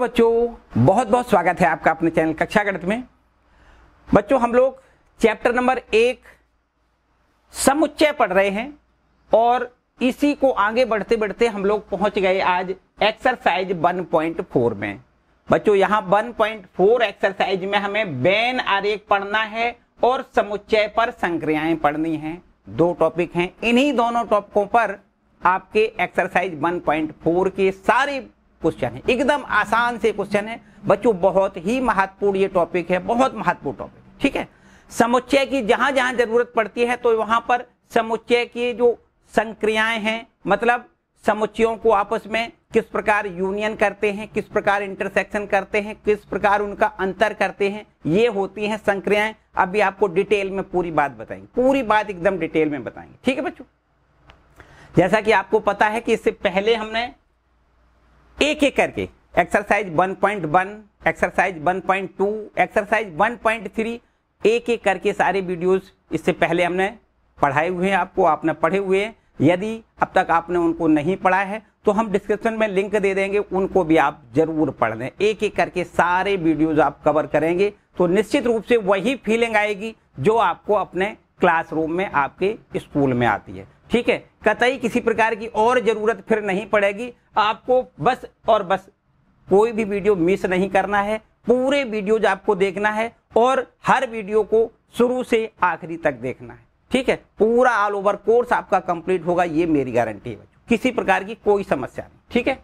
बच्चों, बहुत बहुत स्वागत है आपका अपने चैनल कक्षा गणित में। बच्चों, हम लोग चैप्टर नंबर 1 समुच्चय पढ़ रहे हैं और इसी को आगे बढ़ते बढ़ते हम लोग पहुंच गए आज एक्सरसाइज 1.4 में। बच्चों, यहाँ 1.4 एक्सरसाइज में हमें वेन आरेख पढ़ना है और समुच्चय पर संक्रियाएं पढ़नी हैं। दो टॉपिक हैं, इन्हीं दोनों टॉपिकों पर आपके एक्सरसाइज 1.4 के सारे क्वेश्चन है। एकदम आसान से क्वेश्चन है बच्चों, बहुत ही महत्वपूर्ण ये टॉपिक है, बहुत महत्वपूर्ण टॉपिक। ठीक है, समुच्चय की जहां जहां जरूरत पड़ती है तो वहां पर समुच्चय की जो संक्रियाएं हैं, मतलब समुच्चयों को आपस में किस प्रकार यूनियन करते हैं, किस प्रकार इंटरसेक्शन करते हैं, किस प्रकार उनका अंतर करते हैं, ये होती हैं संक्रियाएं। अभी आपको डिटेल में पूरी बात बताएंगे, पूरी बात एकदम डिटेल में बताएंगे। ठीक है बच्चों, जैसा कि आपको पता है कि इससे पहले हमने एक एक करके एक्सरसाइज 1.1, एक्सरसाइज 1.2, एक्सरसाइज 1.3 एक एक करके सारे वीडियोस इससे पहले हमने पढ़ाए हुए हैं, आपको आपने पढ़े हुए हैं। यदि अब तक आपने उनको नहीं पढ़ा है तो हम डिस्क्रिप्शन में लिंक दे देंगे, उनको भी आप जरूर पढ़ लें। एक एक करके सारे वीडियोस आप कवर करेंगे तो निश्चित रूप से वही फीलिंग आएगी जो आपको अपने क्लासरूम में आपके स्कूल में आती है। ठीक है, कतई किसी प्रकार की और जरूरत फिर नहीं पड़ेगी आपको। बस और बस कोई भी वीडियो मिस नहीं करना है, पूरे वीडियोज आपको देखना है और हर वीडियो को शुरू से आखिरी तक देखना है। ठीक है, पूरा ऑल ओवर कोर्स आपका कंप्लीट होगा, ये मेरी गारंटी है बच्चों, किसी प्रकार की कोई समस्या नहीं। ठीक है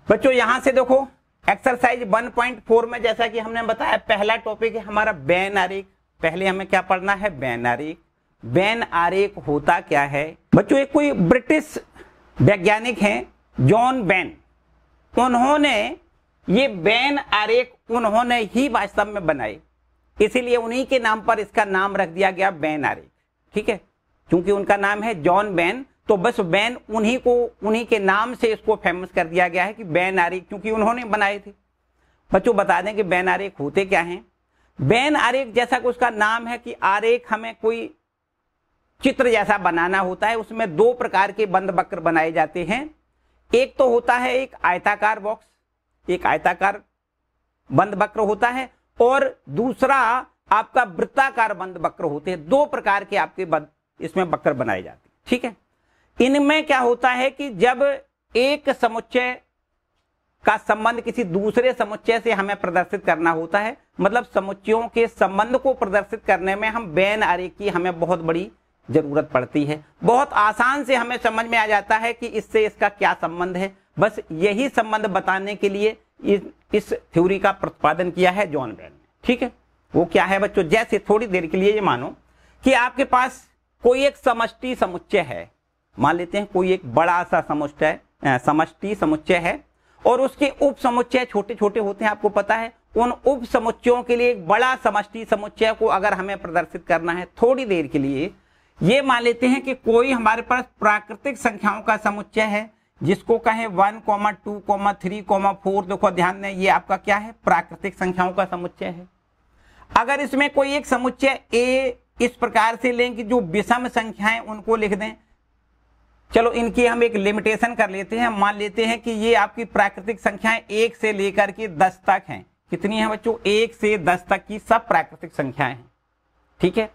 बच्चों, यहां से देखो एक्सरसाइज 1.4 में जैसा कि हमने बताया पहला टॉपिक है हमारा वेन आरेख। पहले हमें क्या पढ़ना है? वेन आरेख। वेन आरेख होता क्या है बच्चों? एक कोई ब्रिटिश वैज्ञानिक हैं जॉन वेन, उन्होंने ये वेन आरेख उन्होंने ही वास्तव में बनाए, इसीलिए उन्हीं के नाम पर इसका नाम रख दिया गया वेन आरेख। ठीक है, क्योंकि उनका नाम है जॉन वेन तो बस वेन उन्हीं के नाम से इसको फेमस कर दिया गया है कि वेन आरेख, क्योंकि उन्होंने बनाए थे। बच्चों बता दें कि वेन आरेख होते क्या हैं। वेन आरेख जैसा कि उसका नाम है कि आरेख हमें कोई चित्र जैसा बनाना होता है, उसमें दो प्रकार के बंद वक्र बनाए जाते हैं। एक तो होता है एक आयताकार बॉक्स, एक आयताकार बंद वक्र होता है, और दूसरा आपका वृत्ताकार बंद वक्र होते हैं। दो प्रकार के आपके इसमें वक्र बनाए जाते हैं। ठीक है, इनमें क्या होता है कि जब एक समुच्चय का संबंध किसी दूसरे समुच्चय से हमें प्रदर्शित करना होता है, मतलब समुच्चयों के संबंध को प्रदर्शित करने में हम वेन आरेख की हमें बहुत बड़ी जरूरत पड़ती है। बहुत आसान से हमें समझ में आ जाता है कि इससे इसका क्या संबंध है। बस यही संबंध बताने के लिए इस थ्योरी का प्रतिपादन किया है जॉन वेन ने। ठीक है, वो क्या है बच्चों? जैसे थोड़ी देर के लिए ये मानो कि आपके पास कोई एक समष्टि समुच्चय है, मान लेते हैं कोई एक बड़ा सा समष्टि समुच्चय है और उसके उप समुच्चय छोटे छोटे होते हैं, आपको पता है। उन उप समुच्चयों के लिए एक बड़ा समष्टि समुच्चय को अगर हमें प्रदर्शित करना है थोड़ी देर के लिए, ये मान लेते हैं कि कोई हमारे पास प्राकृतिक संख्याओं का समुच्चय है जिसको कहें 1, 2, 3, 4। देखो ध्यान दें, ये आपका क्या है? प्राकृतिक संख्याओं का समुच्चय है। अगर इसमें कोई एक समुच्चय ए इस प्रकार से लें कि जो विषम संख्याएं उनको लिख दें। चलो इनकी हम एक लिमिटेशन कर लेते हैं, मान लेते हैं कि ये आपकी प्राकृतिक संख्याएं 1 से लेकर के 10 तक हैं। कितनी है बच्चों? 1 से 10 तक की सब प्राकृतिक संख्याएं हैं। ठीक है,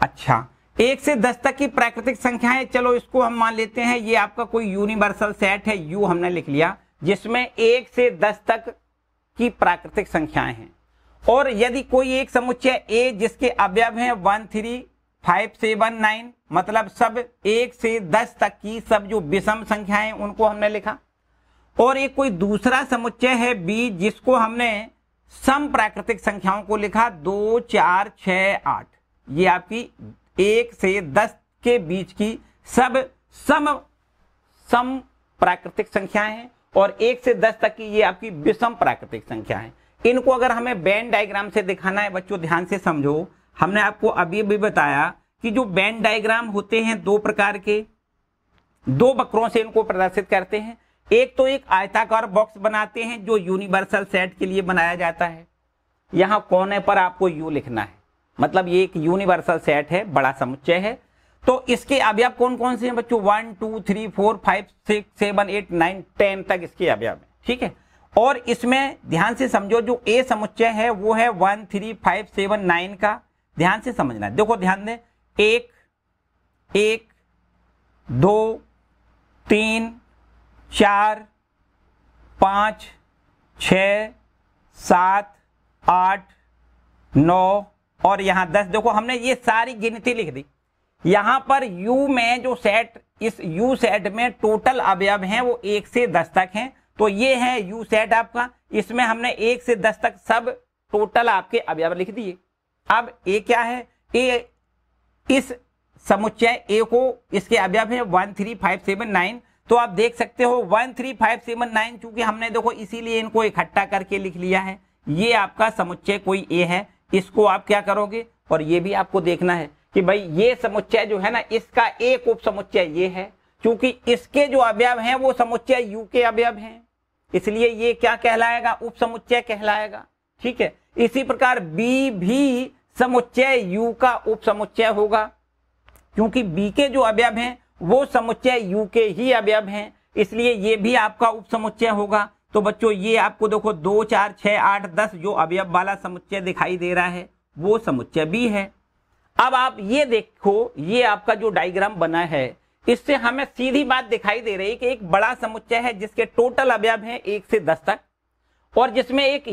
अच्छा 1 से 10 तक की प्राकृतिक संख्याएं, चलो इसको हम मान लेते हैं ये आपका कोई यूनिवर्सल सेट है, यू हमने लिख लिया, जिसमें 1 से 10 तक की प्राकृतिक संख्याएं हैं। और यदि कोई एक समुच्चय ए जिसके अवयव हैं 1, 3, 5, 7, 9, मतलब सब 1 से 10 तक की सब जो विषम संख्याएं उनको हमने लिखा। और एक कोई दूसरा समुच्चय है बी जिसको हमने सम प्राकृतिक संख्याओं को लिखा 2, 4, 6, 8। ये आपकी 1 से 10 के बीच की सब सम प्राकृतिक संख्याएं हैं और 1 से 10 तक की ये आपकी विषम प्राकृतिक संख्या है। इनको अगर हमें वेन डायग्राम से दिखाना है बच्चों, ध्यान से समझो, हमने आपको अभी भी बताया कि जो वेन डायग्राम होते हैं दो प्रकार के, दो वक्रों से इनको प्रदर्शित करते हैं। एक तो एक आयताकार बॉक्स बनाते हैं जो यूनिवर्सल सेट के लिए बनाया जाता है। यहां कोने पर आपको यू लिखना है, मतलब ये एक यूनिवर्सल सेट है, बड़ा समुच्चय है। तो इसके अवयव कौन कौन से हैं बच्चों? 1, 2, 3, 4, 5, 6, 7, 8, 9, 10 तक इसके अवयव है। ठीक है, और इसमें ध्यान से समझो, जो ए समुच्चय है वो है 1 3 5 7 9 का। ध्यान से समझना है, देखो ध्यान दें, 1 1 2 3 4 5 6 7 8 9 और यहां 10। देखो हमने ये सारी गिनती लिख दी। यहां पर U में जो सेट, इस U सेट में टोटल अवयव हैं वो 1 से 10 तक हैं। तो ये है U सेट आपका, इसमें हमने 1 से 10 तक सब टोटल आपके अवयव लिख दिए। अब ए क्या है, ए इस समुच्चय ए को, इसके अवयव है 1 3 5 7 9। तो आप देख सकते हो 1 3 5 7 9, चूंकि हमने देखो इसीलिए इनको इकट्ठा करके लिख लिया है। ये आपका समुच्चय कोई ए है, इसको आप क्या करोगे, और ये भी आपको देखना है कि भाई ये समुच्चय जो है ना, इसका एक उप समुच्चय ये है, क्योंकि इसके जो अवयव हैं वो समुच्चय U के अवयव हैं, इसलिए ये क्या कहलाएगा, उप समुच्चय कहलाएगा। ठीक है, इसी प्रकार B भी समुच्चय U का उप समुच्चय होगा, क्योंकि B के जो अवयव हैं वो समुच्चय U के ही अवयव हैं, इसलिए ये भी आपका उप समुच्चय होगा। तो बच्चों ये आपको देखो 2 4 6 8 10 जो अवयव वाला समुच्चय दिखाई दे रहा है वो समुच्चय B है। अब आप ये देखो, ये आपका जो डायग्राम बना है, इससे हमें सीधी बात दिखाई दे रही है कि एक बड़ा समुच्चय है जिसके टोटल अवयव हैं 1 से 10 तक, और जिसमें एक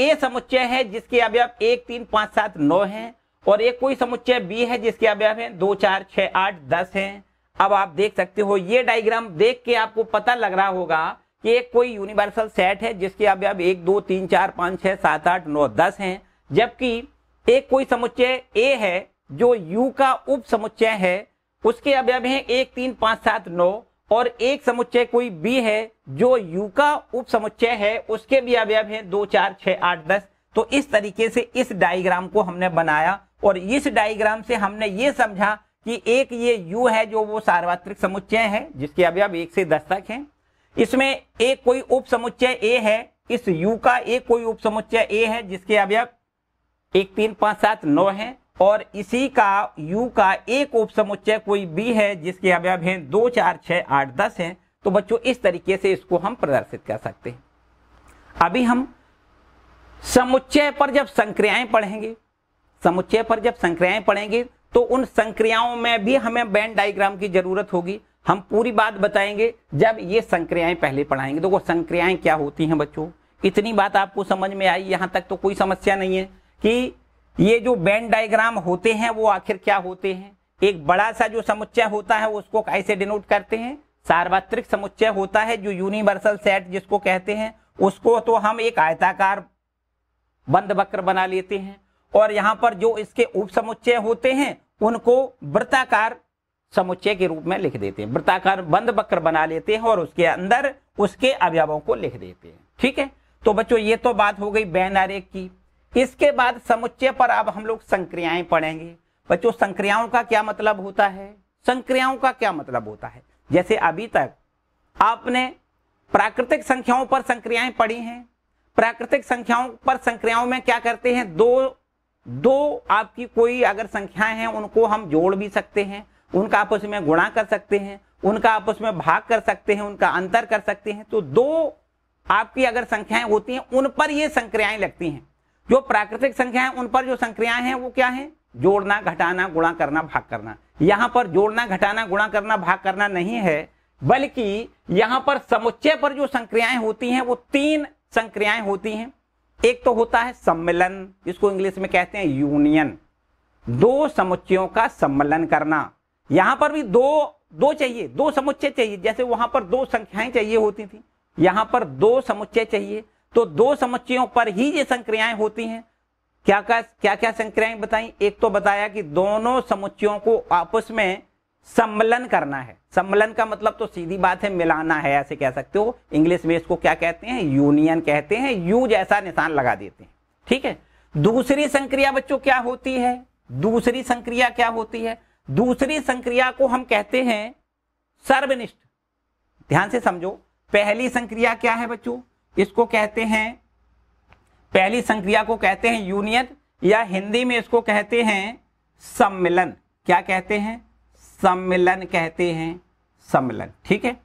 ए समुच्चय है जिसके अवयव 1 3 5 7 9 हैं, और एक कोई समुच्चय B है जिसके अवयव हैं 2 4 6 8 10 हैं। अब आप देख सकते हो, ये डायग्राम देख के आपको पता लग रहा होगा कि एक कोई यूनिवर्सल सेट है जिसके अवयव 1 2 3 4 5 6 7 8 9 10 हैं, जबकि एक कोई समुच्चय ए है जो U का उप समुच्चय है, उसके अवयव हैं 1 3 5 7 9, और एक समुच्चय कोई B है जो U का उप समुच्चय है, उसके भी अवयव हैं 2 4 6 8 10। तो इस तरीके से इस डायग्राम को हमने बनाया, और इस डायग्राम से हमने ये समझा कि एक ये U है जो वो सार्वत्रिक समुच्चय है जिसके अवयव 1 से 10 तक हैं। इसमें एक कोई उप समुच्चय A है, इस U का एक कोई उप समुच्चय A है जिसके अवयव 1 3 5 7 9 हैं, और इसी का U का एक उप समुच्चय कोई B है जिसके अवयव हैं 2 4 6 8 10 हैं। तो बच्चों इस तरीके से इसको हम प्रदर्शित कर सकते हैं। अभी हम समुच्चय पर जब संक्रियाएं पढ़ेंगे, समुच्चय पर जब संक्रियाएं पढ़ेंगे तो उन संक्रियाओं में भी हमें वेन डायग्राम की जरूरत होगी। हम पूरी बात बताएंगे जब ये संक्रियाएं पहले पढ़ाएंगे। तो वो संक्रियाएं क्या होती हैं बच्चों, इतनी बात आपको समझ में आई, यहां तक तो कोई समस्या नहीं है कि ये जो वेन डायग्राम होते हैं वो आखिर क्या होते हैं। एक बड़ा सा जो समुच्चय होता है उसको कैसे डिनोट करते हैं, सार्वत्रिक समुच्चय होता है जो यूनिवर्सल सेट जिसको कहते हैं, उसको तो हम एक आयताकार बंद वक्र बना लेते हैं, और यहाँ पर जो इसके उप समुच्चय होते हैं उनको वृत्ताकार समुच्चय के रूप में लिख देते हैं, वृत्ताकार बंद वक्र बना लेते हैं और उसके अंदर उसके अवयवों को लिख देते हैं। ठीक है, तो बच्चों ये तो बात हो गई वेन आरेख की। इसके बाद समुच्चय पर अब हम लोग संक्रियाएं पढ़ेंगे। बच्चों संक्रियाओं का क्या मतलब होता है, संक्रियाओं का क्या मतलब होता है, जैसे अभी तक आपने प्राकृतिक संख्याओं पर संक्रियाएं पढ़ी हैं। प्राकृतिक संख्याओं पर संक्रियाओं में क्या करते हैं, दो आपकी कोई अगर संख्याएं हैं उनको हम जोड़ भी सकते हैं, उनका आपस में गुणा कर सकते हैं, उनका आपस में भाग कर सकते हैं, उनका अंतर कर सकते हैं। तो दो आपकी अगर संख्याएं होती हैं उन पर ये संक्रियाएं लगती हैं। जो प्राकृतिक संख्याएं उन पर जो संक्रियाएं हैं वो क्या है, जोड़ना घटाना गुणा करना भाग करना। यहां पर जोड़ना घटाना गुणा करना भाग करना नहीं है, बल्कि यहां पर समुच्चय पर जो संक्रियाएं होती हैं वो 3 संक्रियाएं होती हैं। एक तो होता है सम्मिलन, जिसको इंग्लिश में कहते हैं यूनियन, दो समुच्चयों का सम्मिलन करना। यहां पर भी दो चाहिए, दो समुच्चय चाहिए, जैसे वहां पर 2 संख्याएं चाहिए होती थी, यहां पर 2 समुच्चय चाहिए। तो 2 समुच्चयों पर ही ये संक्रियाएं होती हैं। क्या क्या संक्रियाएं बताई, एक तो बताया कि दोनों समुच्चयों को आपस में सम्मिलन करना है। सम्मिलन का मतलब तो सीधी बात है मिलाना है, ऐसे कह सकते हो। इंग्लिश में इसको क्या कहते हैं, यूनियन कहते हैं, यू जैसा निशान लगा देते हैं। ठीक है, दूसरी संक्रिया बच्चों क्या होती है, दूसरी संक्रिया क्या होती है, दूसरी संक्रिया को हम कहते हैं सर्वनिष्ठ। ध्यान से समझो, पहली संक्रिया क्या है बच्चों, इसको कहते हैं, पहली संक्रिया को कहते हैं यूनियन, या हिंदी में इसको कहते हैं सम्मिलन। क्या कहते हैं, सम्मिलन कहते हैं, सम्मिलन। ठीक है,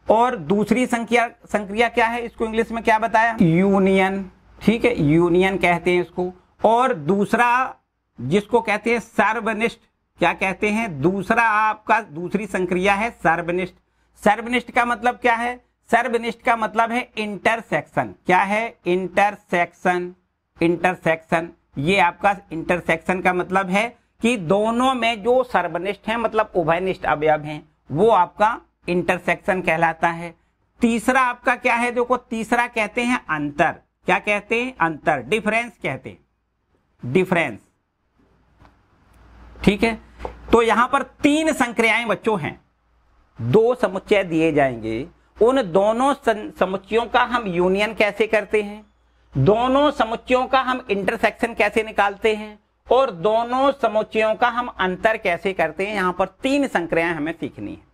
और दूसरी संक्रिया क्या है, इसको इंग्लिश में क्या बताया, यूनियन। ठीक है, यूनियन कहते हैं इसको। और दूसरा जिसको कहते हैं सर्वनिष्ठ, क्या कहते हैं, दूसरा आपका दूसरी संक्रिया है सर्वनिष्ठ। सर्वनिष्ठ का मतलब क्या है, सर्वनिष्ठ का मतलब है इंटरसेक्शन। क्या है, इंटरसेक्शन। इंटरसेक्शन, ये आपका इंटरसेक्शन का मतलब है कि दोनों में जो सर्वनिष्ठ हैं मतलब उभयनिष्ठ अवयव हैं, वो आपका इंटरसेक्शन कहलाता है। तीसरा आपका क्या है, देखो तीसरा कहते हैं अंतर। क्या कहते हैं, अंतर, डिफरेंस कहते हैं, डिफरेंस। ठीक है, तो यहां पर 3 संक्रियाएं बच्चों हैं, 2 समुच्चय दिए जाएंगे। उन दोनों समुच्चयों का हम यूनियन कैसे करते हैं, दोनों समुच्चयों का हम इंटरसेक्शन कैसे निकालते हैं, और दोनों समुच्चयों का हम अंतर कैसे करते हैं। यहां पर 3 संक्रियाएं हमें सीखनी है।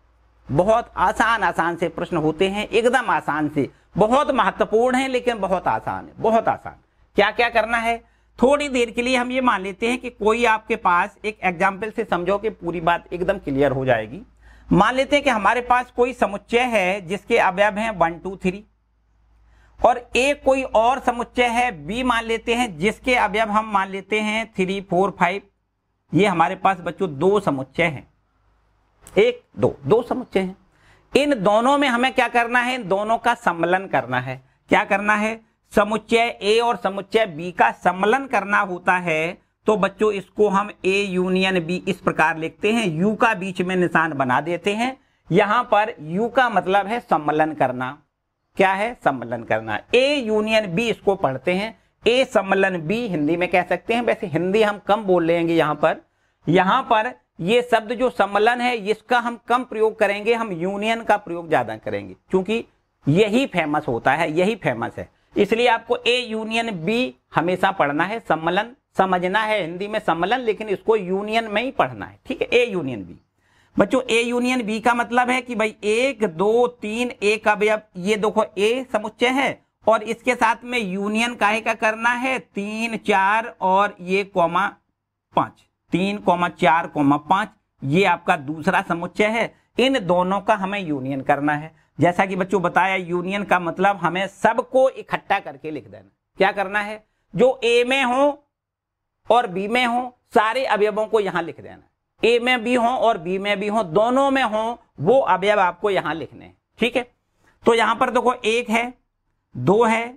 बहुत आसान से प्रश्न होते हैं, एकदम आसान से, बहुत महत्वपूर्ण है लेकिन बहुत आसान है, बहुत आसान। क्या क्या करना है, थोड़ी देर के लिए हम ये मान लेते हैं कि कोई आपके पास, एक एग्जाम्पल से समझो कि पूरी बात एकदम क्लियर हो जाएगी। मान लेते हैं कि हमारे पास कोई समुच्चय है जिसके अवयव हैं 1 2 3, और एक कोई और समुच्चय है बी मान लेते हैं जिसके अवयव हम मान लेते हैं 3 4 5। ये हमारे पास बच्चों 2 समुच्चय हैं, 1 2 समुच्चय हैं। इन दोनों में हमें क्या करना है, इन दोनों का सम्मिलन करना है। क्या करना है, समुच्चय ए और समुच्चय बी का सम्मिलन करना होता है। तो बच्चों इसको हम ए यूनियन बी इस प्रकार लिखते हैं, यू का बीच में निशान बना देते हैं। यहां पर यू का मतलब है सम्मिलन करना। क्या है, सम्मिलन करना। ए यूनियन बी इसको पढ़ते हैं, ए सम्मिलन बी हिंदी में कह सकते हैं। वैसे हिंदी हम कम बोल लेंगे यहां पर ये शब्द जो सम्मिलन है इसका हम कम प्रयोग करेंगे, हम यूनियन का प्रयोग ज्यादा करेंगे, क्योंकि यही फेमस होता है, यही फेमस है। इसलिए आपको ए यूनियन बी हमेशा पढ़ना है। सम्मिलन समझना है हिंदी में सम्मिलन, लेकिन इसको यूनियन में ही पढ़ना है। ठीक है, ए यूनियन बी। बच्चों ए यूनियन बी का मतलब है कि भाई 1 2 3 एक अवयव, ये देखो ए समुच्चय है और इसके साथ में यूनियन काहे का करना है, 3 4 और ये कॉमा 5, 3 4 5, ये आपका दूसरा समुच्चय है। इन दोनों का हमें यूनियन करना है। जैसा कि बच्चों बताया, यूनियन का मतलब हमें सबको इकट्ठा करके लिख देना। क्या करना है, जो ए में हो और बी में हो सारे अवयवों को यहां लिख देना। ए में भी हो और बी में भी हो, दोनों में हो, वो अवयव आपको यहां लिखने हैं। ठीक है, तो यहां पर देखो 1 है, 2 है,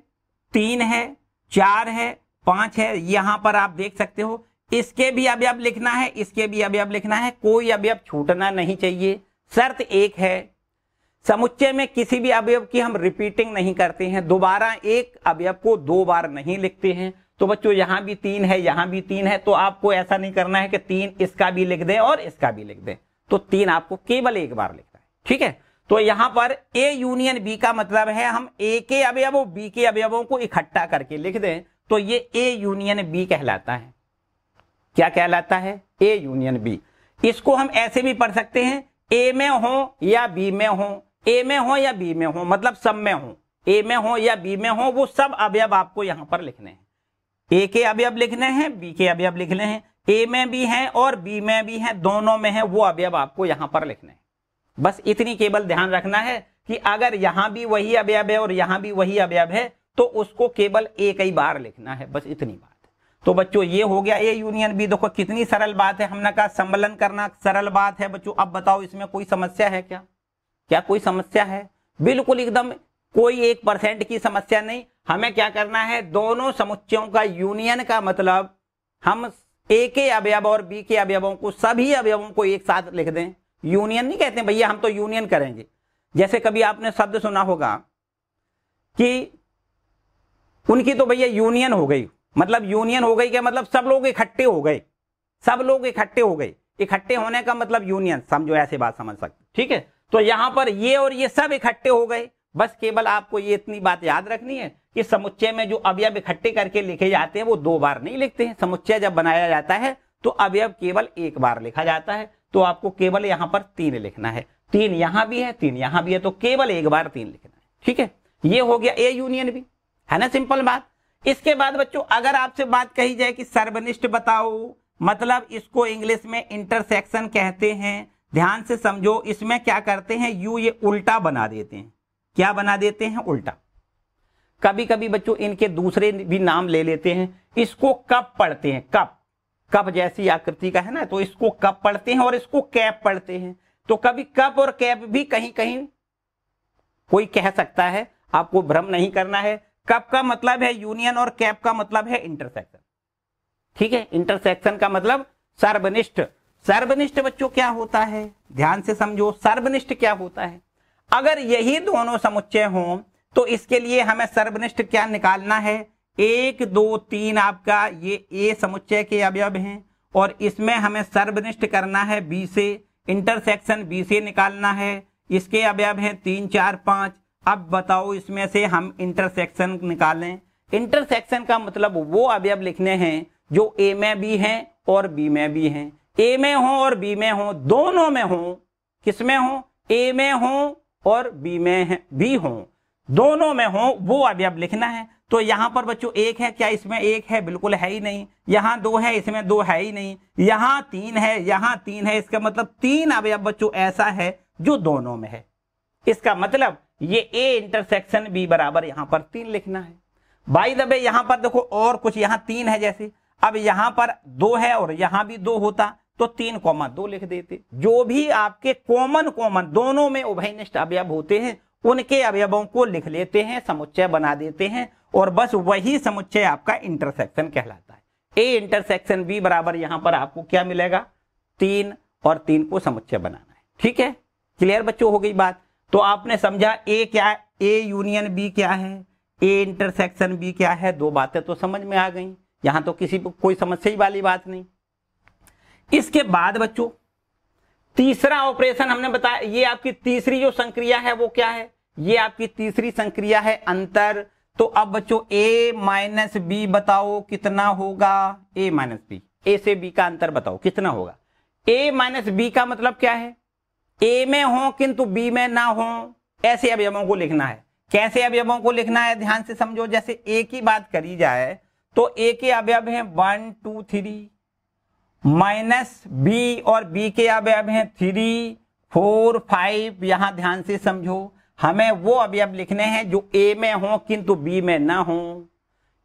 3 है, 4 है, 5 है। यहां पर आप देख सकते हो, इसके भी अवयव लिखना है, इसके भी अवयव लिखना है, कोई अवयव छूटना नहीं चाहिए। शर्त एक है, समुच्चय में किसी भी अवयव की हम रिपीटिंग नहीं करते हैं, दोबारा एक अवयव को 2 बार नहीं लिखते हैं। तो बच्चों यहां भी 3 है, यहां भी 3 है, तो आपको ऐसा नहीं करना है कि 3 इसका भी लिख दें और इसका भी लिख दें, तो 3 आपको केवल एक बार लिखना है। ठीक है, तो यहां पर ए यूनियन बी का मतलब है हम ए के अवयवों बी के अवयवों को इकट्ठा करके लिख दें, तो ये ए यूनियन बी कहलाता है। क्या कहलाता है, ए यूनियन बी। इसको हम ऐसे भी पढ़ सकते हैं, ए में हो या बी में हो, ए में हो या बी में हो, मतलब सब में हो, ए में हो या बी में हो, वो सब अवयव आपको यहां पर लिखने हैं। ए के अवयव लिखने हैं, बी के अवयव लिखने हैं, ए में भी हैं और बी में भी हैं, दोनों में है, वो अवयव आपको यहां पर लिखने हैं। बस इतनी केवल ध्यान रखना है कि अगर यहां भी वही अवयव है और यहां भी वही अवयव है तो उसको केवल एक ही बार लिखना है, बस इतनी बात है। तो बच्चों ये हो गया ए यूनियन बी। देखो कितनी सरल बात है, हमने कहा सम्मिलन करना सरल बात है। बच्चों अब बताओ इसमें कोई समस्या है क्या, क्या कोई समस्या है? बिल्कुल एकदम कोई 1% की समस्या नहीं। हमें क्या करना है, दोनों समुच्चयों का यूनियन का मतलब हम ए के अवयव और बी के अवयवों को, सभी अवयवों को एक साथ लिख दें। यूनियन नहीं कहते भैया हम तो यूनियन करेंगे। जैसे कभी आपने शब्द सुना होगा कि उनकी तो भैया यूनियन हो गई, मतलब यूनियन हो गई क्या मतलब सब लोग इकट्ठे हो गए, सब लोग इकट्ठे हो गए। इकट्ठे होने का मतलब यूनियन, समझो ऐसे बात समझ सकते। ठीक है, तो यहां पर ये और ये सब इकट्ठे हो गए। बस केवल आपको ये इतनी बात याद रखनी है कि समुच्चय में जो अवयव इकट्ठे करके लिखे जाते हैं वो 2 बार नहीं लिखते हैं। समुच्चय जब बनाया जाता है तो अवयव केवल 1 बार लिखा जाता है। तो आपको केवल यहां पर 3 लिखना है, 3 यहां भी है, 3 यहां भी है, तो केवल 1 बार 3 लिखना है। ठीक है, ये हो गया ए यूनियन बी, है ना, सिंपल बात। इसके बाद बच्चों अगर आपसे बात कही जाए कि सर्वनिष्ठ बताओ, मतलब इसको इंग्लिश में इंटरसेक्शन कहते हैं। ध्यान से समझो, इसमें क्या करते हैं, यू ये उल्टा बना देते हैं। क्या बना देते हैं, उल्टा। कभी कभी बच्चों इनके दूसरे भी नाम ले लेते हैं। इसको कप पढ़ते हैं, कप, कप जैसी आकृति का है ना, तो इसको कप पढ़ते हैं और इसको कैप पढ़ते हैं। तो कभी कप और कैप भी कहीं कहीं कोई कह सकता है, आपको भ्रम नहीं करना है। कप का मतलब है यूनियन और कैप का मतलब है इंटरसेक्शन। ठीक है, इंटरसेक्शन का मतलब सर्वनिष्ठ। सर्वनिष्ठ बच्चों क्या होता है, ध्यान से समझो, सर्वनिष्ठ क्या होता है। अगर यही दोनों समुच्चय हों तो इसके लिए हमें सर्वनिष्ठ क्या निकालना है, 1 2 3 आपका ये ए समुच्चय के अवयव हैं और इसमें हमें सर्वनिष्ठ करना है बी से, इंटरसेक्शन बी से निकालना है। इसके अवयव हैं 3 4 5। अब बताओ इसमें से हम इंटरसेक्शन निकालें। इंटरसेक्शन का मतलब वो अवयव लिखने हैं जो ए में भी हैं और बी में भी हैं। ए में हो और बी में हो, दोनों में हो। किसमें हो, ए में हो और बी में भी हो, दोनों में हो, वो अवयव लिखना है। तो यहां पर बच्चों 1 है, क्या इसमें 1 है, बिल्कुल है ही नहीं। यहां 2 है, इसमें 2 है ही नहीं। यहां 3 है, यहां 3 है, इसका मतलब 3 अवयव बच्चों ऐसा है जो दोनों में है। इसका मतलब ये ए इंटरसेक्शन बी बराबर यहां पर 3 लिखना है। बाय द वे यहां पर देखो और कुछ, यहां 3 है जैसे, अब यहां पर 2 है और यहां भी 2 होता तो 3,2 लिख देते। जो भी आपके कॉमन दोनों में उभयनिष्ठ अवयव होते हैं उनके अवयवों को लिख लेते हैं, समुच्चय बना देते हैं और बस वही समुच्चय आपका इंटरसेक्शन कहलाता है। ए इंटरसेक्शन बी बराबर यहां पर आपको क्या मिलेगा, 3 और 3 को समुच्चय बनाना है। ठीक है, क्लियर बच्चों हो गई बात। तो आपने समझा ए क्या है, ए यूनियन बी क्या है, ए इंटरसेक्शन बी क्या है। 2 बातें तो समझ में आ गई, यहां तो किसी को कोई समस्या वाली बात नहीं। इसके बाद बच्चों तीसरा ऑपरेशन हमने बताया, ये आपकी तीसरी जो संक्रिया है वो क्या है, ये आपकी तीसरी संक्रिया है अंतर। तो अब बच्चों a माइनस बी बताओ कितना होगा, a माइनस बी, ए से बी का अंतर बताओ कितना होगा। a माइनस बी का मतलब क्या है, a में हो किंतु b में ना हो, ऐसे अवयवों को लिखना है। कैसे अवयवों को लिखना है, ध्यान से समझो। जैसे a की बात करी जाए तो a के अवयव हैं 1 2 3, माइनस बी और बी के अवयव हैं 3 4 5। यहां ध्यान से समझो, हमें वो अवयव लिखने हैं जो ए में हो किंतु बी में ना हो।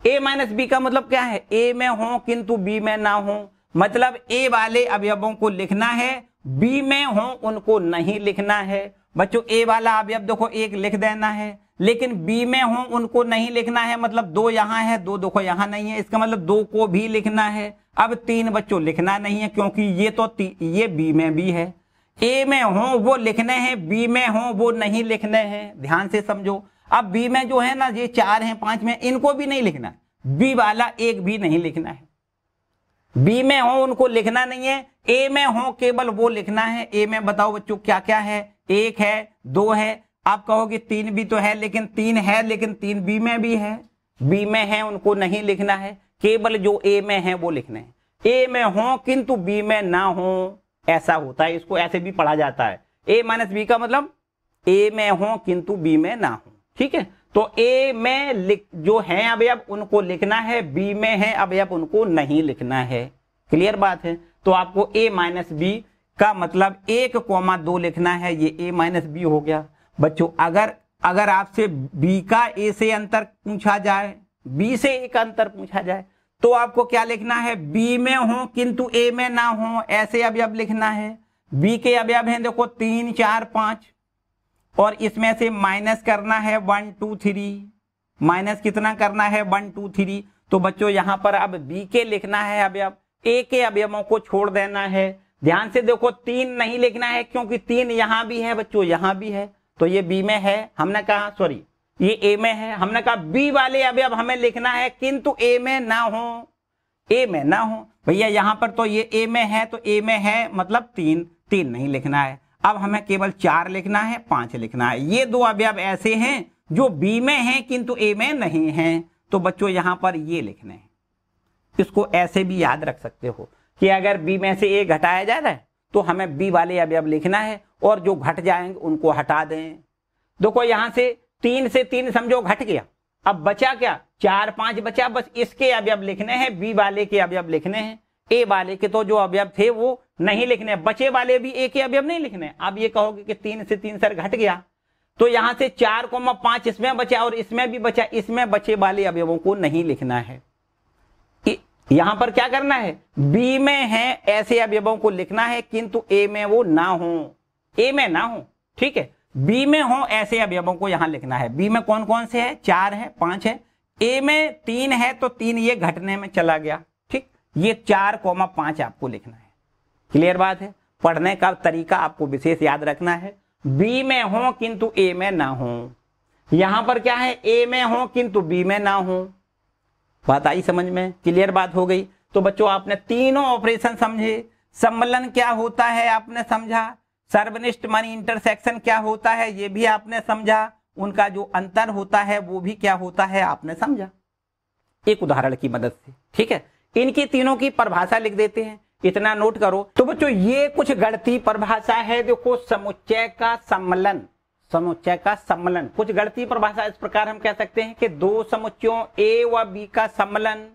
ए माइनस बी का मतलब क्या है, ए में हो किंतु बी में ना हो, मतलब ए वाले अवयवों को लिखना है, बी में हो उनको नहीं लिखना है। बच्चों ए वाला अवयव देखो 1 लिख देना है, लेकिन बी में हो उनको नहीं लिखना है, मतलब 2 यहां है, 2 देखो यहां नहीं है, इसका मतलब 2 को भी लिखना है। अब 3 बच्चों लिखना नहीं है क्योंकि ये तो ये बी में भी है। ए में हो वो लिखने हैं, बी में हो वो नहीं लिखने हैं। ध्यान से समझो, अब बी में जो है ना ये 4 हैं 5 में, इनको भी नहीं लिखना है, बी वाला 1 भी नहीं लिखना है। बी में हो उनको लिखना नहीं है, ए में हो केवल वो लिखना है। ए में बताओ बच्चों क्या क्या है, 1 है 2 है। आप कहोगे 3 भी तो है, लेकिन 3 है, लेकिन 3 बी में भी है, बी में है उनको नहीं लिखना है, केवल जो ए में है वो लिखने हैं। ए में हो किंतु बी में ना हो, ऐसा होता है, इसको ऐसे भी पढ़ा जाता है। ए माइनस बी का मतलब ए में हो किंतु बी में ना हो। ठीक है, तो ए में जो है अवयव उनको लिखना है, बी में है अवयव उनको नहीं लिखना है। क्लियर बात है। तो आपको ए माइनस बी का मतलब 1,2 लिखना है, ये ए माइनस बी हो गया। बच्चों अगर आपसे बी का ए से अंतर पूछा जाए, बी से एक अंतर पूछा जाए, तो आपको क्या लिखना है, बी में हो किंतु ए में ना हो, ऐसे अवयव लिखना है। बी के अवयव हैं देखो 3 4 5 और इसमें से माइनस करना है 1 2 3, माइनस कितना करना है 1 2 3। तो बच्चों यहां पर अब बी के लिखना है अवयव, ए के अवयवों को छोड़ देना है। ध्यान से देखो 3 नहीं लिखना है क्योंकि 3 यहां भी है बच्चों, यहां भी है, तो ये बी में है, हमने कहा सॉरी ये ए में है, हमने कहा बी वाले अवयव हमें लिखना है किंतु ए में ना हो, ए में ना हो। भैया यहां पर तो ये ए में है, तो ए में है मतलब 3 नहीं लिखना है। अब हमें केवल 4 लिखना है, 5 लिखना है। ये 2 अवयव ऐसे हैं जो बी में हैं किंतु ए में नहीं हैं, तो बच्चों यहां पर ये लिखने हैं। इसको ऐसे भी याद रख सकते हो कि अगर बी में से ए घटाया जा रहा है तो हमें बी वाले अवयव लिखना है और जो घट जाएंगे उनको हटा दें। देखो यहां से 3 से 3 समझो घट गया, अब बचा क्या 4 5 बचा, बस इसके अवयव लिखने हैं, बी वाले के अवयव लिखने हैं। ए वाले के तो जो अवयव थे वो नहीं लिखने, बचे वाले भी ए के अवयव नहीं लिखने। आप ये कहोगे कि 3 से 3 सर घट गया, तो यहां से 4,5 इसमें बचा और इसमें भी बचा, इसमें बचे वाले अवयवों को नहीं लिखना है। यहां पर क्या करना है, बी में है ऐसे अवयवों को लिखना है, किंतु ए में वो ना हो, ए में ना हो, ठीक है। बी में हो ऐसे अवयवों को यहां लिखना है। बी में कौन कौन से है, 4 है, 5 है। ए में 3 है तो 3 ये घटने में चला गया, ठीक। ये 4,5 आपको लिखना है। क्लियर बात है। पढ़ने का तरीका आपको विशेष याद रखना है। बी में हो किंतु ए में ना हो। यहां पर क्या है, ए में हो किंतु बी में ना हो। बात आई समझ में, क्लियर बात हो गई। तो बच्चों आपने तीनों ऑपरेशन समझे। सम्मेलन क्या होता है आपने समझा, सर्वनिष्ठ मानी इंटरसेक्शन क्या होता है ये भी आपने समझा, उनका जो अंतर होता है वो भी क्या होता है आपने समझा एक उदाहरण की मदद से, ठीक है। इनकी तीनों की परिभाषा लिख देते हैं, इतना नोट करो। तो बच्चों ये कुछ गणितीय परिभाषा है। देखो समुच्चय का सम्मेलन, समुच्चय का सम्मेलन, कुछ गणितीय परिभाषा इस प्रकार हम कह सकते हैं कि दो समुच्चयों ए व बी का सम्मेलन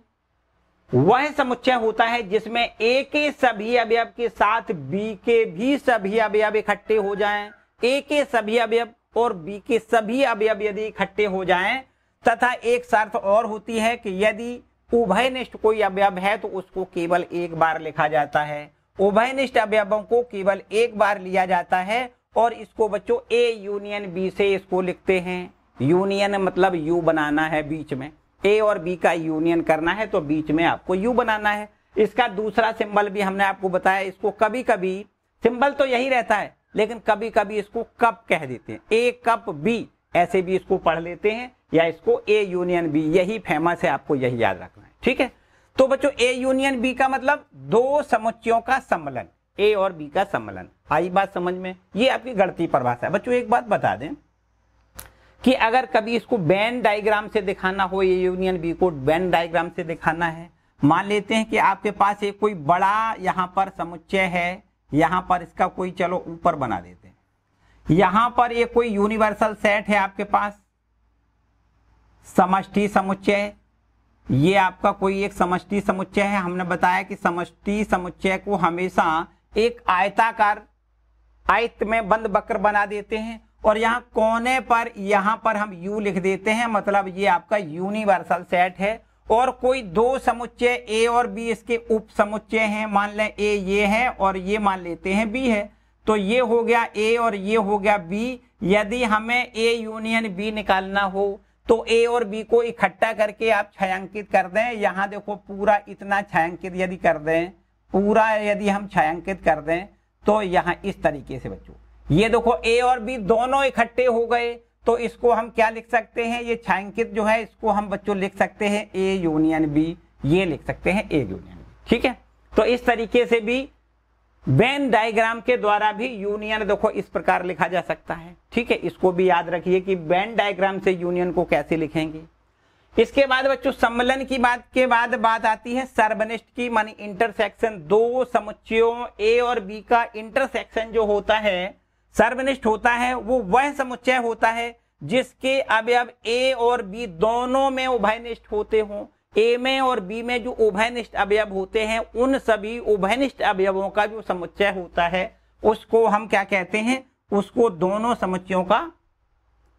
वह समुच्चय होता है जिसमें ए के सभी अवयव के साथ बी के भी सभी अवयव इकट्ठे हो जाएं। ए के सभी अवयव और बी के सभी अवयव यदि इकट्ठे हो जाएं, तथा एक शर्त और होती है कि यदि उभयनिष्ठ कोई अवयव है तो उसको केवल एक बार लिखा जाता है। उभयनिष्ठ अवयवों को केवल एक बार लिया जाता है और इसको बच्चों ए यूनियन बी से इसको लिखते हैं। यूनियन मतलब यू बनाना है बीच में, ए और बी का यूनियन करना है तो बीच में आपको यू बनाना है। इसका दूसरा सिंबल भी हमने आपको बताया, इसको कभी कभी सिंबल तो यही रहता है लेकिन कभी कभी इसको कप कह देते हैं, ए कप बी ऐसे भी इसको पढ़ लेते हैं, या इसको ए यूनियन बी, यही फेमस है, आपको यही याद रखना है, ठीक है। तो बच्चों ए यूनियन बी का मतलब दो समुच्चयों का सम्मेलन, ए और बी का सम्मेलन। आई बात समझ में, ये आपकी गणितीय परिभाषा है। बच्चों एक बात बता दें कि अगर कभी इसको वेन डायग्राम से दिखाना हो, ये यूनियन बी को वेन डायग्राम से दिखाना है, मान लेते हैं कि आपके पास एक कोई बड़ा यहां पर समुच्चय है, यहां पर इसका कोई चलो ऊपर बना देते हैं, यहां पर एक कोई यूनिवर्सल सेट है आपके पास, समष्टि समुच्चय, ये आपका कोई एक समष्टि समुच्चय है। हमने बताया कि समष्टि समुच्चय को हमेशा एक आयताकार आयत में बंद वक्र बना देते हैं और यहाँ कोने पर यहां पर हम यू लिख देते हैं, मतलब ये आपका यूनिवर्सल सेट है। और कोई दो समुच्चय ए और बी इसके उप समुच्चय हैं, मान लें ए ये है और ये मान लेते हैं बी है, तो ये हो गया ए और ये हो गया बी। यदि हमें ए यूनियन बी निकालना हो तो ए और बी को इकट्ठा करके आप छायांकित कर दें। यहां देखो पूरा इतना छायांकित यदि कर दें, पूरा यदि हम छायांकित कर दें तो यहाँ इस तरीके से बच्चों ये देखो ए और बी दोनों इकट्ठे हो गए, तो इसको हम क्या लिख सकते हैं, ये छायांकित जो है इसको हम बच्चों लिख सकते हैं ए यूनियन बी, ये लिख सकते हैं ए यूनियन बी, ठीक है। तो इस तरीके से भी वेन डायग्राम के द्वारा भी यूनियन देखो इस प्रकार लिखा जा सकता है, ठीक है। इसको भी याद रखिए कि वेन डायग्राम से यूनियन को कैसे लिखेंगे। इसके बाद बच्चों सम्मेलन की बात के बाद बात आती है सर्वनिष्ठ की, मानी इंटरसेक्शन। दो समुच्चयों ए और बी का इंटरसेक्शन जो होता है सर्वनिष्ठ होता है, वो वह समुच्चय होता है जिसके अवयव ए और बी दोनों में उभयनिष्ठ होते हों। ए में और बी में जो उभयनिष्ठ अवयव होते हैं उन सभी उभयनिष्ठ अवयवों का जो समुच्चय होता है उसको हम क्या कहते हैं, उसको दोनों समुच्चयों का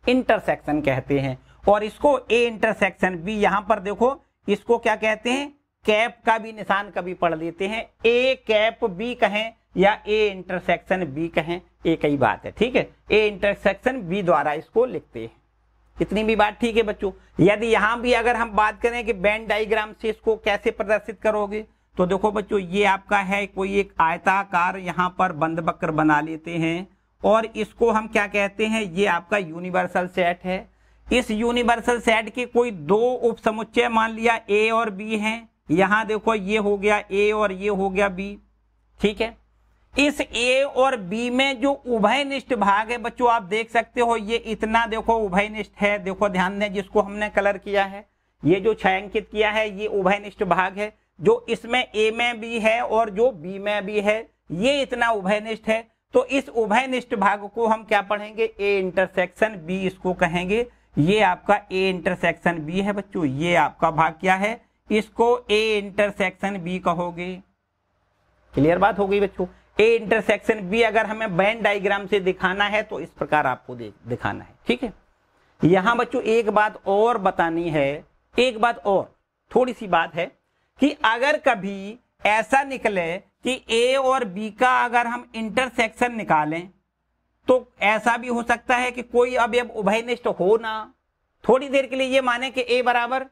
इंटरसेक्शन कहते हैं। और इसको ए इंटरसेक्शन बी, यहां पर देखो इसको क्या कहते हैं, कैप का भी निशान कभी पढ़ लेते हैं, ए कैप बी कहें या ए इंटरसेक्शन बी कहें, एक ही बात है, ठीक है। ए इंटरसेक्शन बी द्वारा इसको लिखते हैं, इतनी भी बात ठीक है बच्चों। यदि यहां भी अगर हम बात करें कि वेन डायग्राम से इसको कैसे प्रदर्शित करोगे, तो देखो बच्चों ये आपका है कोई एक आयताकार यहां पर बंद वक्र बना लेते हैं और इसको हम क्या कहते हैं, ये आपका यूनिवर्सल सेट है। इस यूनिवर्सल सेट के कोई दो उप समुच्चय मान लिया ए और बी हैं, यहां देखो ये हो गया ए और ये हो गया बी, ठीक है। इस ए और बी में जो उभयनिष्ठ भाग है बच्चों आप देख सकते हो, ये इतना देखो उभयनिष्ठ है, देखो ध्यान दें, जिसको हमने कलर किया है, ये जो छायांकित किया है ये उभयनिष्ठ भाग है, जो इसमें ए में भी है और जो बी में भी है, ये इतना उभयनिष्ठ है। तो इस उभयनिष्ठ भाग को हम क्या पढ़ेंगे, ए इंटरसेक्शन बी इसको कहेंगे। ये आपका ए इंटरसेक्शन बी है बच्चों, ये आपका भाग क्या है, इसको ए इंटरसेक्शन बी कहोगे। क्लियर बात हो गई बच्चों। ए इंटरसेक्शन बी अगर हमें वेन डायग्राम से दिखाना है तो इस प्रकार आपको दिखाना है, ठीक है। यहां बच्चों एक बात और बतानी है, एक बात और थोड़ी सी बात है कि अगर कभी ऐसा निकले कि ए और बी का अगर हम इंटरसेक्शन निकालें तो ऐसा भी हो सकता है कि कोई अवयव उभयनिष्ठ हो ना। थोड़ी देर के लिए ये माने कि ए बराबर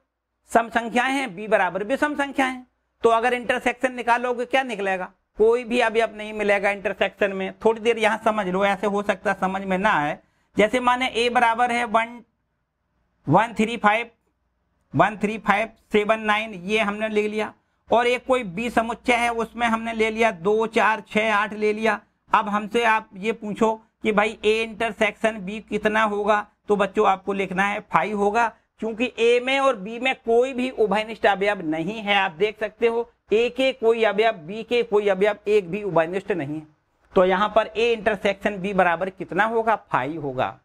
सम संख्याएं हैं, बी बराबर विषम संख्याएं हैं, तो अगर इंटरसेक्शन निकालोगे क्या निकलेगा, कोई भी अवयव नहीं मिलेगा इंटरसेक्शन में। थोड़ी देर यहां समझ लो, ऐसे हो सकता है समझ में ना आए। जैसे माने ए बराबर है 13579 ये हमने ले लिया, और एक कोई बी समुच्चय है उसमें हमने ले लिया 2 4 6 8 ले लिया। अब हमसे आप ये पूछो कि भाई ए इंटरसेक्शन बी कितना होगा, तो बच्चों आपको लिखना है 5 होगा, क्योंकि ए में और बी में कोई भी उभयनिष्ठ अवयव नहीं है। आप देख सकते हो ए के कोई अवयव, बी के कोई अवयव, एक भी उभयनिष्ठ नहीं है। तो यहां पर ए इंटरसेक्शन बी बराबर कितना होगा, 5 होगा।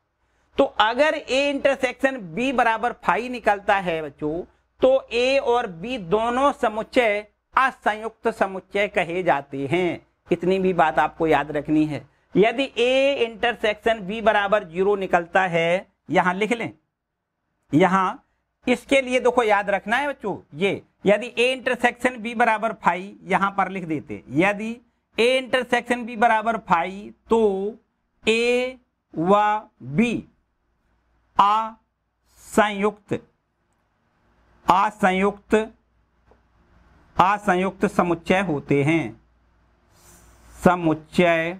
तो अगर ए इंटरसेक्शन बी बराबर 5 निकलता है बच्चों, तो ए और बी दोनों समुच्चय असंयुक्त समुच्चय कहे जाते हैं। इतनी भी बात आपको याद रखनी है। यदि ए इंटरसेक्शन बी बराबर 0 निकलता है, यहां लिख लें, यहां इसके लिए देखो याद रखना है बच्चों, ये यदि ए इंटरसेक्शन बी बराबर 5 यहां पर लिख देते, यदि ए इंटरसेक्शन बी बराबर 5 तो ए व बी असंयुक्त समुच्चय होते हैं, समुच्चय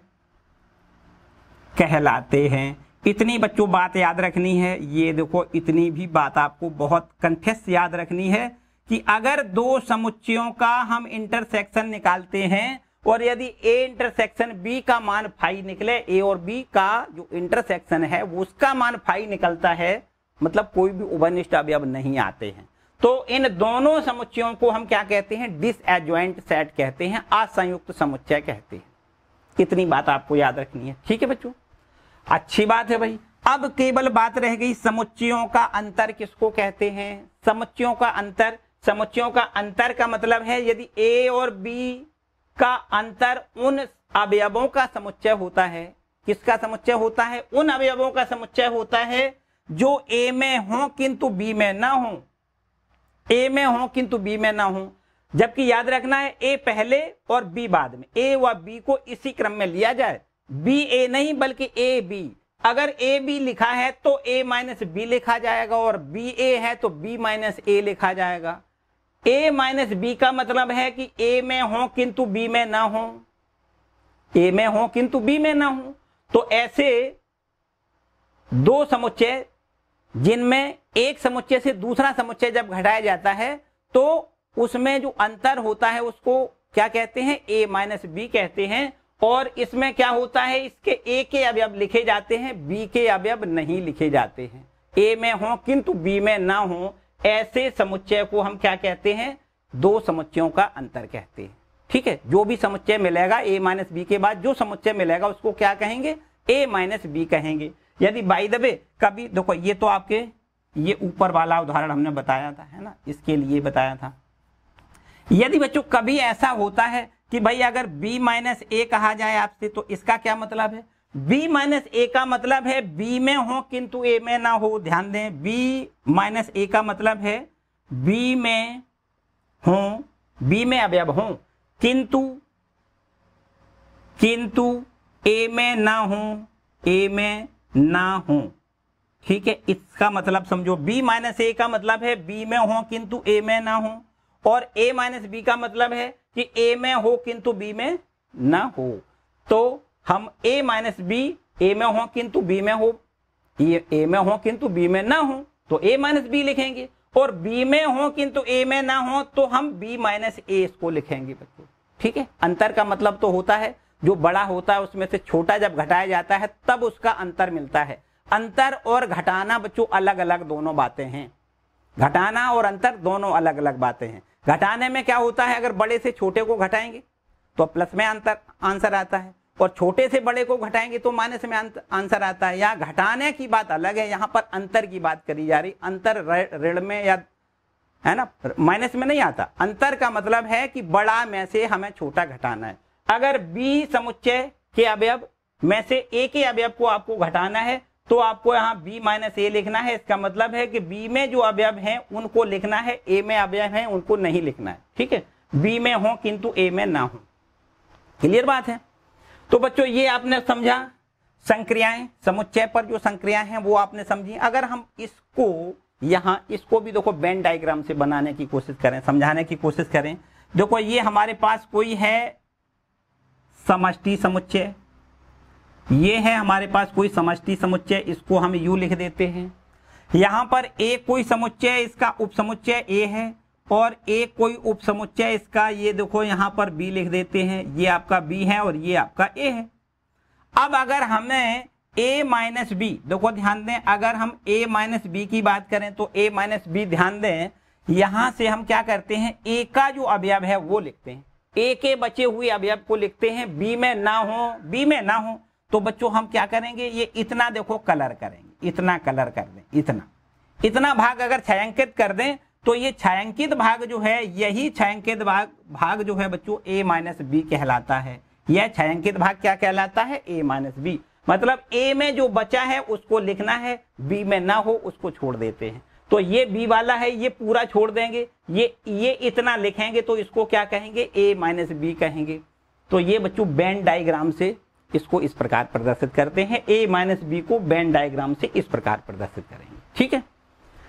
कहलाते हैं। इतनी बच्चों बात याद रखनी है। ये देखो इतनी भी बात आपको बहुत कंठस्थ याद रखनी है कि अगर दो समुच्चयों का हम इंटरसेक्शन निकालते हैं और यदि ए इंटरसेक्शन बी का मान 5 निकले, ए और बी का जो इंटरसेक्शन है वो उसका मान 5 निकलता है, मतलब कोई भी उभयनिष्ठ अवयव नहीं आते हैं, तो इन दोनों समुच्चयों को हम क्या कहते हैं, डिसएडजॉइंट सेट कहते हैं, असंयुक्त समुच्चय कहते हैं। इतनी बात आपको याद रखनी है, ठीक है बच्चों। अच्छी बात है भाई। अब केवल बात रह गई समुच्चयों का अंतर किसको कहते हैं। समुच्चयों का अंतर, समुच्चयों का अंतर का मतलब है यदि ए और बी का अंतर उन अवयवों का समुच्चय होता है। किसका समुच्चय होता है, उन अवयवों का समुच्चय होता है जो ए में हो किंतु बी में ना हो, ए में हो किंतु बी में ना हो। जबकि याद रखना है ए पहले और बी बाद में, ए व बी को इसी क्रम में लिया जाए, बी ए नहीं बल्कि ए बी। अगर ए बी लिखा है तो ए माइनस बी लिखा जाएगा, और बी ए है तो बी माइनस ए लिखा जाएगा। ए माइनस बी का मतलब है कि ए में हो किंतु बी में ना हो, ए में हो किंतु बी में ना हो। तो ऐसे दो समुच्चय जिनमें एक समुच्चय से दूसरा समुच्चय जब घटाया जाता है तो उसमें जो अंतर होता है उसको क्या कहते हैं, ए माइनस बी कहते हैं। और इसमें क्या होता है, इसके ए के अवयव लिखे जाते हैं, बी के अवयव नहीं लिखे जाते हैं। ए में हो किंतु बी में ना हो, ऐसे समुच्चय को हम क्या कहते हैं, दो समुच्चयों का अंतर कहते हैं। ठीक है, जो भी समुच्चय मिलेगा ए माइनस बी के बाद जो समुच्चय मिलेगा उसको क्या कहेंगे, ए माइनस बी कहेंगे। यदि बाय द वे कभी देखो, ये तो आपके ये ऊपर वाला उदाहरण हमने बताया था, है ना, इसके लिए बताया था। यदि बच्चों कभी ऐसा होता है कि भाई अगर b माइनस ए कहा जाए आपसे, तो इसका क्या मतलब है, b माइनस ए का मतलब है b में हो किंतु a में ना हो। ध्यान दें, b माइनस ए का मतलब है b में हो, b में अवयव हो किंतु a में ना हो, a में ना हो। ठीक है, इसका मतलब समझो, b माइनस ए का मतलब है b में हो किंतु a में ना हो, और a माइनस बी का मतलब है कि a में हो किंतु b में ना हो। तो हम a माइनस बी, a में हो किंतु b में हो, a में हो किंतु b में ना हो तो a माइनस बी लिखेंगे, और b में हो किंतु a में ना हो तो हम b माइनस ए इसको लिखेंगे बच्चों। ठीक है, अंतर का मतलब तो होता है जो बड़ा होता है उसमें से छोटा जब घटाया जाता है तब उसका अंतर मिलता है। अंतर और घटाना बच्चों अलग अलग दोनों बातें हैं, घटाना और अंतर दोनों अलग अलग बातें हैं। घटाने में क्या होता है, अगर बड़े से छोटे को घटाएंगे तो प्लस में आंसर आता है, और छोटे से बड़े को घटाएंगे तो माइनस में आंसर आता है। यहाँ घटाने की बात अलग है, यहाँ पर अंतर की बात करी जा रही। अंतर ऋण में या है ना, माइनस में नहीं आता। अंतर का मतलब है कि बड़ा में से हमें छोटा घटाना है। अगर बी समुच्चय के अवयव में से ए के अवयव को आपको घटाना है तो आपको यहाँ b माइनस ए लिखना है। इसका मतलब है कि b में जो अवयव हैं उनको लिखना है, a में अवयव हैं उनको नहीं लिखना है। ठीक है, b में हो किंतु a में ना हो। क्लियर बात है। तो बच्चों ये आपने समझा, संक्रियाएं, समुच्चय पर जो संक्रियाएं हैं वो आपने समझी। अगर हम इसको यहाँ इसको भी देखो वेन डायग्राम से बनाने की कोशिश करें, समझाने की कोशिश करें। देखो ये हमारे पास कोई है समष्टि समुच्चय, ये है हमारे पास कोई समष्टि समुच्चय, इसको हम U लिख देते हैं। यहाँ पर A कोई समुच्चय, इसका उपसमुच्चय A है, और A कोई उपसमुच्चय इसका, ये देखो यहाँ पर B लिख देते हैं। ये आपका B है और ये आपका A है। अब अगर हमें A माइनस बी, देखो ध्यान दें, अगर हम A माइनस बी की बात करें तो A माइनस बी, ध्यान दें यहां से हम क्या करते हैं, A का जो अवयव है वो लिखते हैं, A के बचे हुए अवयव को लिखते हैं, B में ना हो तो बच्चों हम क्या करेंगे, ये इतना देखो कलर करेंगे, इतना कलर कर दें, इतना भाग अगर छायांकित कर दें तो ये छायांकित भाग जो है, यही छायांकित भाग जो है बच्चों A माइनस बी कहलाता है। यह छायांकित भाग क्या कहलाता है, A माइनस बी। मतलब A में जो बचा है उसको लिखना है, B में ना हो उसको छोड़ देते हैं। तो ये B वाला है, ये पूरा छोड़ देंगे, ये इतना लिखेंगे तो इसको क्या कहेंगे, A माइनस बी कहेंगे। तो ये बच्चों वेन डायग्राम से इसको इस प्रकार प्रदर्शित करते हैं, A माइनस बी को वेन डायग्राम से इस प्रकार प्रदर्शित करेंगे। ठीक है,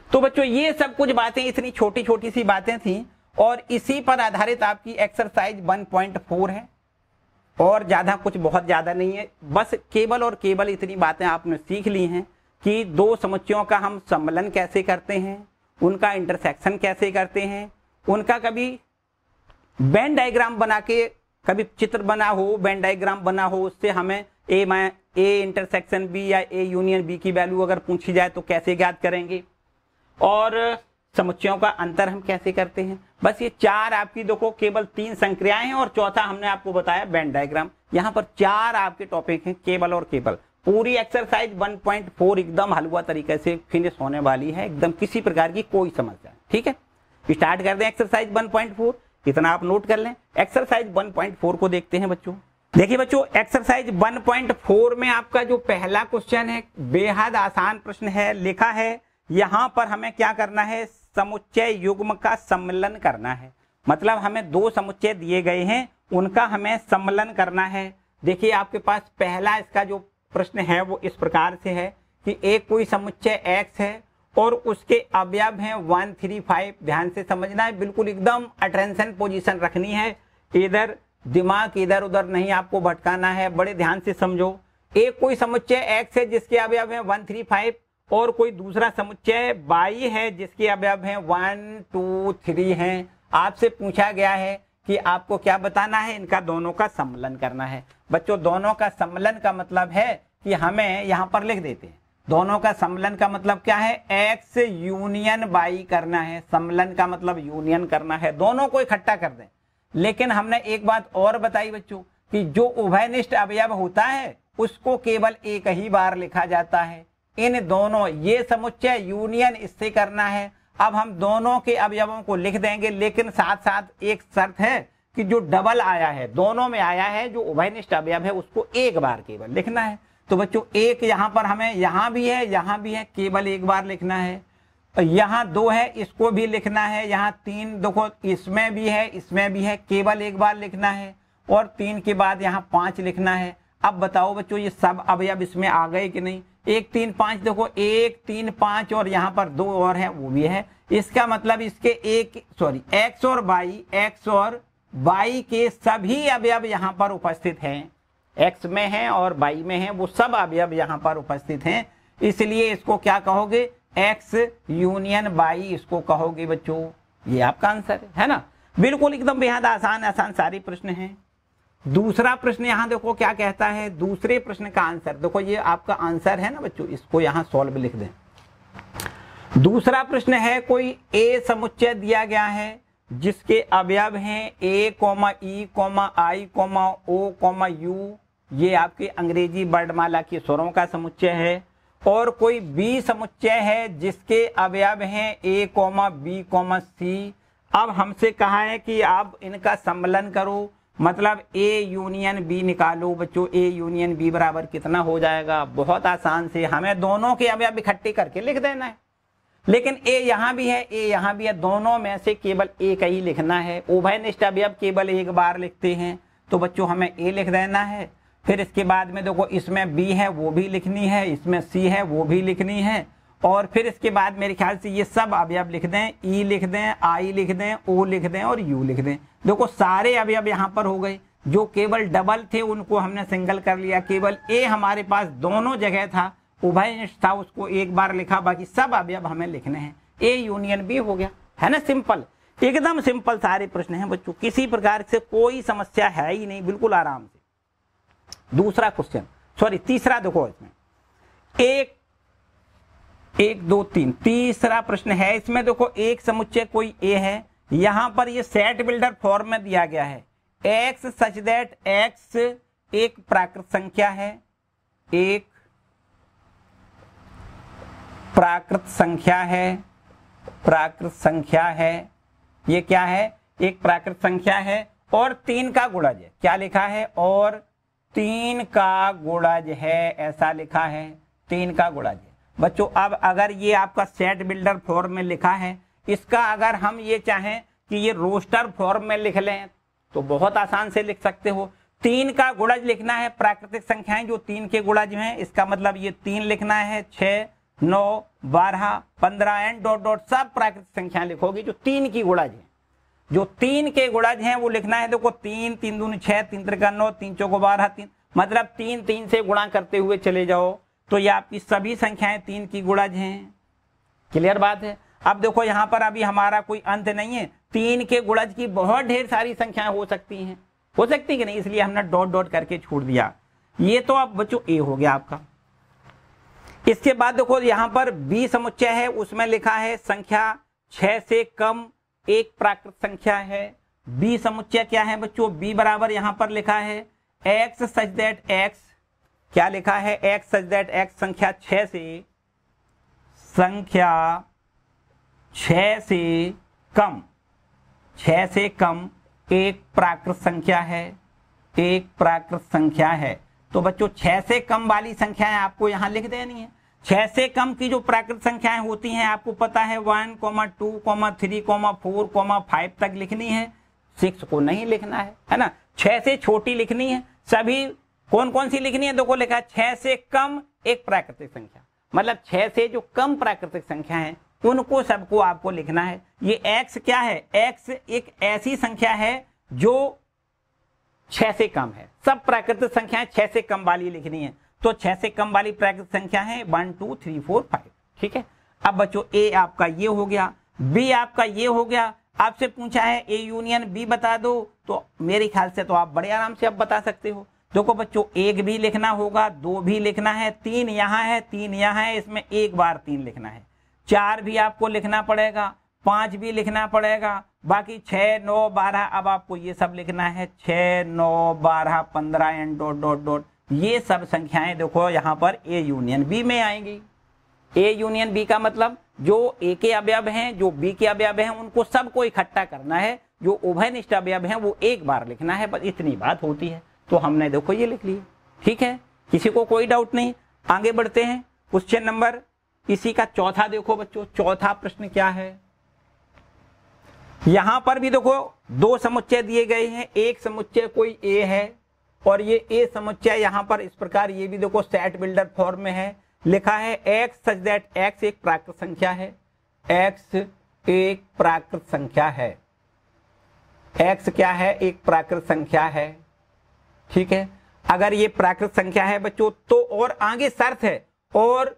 तो बच्चों ये सब कुछ बातें इतनी छोटी छोटी सी बातें थी और इसी पर आधारित आपकी एक्सरसाइज 1.4 है और ज्यादा कुछ बहुत ज्यादा नहीं है। बस केवल और केवल इतनी बातें आपने सीख ली हैं कि दो समुच्चयों का हम सम्मिलन कैसे करते हैं, उनका इंटरसेक्शन कैसे करते हैं, उनका कभी वेन डायग्राम बना के, कभी चित्र बना हो, वेन डायग्राम बना हो, उससे हमें ए इंटरसेक्शन बी या ए यूनियन बी की वैल्यू अगर पूछी जाए तो कैसे ज्ञात करेंगे, और समुच्चयों का अंतर हम कैसे करते हैं। बस ये चार आपकी देखो केवल 3 संक्रियाएं हैं और चौथा हमने आपको बताया वेन डायग्राम। यहाँ पर 4 आपके टॉपिक हैं केवल और केवल। पूरी एक्सरसाइज 1.4 एकदम हलवा तरीके से फिनिश होने वाली है, एकदम किसी प्रकार की कोई समस्या। ठीक है, स्टार्ट कर दें एक्सरसाइज 1.4। इतना आप नोट कर लें। एक्सरसाइज 1.4 को देखते हैं बच्चों। देखिए बच्चों, एक्सरसाइज 1.4 में आपका जो पहला क्वेश्चन है बेहद आसान प्रश्न है। लिखा है यहां पर हमें क्या करना है, समुच्चय युग्म का सम्मिलन करना है। मतलब हमें 2 समुच्चय दिए गए हैं, उनका हमें सम्मिलन करना है। देखिए आपके पास पहला इसका जो प्रश्न है वो इस प्रकार से है कि एक कोई समुच्चय x है और उसके अवयव हैं 1, 3, 5। ध्यान से समझना है, बिल्कुल एकदम अटेंशन पोजीशन रखनी है, इधर दिमाग इधर उधर नहीं आपको भटकाना है, बड़े ध्यान से समझो। एक कोई समुच्चय x है जिसके अवयव हैं 1, 3, 5 और कोई दूसरा समुच्चय y है जिसके अवयव हैं 1, 2, 3 हैं। आपसे पूछा गया है कि आपको क्या बताना है, इनका दोनों का सम्मिलन करना है। बच्चों दोनों का सम्मिलन का मतलब है कि हमें यहाँ पर लिख देते हैं, दोनों का सम्मिलन का मतलब क्या है, x यूनियन y करना है। सम्मिलन का मतलब यूनियन करना है, दोनों को इकट्ठा कर दें। लेकिन हमने एक बात और बताई बच्चों कि जो उभयनिष्ठ अवयव होता है उसको केवल एक ही बार लिखा जाता है। इन दोनों, ये समुच्चय यूनियन इससे करना है। अब हम दोनों के अवयवों को लिख देंगे, लेकिन साथ साथ एक शर्त है कि जो डबल आया है, दोनों में आया है, जो उभयनिष्ठ अवयव है उसको एक बार केवल लिखना है। तो बच्चों एक यहाँ पर हमें यहाँ भी है, केवल एक बार लिखना है। यहाँ 2 है, इसको भी लिखना है। यहाँ 3 देखो, इसमें भी है, केवल एक बार लिखना है। और 3 के बाद यहाँ 5 लिखना है। अब बताओ बच्चों ये सब अवयव इसमें आ गए कि नहीं। 1, 3, 5 देखो, 1, 3, 5 और यहाँ पर 2 और है, वो भी है। इसका मतलब इसके x और y के सभी अवयव यहाँ पर उपस्थित हैं। x में है और y में है, वो सब अवयव यहाँ पर उपस्थित हैं। इसलिए इसको क्या कहोगे, x यूनियन y इसको कहोगे बच्चों। ये आपका आंसर है ना। बिल्कुल एकदम बेहद आसान सारे प्रश्न हैं। दूसरा प्रश्न यहाँ देखो क्या कहता है, दूसरे प्रश्न का आंसर देखो, ये आपका आंसर है ना बच्चों, इसको यहाँ सॉल्व लिख दें। दूसरा प्रश्न है, कोई A समुच्चय दिया गया है जिसके अवयव हैं A, E, I, O, U। ये आपके अंग्रेजी वर्णमाला के स्वरों का समुच्चय है। और कोई बी समुच्चय है जिसके अवयव हैं ए कॉमा बी कॉमा सी। अब हमसे कहा है कि आप इनका सम्मलन करो, मतलब ए यूनियन बी निकालो। बच्चों ए यूनियन बी बराबर कितना हो जाएगा? बहुत आसान से हमें दोनों के अवयव इकट्ठे करके लिख देना है, लेकिन ए यहां भी है, ए यहां भी है, दोनों में से केवल एक ही लिखना है। उभयनिष्ठ अवयव केवल एक बार लिखते हैं, तो बच्चों हमें ए लिख देना है। फिर इसके बाद में देखो इसमें बी है वो भी लिखनी है, इसमें सी है वो भी लिखनी है, और फिर इसके बाद मेरे ख्याल से ये सब अवयव लिख दें, ई लिख दें, आई लिख दें, ओ लिख दें और यू लिख दें। देखो सारे अवयव यहाँ पर हो गए। जो केवल डबल थे उनको हमने सिंगल कर लिया, केवल ए हमारे पास दोनों जगह था, उभयनिष्ठ था, उसको एक बार लिखा, बाकी सब अवयव हमें लिखने हैं। ए यूनियन बी हो गया, है ना? सिंपल, एकदम सिंपल सारे प्रश्न हैं बच्चों, किसी प्रकार से कोई समस्या है ही नहीं, बिल्कुल आराम से। दूसरा क्वेश्चन, सॉरी तीसरा देखो, इसमें एक दो तीन तीसरा प्रश्न है। इसमें देखो एक समुच्चय कोई ए है, यहां पर ये सेट बिल्डर फॉर्म में दिया गया है। एक्स सच दैट एक्स एक प्राकृत संख्या है, एक प्राकृत संख्या है, प्राकृत संख्या है, ये क्या है? एक प्राकृत संख्या है और 3 का गुणज है। क्या लिखा है? और 3 का गुणज है, ऐसा लिखा है, 3 का गुणज है। बच्चों अब अगर ये आपका सेट बिल्डर फॉर्म में लिखा है, इसका अगर हम ये चाहें कि ये रोस्टर फॉर्म में लिख लें तो बहुत आसान से लिख सकते हो। 3 का गुणज लिखना है, प्राकृतिक संख्याएं जो 3 के गुणज में, इसका मतलब ये 3 लिखना है, 6 9 12 15 एंड डॉट डॉट सब प्राकृतिक संख्याएं लिखोगी जो 3 की गुणज है। जो 3 के गुणज हैं वो लिखना है। देखो 3 3 दूनी 6, 3 त्रिका 9, 3 चौको 12, 3 मतलब 3 3 से गुणा करते हुए चले जाओ तो ये आपकी सभी संख्याएं 3 की गुणज हैं। क्लियर बात है? अब देखो यहाँ पर अभी हमारा कोई अंत नहीं है, 3 के गुणज की बहुत ढेर सारी संख्याएं हो सकती हैं, हो सकती कि नहीं, इसलिए हमने डॉट डॉट करके छोड़ दिया। ये तो अब बच्चों ए हो गया आपका। इसके बाद देखो यहाँ पर बी समुच्चय है, उसमें लिखा है संख्या 6 से कम एक प्राकृत संख्या है। बी समुच्चय क्या है बच्चों? बी बराबर यहाँ पर लिखा है एक्स सच दैट एक्स, क्या लिखा है? एक्स सच दैट एक्स संख्या 6 से कम, 6 से कम एक प्राकृत संख्या है, एक प्राकृत संख्या है। तो बच्चों 6 से कम वाली संख्याएं आपको यहां लिख देनी है। 6 से कम की जो प्राकृत संख्याएं होती हैं आपको पता है 1, 2, 3, 4, 5 तक लिखनी है, 6 को नहीं लिखना है ना? 6 से छोटी लिखनी है। सभी कौन कौन सी लिखनी है? देखो लिखा है 6 से कम एक प्राकृतिक संख्या, मतलब 6 से जो कम प्राकृतिक संख्या है उनको सबको आपको लिखना है। ये x क्या है? x एक ऐसी संख्या है जो 6 से कम है। सब प्राकृतिक संख्याएं 6 से कम वाली लिखनी है, तो 6 से कम वाली प्राकृतिक संख्या है 1, 2, 3, 4, 5। ठीक है, अब बच्चों ए आपका ये हो गया, बी आपका ये हो गया। आपसे पूछा है ए यूनियन बी बता दो, तो मेरे ख्याल से तो आप बड़े आराम से अब बता सकते हो। देखो बच्चों 1 भी लिखना होगा, 2 भी लिखना है, 3 यहाँ है, 3 यहाँ है, इसमें एक बार 3 लिखना है। 4 भी आपको लिखना पड़ेगा, 5 भी लिखना पड़ेगा, बाकी 6, 9, 12 अब आपको ये सब लिखना है, 6, 9, 12, 15 एंड डॉट डॉट डॉट। ये सब संख्याएं देखो यहाँ पर ए यूनियन बी में आएंगी। ए यूनियन बी का मतलब जो ए के अवयव हैं, जो बी के अवयव हैं, उनको सबको इकट्ठा करना है। जो उभयनिष्ठ अवयव हैं वो एक बार लिखना है, बस इतनी बात होती है। तो हमने देखो ये लिख लिया। ठीक है, किसी को कोई डाउट नहीं? आगे बढ़ते हैं। क्वेश्चन नंबर इसी का चौथा देखो बच्चों, चौथा प्रश्न क्या है? यहां पर भी देखो 2 समुच्चय दिए गए हैं। एक समुच्चय कोई ए है और ये ए समुच्चय यहां पर इस प्रकार, ये भी देखो सेट बिल्डर फॉर्म में है। लिखा है एक्स सच दैट एक्स एक प्राकृत संख्या है, एक्स एक प्राकृत संख्या है। एक्स क्या है? एक प्राकृत संख्या है। ठीक है, अगर ये प्राकृत संख्या है बच्चों तो और आगे शर्त है, और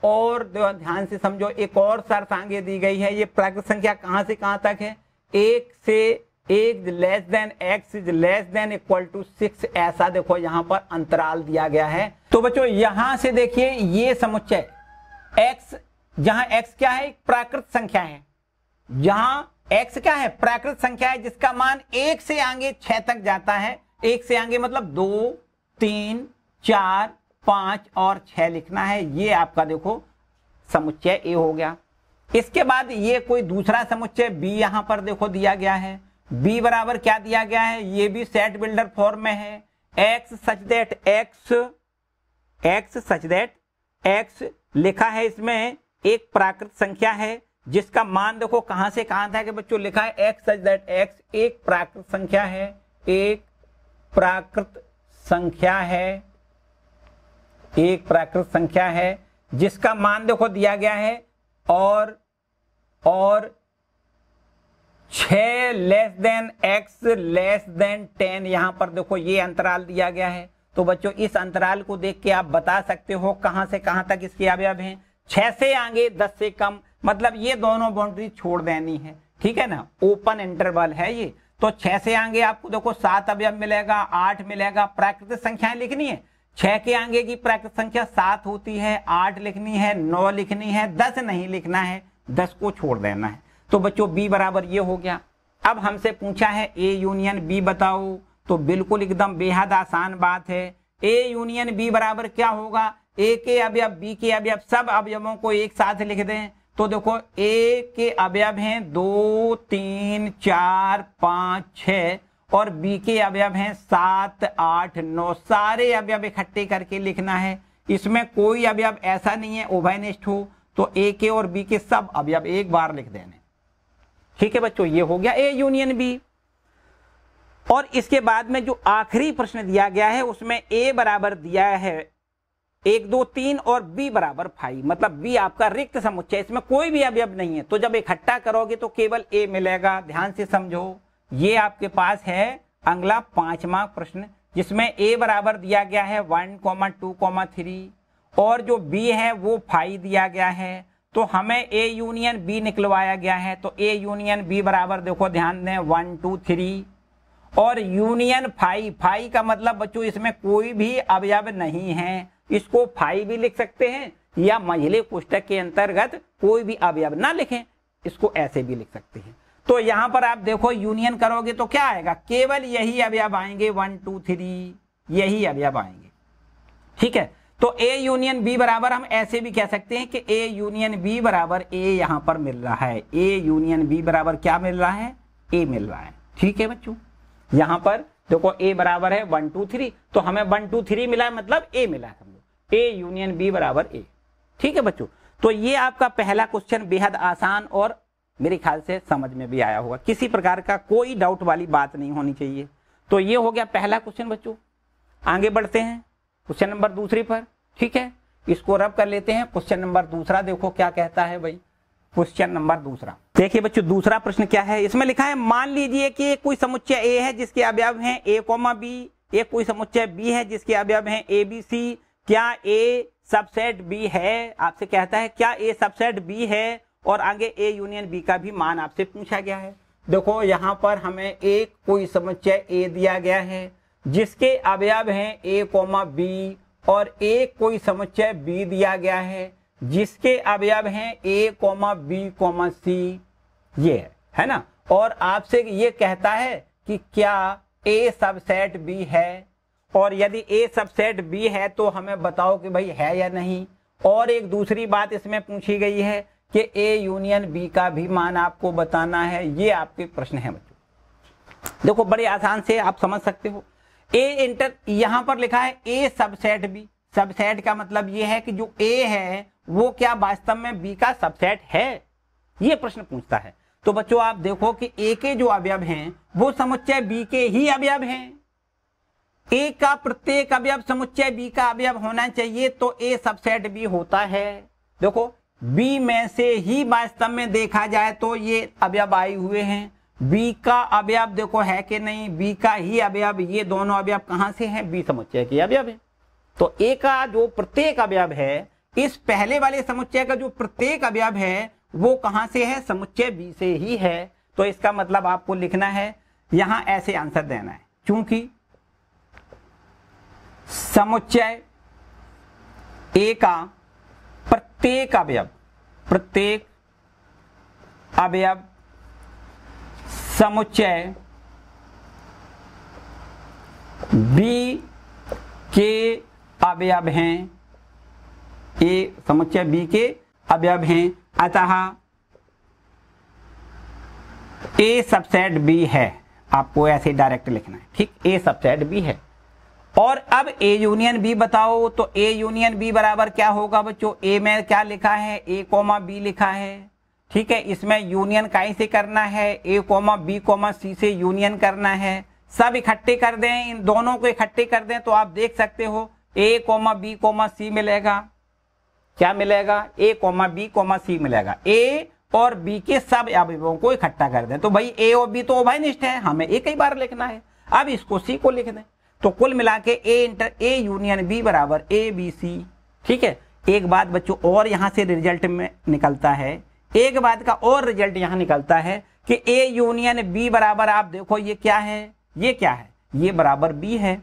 ध्यान से समझो, एक और शर्त आगे दी गई है। ये प्राकृत संख्या कहां से कहां तक है? 1 से 1 less than x is less than equal to 6, ऐसा देखो यहाँ पर अंतराल दिया गया है। तो बच्चों यहां से देखिए ये समुच्चय x, जहां x क्या है? प्राकृत संख्या है। जहां x क्या है? प्राकृत संख्या है जिसका मान 1 से आगे 6 तक जाता है। 1 से आगे मतलब 2, 3, 4, 5 और 6 लिखना है। ये आपका देखो समुच्चय ए हो गया। इसके बाद ये कोई दूसरा समुच्चय बी यहां पर देखो दिया गया है। बी बराबर क्या दिया गया है, ये भी सेट बिल्डर फॉर्म में है। एक्स सच दैट एक्स लिखा है, इसमें एक प्राकृत संख्या है जिसका मान देखो कहां से कहां था कि बच्चों लिखा है एक्स सच दैट एक्स एक प्राकृत संख्या है, एक प्राकृत संख्या है, एक प्राकृत संख्या है जिसका मान देखो दिया गया है और 6 less than x less than 10 यहां पर देखो ये अंतराल दिया गया है। तो बच्चों इस अंतराल को देख के आप बता सकते हो कहां से कहां तक इसके अवयव हैं। 6 से आगे 10 से कम, मतलब ये दोनों बाउंड्री छोड़ देनी है, ठीक है ना, ओपन इंटरवल है ये। तो 6 से आगे आपको देखो 7 अवयव मिलेगा, 8 मिलेगा, प्राकृतिक संख्याएं लिखनी है। 6 के आगे की प्राकृतिक संख्या 7 होती है, 8 लिखनी है, 9 लिखनी है, 10 नहीं लिखना है, 10 को छोड़ देना है। तो बच्चों बी बराबर ये हो गया। अब हमसे पूछा है ए यूनियन बी बताओ, तो बिल्कुल एकदम बेहद आसान बात है। ए यूनियन बी बराबर क्या होगा, ए के अवयव बी के अवयव सब अवयवों को एक साथ लिख दें। तो देखो ए के अवयव हैं 2 3 4 5 6 और बी के अवयव हैं 7 8 9, सारे अवयव इकट्ठे करके लिखना है। इसमें कोई अवयव ऐसा नहीं है उभयनिष्ठ हो, तो ए के और बी के सब अवयव एक बार लिख देने। ठीक है बच्चों, ये हो गया ए यूनियन बी। और इसके बाद में जो आखिरी प्रश्न दिया गया है उसमें ए बराबर दिया है 1 2 3 और बी बराबर 5, मतलब बी आपका रिक्त समुच्चय, इसमें कोई भी अवयव नहीं है। तो जब इकट्ठा करोगे तो केवल ए मिलेगा। ध्यान से समझो, ये आपके पास है अगला 5वां प्रश्न जिसमें ए बराबर दिया गया है 1 2 3 और जो बी है वो 5 दिया गया है। तो हमें ए यूनियन बी निकलवाया गया है। तो ए यूनियन बी बराबर देखो ध्यान दें 1 2 3 और यूनियन 5 का मतलब बच्चों इसमें कोई भी अवयव नहीं है। इसको 5 भी लिख सकते हैं या मझले कोष्टक के अंतर्गत कोई भी अवयव ना लिखें, इसको ऐसे भी लिख सकते हैं। तो यहां पर आप देखो यूनियन करोगे तो क्या आएगा, केवल यही अवयव आएंगे 1 2 3 यही अवयव आएंगे। ठीक है, तो ए यूनियन बी बराबर हम ऐसे भी कह सकते हैं कि ए यूनियन बी बराबर ए यहां पर मिल रहा है। ए यूनियन बी बराबर क्या मिल रहा है, ए मिल रहा है। ठीक है बच्चों, यहां पर देखो ए बराबर है 1 2 3, तो हमें 1 2 3 मिला है, मतलब ए मिला है, समझो ए यूनियन बी बराबर ए। ठीक है बच्चों, तो ये आपका पहला क्वेश्चन बेहद आसान और मेरे ख्याल से समझ में भी आया होगा, किसी प्रकार का कोई डाउट वाली बात नहीं होनी चाहिए। तो ये हो गया पहला क्वेश्चन बच्चों। आगे बढ़ते हैं क्वेश्चन नंबर 2 पर। ठीक है, इसको रब कर लेते हैं। क्वेश्चन नंबर 2 देखो क्या कहता है भाई। क्वेश्चन नंबर 2 देखिए बच्चों, दूसरा प्रश्न क्या है, इसमें लिखा है मान लीजिए कि कोई समुच्चय ए है जिसके अवयव हैं a, b, एक कोई समुच्चय बी है जिसके अवयव हैं a b c, क्या a सबसेट b है। आपसे कहता है क्या a सबसेट b है, और आगे a यूनियन b का भी मान आपसे पूछा गया है। देखो यहाँ पर हमें एक कोई समुच्चय a दिया गया है जिसके अवयव हैं a, b और एक कोई समुच्चय b दिया गया है जिसके अवयव हैं a, b, c, ये है ना। और आपसे ये कहता है कि क्या a सबसेट b है, और यदि a सबसेट b है तो हमें बताओ कि भाई है या नहीं। और एक दूसरी बात इसमें पूछी गई है कि a यूनियन b का भी मान आपको बताना है। ये आपके प्रश्न है बच्चों, देखो बड़े आसान से आप समझ सकते हो। यहां पर लिखा है a सबसेट b, सबसेट का मतलब ये है कि जो a है वो क्या वास्तव में b का सबसेट है, ये प्रश्न पूछता है। तो बच्चों आप देखो कि a के जो अवयव हैं वो समुच्चय b के ही अवयव हैं। a का प्रत्येक अवयव समुच्चय b का अवयव होना चाहिए, तो a सबसेट b होता है। देखो b में से ही वास्तव में देखा जाए तो ये अवयव आए हुए हैं। b का अवयव देखो है कि नहीं, b का ही अवयव, ये दोनों अवयव कहां से हैं, b समुच्चय के अवयव है। तो a का जो प्रत्येक अवयव है, इस पहले वाले समुच्चय का जो प्रत्येक अवयव है वो कहां से है, समुच्चय b से ही है। तो इसका मतलब आपको लिखना है, यहां ऐसे आंसर देना है, क्योंकि समुच्चय a का प्रत्येक अवयव समुच्चय b के अवयव हैं, ए समुच्चय बी के अवयव हैं, अतः ए सबसेट बी है। आपको ऐसे डायरेक्ट लिखना है, ठीक, ए सबसेट बी है। और अब ए यूनियन बी बताओ, तो ए यूनियन बी बराबर क्या होगा बच्चों, ए में क्या लिखा है, ए कोमा बी लिखा है, ठीक है। इसमें यूनियन कैसे करना है, ए कोमा बी कोमा सी से यूनियन करना है। सब इकट्ठे कर दें, इन दोनों को इकट्ठे कर दें तो आप देख सकते हो ए कोमा बी कोमा सी मिलेगा। क्या मिलेगा, ए कोमा बी कोमा सी मिलेगा। ए और बी के सब अवयवों को इकट्ठा कर दें तो भाई ए और बी तो उभयनिष्ठ है, हमें एक ही बार लिखना है। अब इसको सी को लिख दें तो कुल मिला के ए यूनियन बी बराबर ए बी सी, ठीक है। एक बात बच्चों और यहां से रिजल्ट में निकलता है, एक बात का और रिजल्ट यहां निकलता है कि ए यूनियन बी बराबर, आप देखो ये क्या है, ये क्या है, ये बराबर बी है।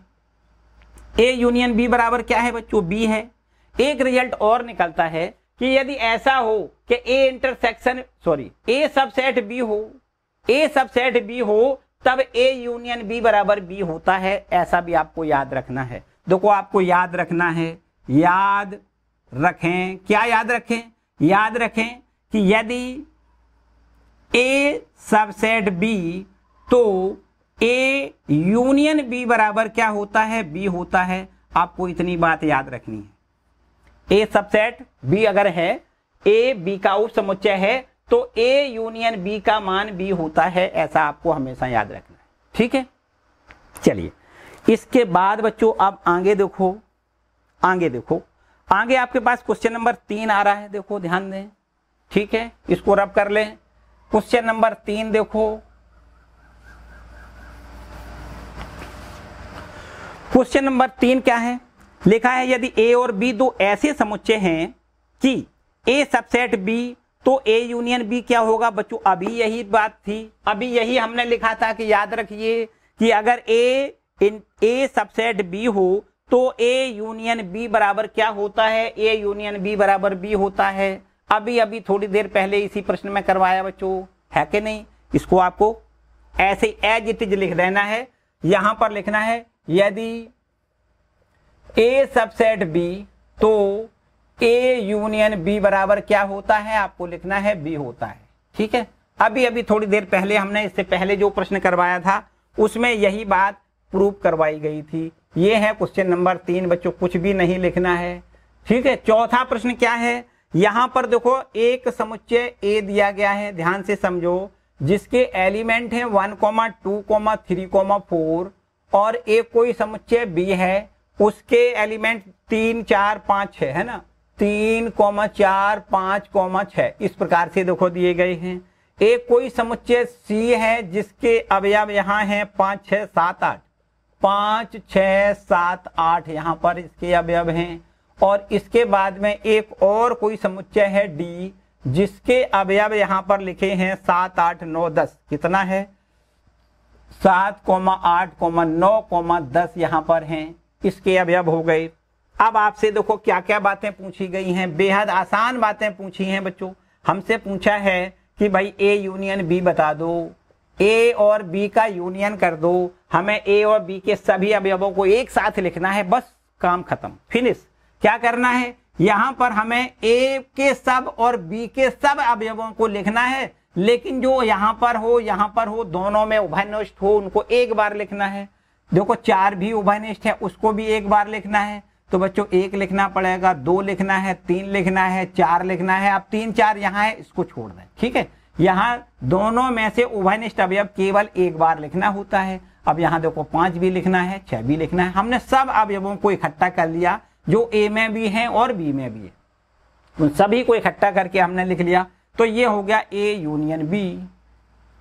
ए यूनियन बी बराबर क्या है बच्चों, बी है। एक रिजल्ट और निकलता है कि यदि ऐसा हो कि ए सबसेट बी हो, ए सबसेट बी हो, तब ए यूनियन बी बराबर बी होता है। ऐसा भी आपको याद रखना है। देखो आपको याद रखना है, याद रखें, क्या याद रखें, याद रखें कि यदि ए सबसेट बी तो ए यूनियन बी बराबर क्या होता है, बी होता है। आपको इतनी बात याद रखनी है। ए सबसेट बी अगर है, ए बी का उप समुच्चय है, तो ए यूनियन बी का मान बी होता है। ऐसा आपको हमेशा याद रखना है, ठीक है। चलिए इसके बाद बच्चों अब आगे देखो, आगे देखो, आगे आपके पास क्वेश्चन नंबर 3 आ रहा है। देखो ध्यान दें, ठीक है, इसको रब कर लें। क्वेश्चन नंबर 3 देखो, क्वेश्चन नंबर 3 क्या है, लिखा है यदि ए और बी दो ऐसे समुच्चय हैं कि ए सबसेट बी, तो ए यूनियन बी क्या होगा बच्चों, अभी यही बात थी, अभी यही हमने लिखा था कि याद रखिए कि अगर ए सबसेट बी हो तो ए यूनियन बी बराबर क्या होता है, ए यूनियन बी बराबर बी होता है। अभी अभी थोड़ी देर पहले इसी प्रश्न में करवाया बच्चों, है कि नहीं। इसको आपको ऐसे एज इट इज लिख देना है। यहां पर लिखना है यदि ए सबसेट बी तो ए यूनियन बी बराबर क्या होता है, आपको लिखना है बी होता है, ठीक है। अभी अभी थोड़ी देर पहले हमने इससे पहले जो प्रश्न करवाया था उसमें यही बात प्रूव करवाई गई थी। ये है क्वेश्चन नंबर 3 बच्चों, कुछ भी नहीं लिखना है, ठीक है। चौथा प्रश्न क्या है, यहां पर देखो एक समुच्चय ए दिया गया है, ध्यान से समझो, जिसके एलिमेंट है 1, 2, 3, 4 और एक कोई समुच्चय बी है, उसके एलिमेंट 3, 4, 5, 6 है ना, 3, 4, 5, 6 इस प्रकार से देखो दिए गए हैं। एक कोई समुच्चय सी है जिसके अवयव यहाँ हैं 5, 6, 7, 8, 5, 6, 7, 8 यहाँ पर इसके अवयव हैं। और इसके बाद में एक और कोई समुच्चय है डी, जिसके अवयव यहाँ पर लिखे हैं 7, 8, 9, 10, कितना है 7, 8, 9, 10 यहाँ पर हैं, इसके अवयव हो गए। अब आपसे देखो क्या क्या बातें पूछी गई हैं, बेहद आसान बातें पूछी हैं बच्चों। हमसे पूछा है कि भाई ए यूनियन बी बता दो, ए और बी का यूनियन कर दो, हमें ए और बी के सभी अवयवों को एक साथ लिखना है, बस काम खत्म, फिनिश। क्या करना है, यहां पर हमें ए के सब और बी के सब अवयवों को लिखना है, लेकिन जो यहां पर हो दोनों में उभयनिष्ठ हो उनको एक बार लिखना है। देखो 4 भी उभयनिष्ठ है, उसको भी एक बार लिखना है। तो बच्चों 1 लिखना पड़ेगा, 2 लिखना है, 3 लिखना है, 4 लिखना है। अब 3, 4 यहाँ है, इसको छोड़ दें, ठीक है। यहाँ दोनों में से उभयनिष्ठ अवयव केवल एक बार लिखना होता है। अब यहाँ देखो 5 भी लिखना है, 6 भी लिखना है। हमने सब अवयवों को इकट्ठा कर लिया जो ए में भी है और बी में भी है, उन सभी को इकट्ठा करके हमने लिख लिया। तो ये हो गया ए यूनियन बी।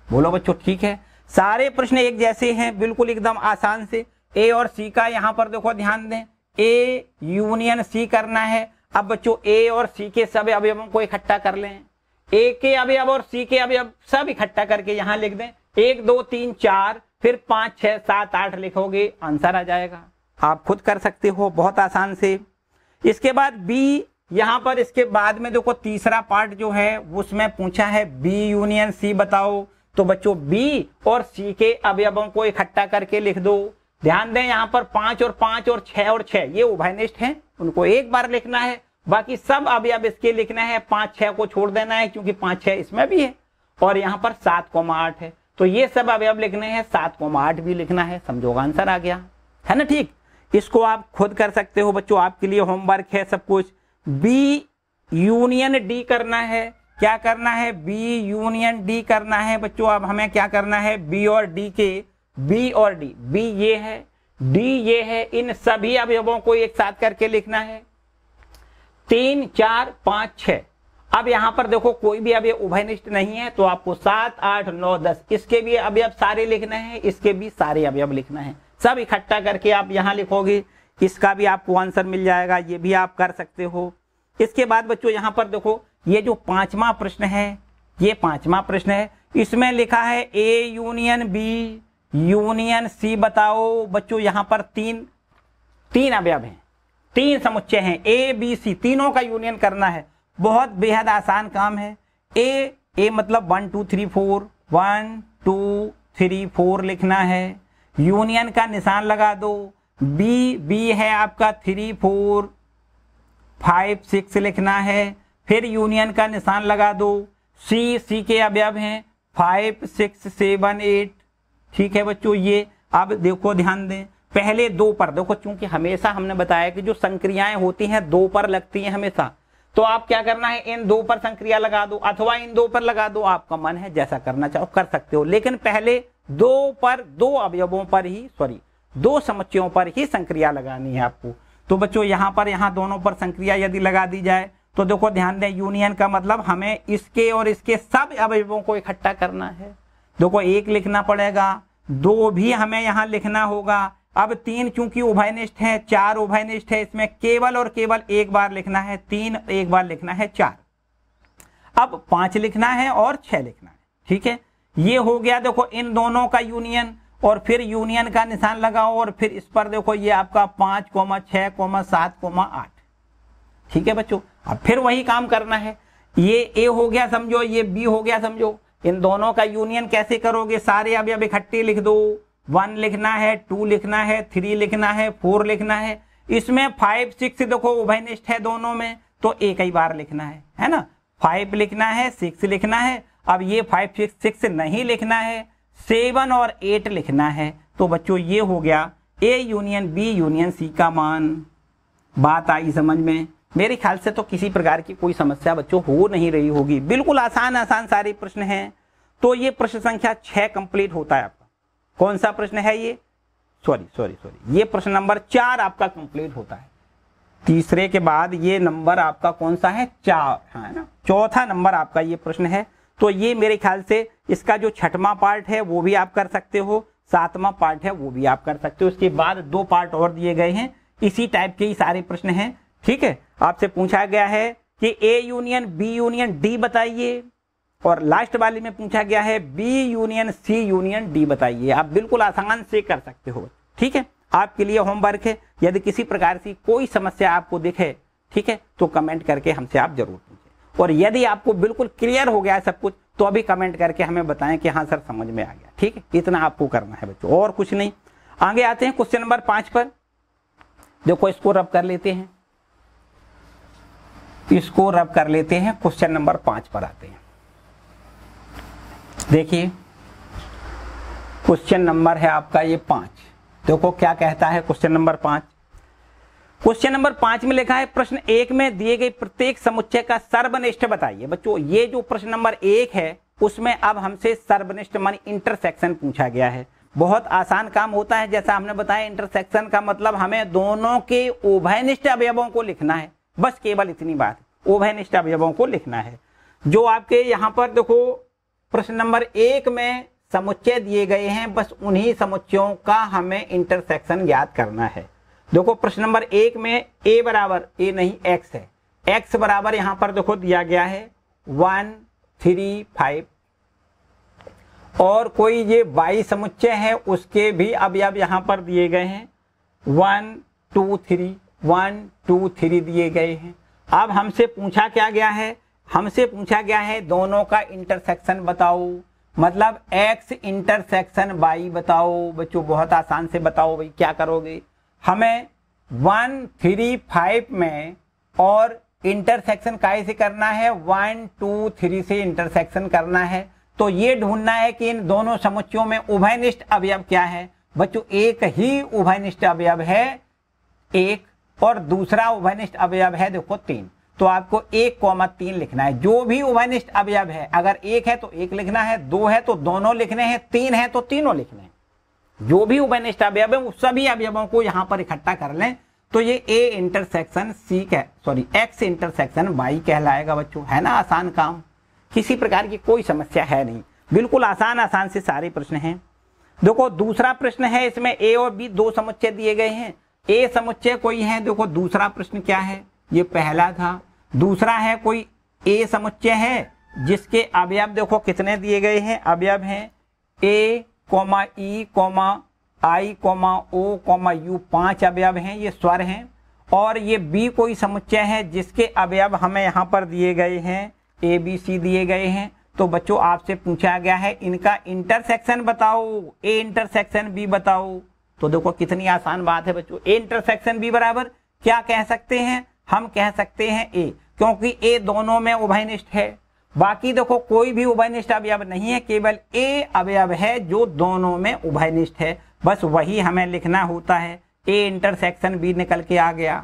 बोलो बच्चों ठीक है। सारे प्रश्न एक जैसे हैं, बिल्कुल एकदम आसान से। ए और सी का यहाँ पर देखो ध्यान दें, ए यूनियन सी करना है। अब बच्चों ए और सी के सब अवयवों को इकट्ठा कर लें, ए के अवयव और सी के अवयव सब इकट्ठा करके यहां लिख दें। 1, 2, 3, 4 फिर 5, 6, 7, 8 लिखोगे, आंसर आ जाएगा। आप खुद कर सकते हो बहुत आसान से। इसके बाद बी, यहां पर इसके बाद में देखो तीसरा पार्ट जो है उसमें पूछा है बी यूनियन सी बताओ। तो बच्चों बी और सी के अवयवों को इकट्ठा करके लिख दो। ध्यान दें यहाँ पर 5 और 5 और 6 और 6 ये उभयनिष्ठ हैं, उनको एक बार लिखना है, बाकी सब अवयव इसके लिखना है, 5 6 को छोड़ देना है क्योंकि 5 6 इसमें भी है, और यहाँ पर 7,8 है, तो ये सब अवयव लिखने हैं, 7,8 भी लिखना है। समझो आंसर आ गया है ना। ठीक, इसको आप खुद कर सकते हो बच्चों, आपके लिए होमवर्क है सब कुछ। बी यूनियन डी करना है, क्या करना है, बी यूनियन डी करना है बच्चों। अब हमें क्या करना है, बी और डी के, बी और डी, बी ये है, डी ये है, इन सभी अवयवों को एक साथ करके लिखना है। 3 4 5 6। अब यहां पर देखो कोई भी अवयव उभयनिष्ठ नहीं है, तो आपको 7 8 9 10 इसके भी अवयव सारे लिखने हैं, इसके भी सारे अवयव लिखना है, सब इकट्ठा करके आप यहां लिखोगे, इसका भी आपको आंसर मिल जाएगा, ये भी आप कर सकते हो। इसके बाद बच्चों यहां पर देखो ये जो 5वां प्रश्न है, ये 5वां प्रश्न है, इसमें लिखा है A union B union C. बताओ बच्चों यहां पर तीन अवयव हैं, 3 समुच्चय हैं, ए बी सी, तीनों का यूनियन करना है। बहुत बेहद आसान काम है। ए मतलब 1 2 3 4, 1 2 3 4 लिखना है, यूनियन का निशान लगा दो। बी है आपका 3 4 5 6 लिखना है, फिर यूनियन का निशान लगा दो। सी के अवयव हैं 5 6 7 8। ठीक है बच्चों, ये अब देखो ध्यान दें, पहले 2 पर देखो, चूंकि हमेशा हमने बताया कि जो संक्रियाएं होती हैं 2 पर लगती हैं हमेशा, तो आप क्या करना है, इन 2 पर संक्रिया लगा दो अथवा इन 2 पर लगा दो, आपका मन है जैसा करना चाहो कर सकते हो, लेकिन पहले 2 पर 2 अवयवों पर ही 2 समुच्चयों पर ही संक्रिया लगानी है आपको। तो बच्चों यहाँ दोनों पर संक्रिया यदि लगा दी जाए तो देखो ध्यान दें, यूनियन का मतलब हमें इसके और इसके सब अवयवों को इकट्ठा करना है। देखो 1 लिखना पड़ेगा, 2 भी हमें यहाँ लिखना होगा। अब 3 चूंकि उभयनिष्ठ है, 4 उभयनिष्ठ है, इसमें केवल और केवल एक बार लिखना है, 3 एक बार लिखना है, 4। अब 5 लिखना है और 6 लिखना है। ठीक है, ये हो गया देखो इन दोनों का यूनियन, और फिर यूनियन का निशान लगाओ, और फिर इस पर देखो ये आपका 5 6 7 8। ठीक है बच्चों, अब फिर वही काम करना है, ये ए हो गया समझो, ये बी हो गया समझो, इन दोनों का यूनियन कैसे करोगे, सारे अवयव इकट्ठे लिख दो। 1 लिखना है, 2 लिखना है, 3 लिखना है, 4 लिखना है। इसमें 5 6 देखो उभयनिष्ठ है दोनों में, तो एक ही बार लिखना है ना। 5 लिखना है, 6 लिखना है। अब ये 5 6 नहीं लिखना है, 7 और 8 लिखना है। तो बच्चों ये हो गया A union B union C का मान। बात आई समझ में? मेरे ख्याल से तो किसी प्रकार की कोई समस्या बच्चों हो नहीं रही होगी, बिल्कुल आसान सारे प्रश्न हैं। तो ये प्रश्न संख्या 6 कंप्लीट होता है आपका। कौन सा प्रश्न है ये? सॉरी, ये प्रश्न नंबर 4 आपका कंप्लीट होता है। तीसरे के बाद ये नंबर आपका कौन सा है? 4 है ना, चौथा नंबर आपका ये प्रश्न है। तो ये मेरे ख्याल से इसका जो 6वां पार्ट है वो भी आप कर सकते हो, 7वां पार्ट है वो भी आप कर सकते हो। उसके बाद 2 पार्ट और दिए गए हैं, इसी टाइप के ही सारे प्रश्न हैं। ठीक है, आपसे पूछा गया है कि A union B union D बताइए, और लास्ट वाले में पूछा गया है B union C union D बताइए। आप बिल्कुल आसान से कर सकते हो। ठीक है, आपके लिए होमवर्क है, यदि किसी प्रकार की कोई समस्या आपको दिखे, ठीक है, तो कमेंट करके हमसे आप जरूर पूछें। और यदि आपको बिल्कुल क्लियर हो गया है सब कुछ, तो अभी कमेंट करके हमें बताएं कि हाँ सर समझ में आ गया। ठीक है, इतना आपको करना है बच्चों, और कुछ नहीं। आगे आते हैं क्वेश्चन नंबर 5 पर। देखो इसको रब कर लेते हैं, इसको रब कर लेते हैं। क्वेश्चन नंबर 5 पर आते हैं। देखिए क्वेश्चन नंबर है आपका ये 5। देखो क्या कहता है क्वेश्चन नंबर 5। क्वेश्चन नंबर 5 में लिखा है प्रश्न 1 में दिए गए प्रत्येक समुच्चय का सर्वनिष्ठ बताइए। बच्चों ये जो प्रश्न नंबर 1 है उसमें अब हमसे सर्वनिष्ठ मानी इंटरसेक्शन पूछा गया है। बहुत आसान काम होता है, जैसा हमने बताया इंटरसेक्शन का मतलब हमें दोनों के उभयनिष्ठ अवयवों को लिखना है, बस केवल इतनी बात, उभयनिष्ठ अवयवों को लिखना है। जो आपके यहाँ पर देखो प्रश्न नंबर 1 में समुच्चय दिए गए हैं, बस उन्हीं समुच्चयों का हमें इंटरसेक्शन ज्ञात करना है। देखो प्रश्न नंबर 1 में a बराबर a नहीं x है, x बराबर यहाँ पर देखो दिया गया है 1 3 5, और कोई ये y समुच्चय है उसके भी अवयव यहाँ पर दिए गए हैं 1 2 3 1 2 3 दिए गए हैं। अब हमसे पूछा क्या गया है? हमसे पूछा गया है दोनों का इंटरसेक्शन बताओ। मतलब x इंटरसेक्शन y बताओ बच्चों, बहुत आसान से बताओ भाई क्या करोगे। हमें 1 3 5 में और इंटरसेक्शन काय से करना है, 1 2 3 से इंटरसेक्शन करना है। तो ये ढूंढना है कि इन दोनों समुच्चयों में उभयनिष्ठ अवयव क्या है। बच्चों एक ही उभयनिष्ठ अवयव है 1 और दूसरा उभयनिष्ठ अवयव है देखो 3। तो आपको 1,3 लिखना है। जो भी उभयनिष्ठ अवयव है, अगर 1 है तो 1 लिखना है, 2 है तो दोनों लिखने हैं, 3 है तो तीनों लिखने हैं। जो भी उभयनिष्ठ अवयव है उस सभी अवयवों को यहां पर इकट्ठा कर लें तो ये A intersection X intersection Y कहलाएगा बच्चों। है ना आसान काम, किसी प्रकार की कोई समस्या है नहीं, बिल्कुल आसान से सारे प्रश्न हैं। देखो दूसरा प्रश्न है, इसमें A और B दो समुच्चय दिए गए हैं। A समुच्चय कोई है, देखो दूसरा प्रश्न क्या है, ये पहला था। दूसरा है कोई A समुच्चय है जिसके अवयव देखो कितने दिए गए हैं, अवयव हैं A, E, I, O, U, 5 अवयव हैं, ये स्वर हैं। और ये B कोई समुच्चय है जिसके अवयव हमें यहाँ पर दिए गए हैं, A, B, C दिए गए हैं। तो बच्चों आपसे पूछा गया है इनका इंटरसेक्शन बताओ, A इंटरसेक्शन B बताओ। तो देखो कितनी आसान बात है बच्चों, A इंटरसेक्शन B बराबर क्या कह सकते हैं, हम कह सकते हैं A, क्योंकि A दोनों में उभयनिष्ठ है। बाकी देखो कोई भी उभयनिष्ठ अवयव नहीं है, केवल A अवयव है जो दोनों में उभयनिष्ठ है, बस वही हमें लिखना होता है। A इंटरसेक्शन B निकल के आ गया,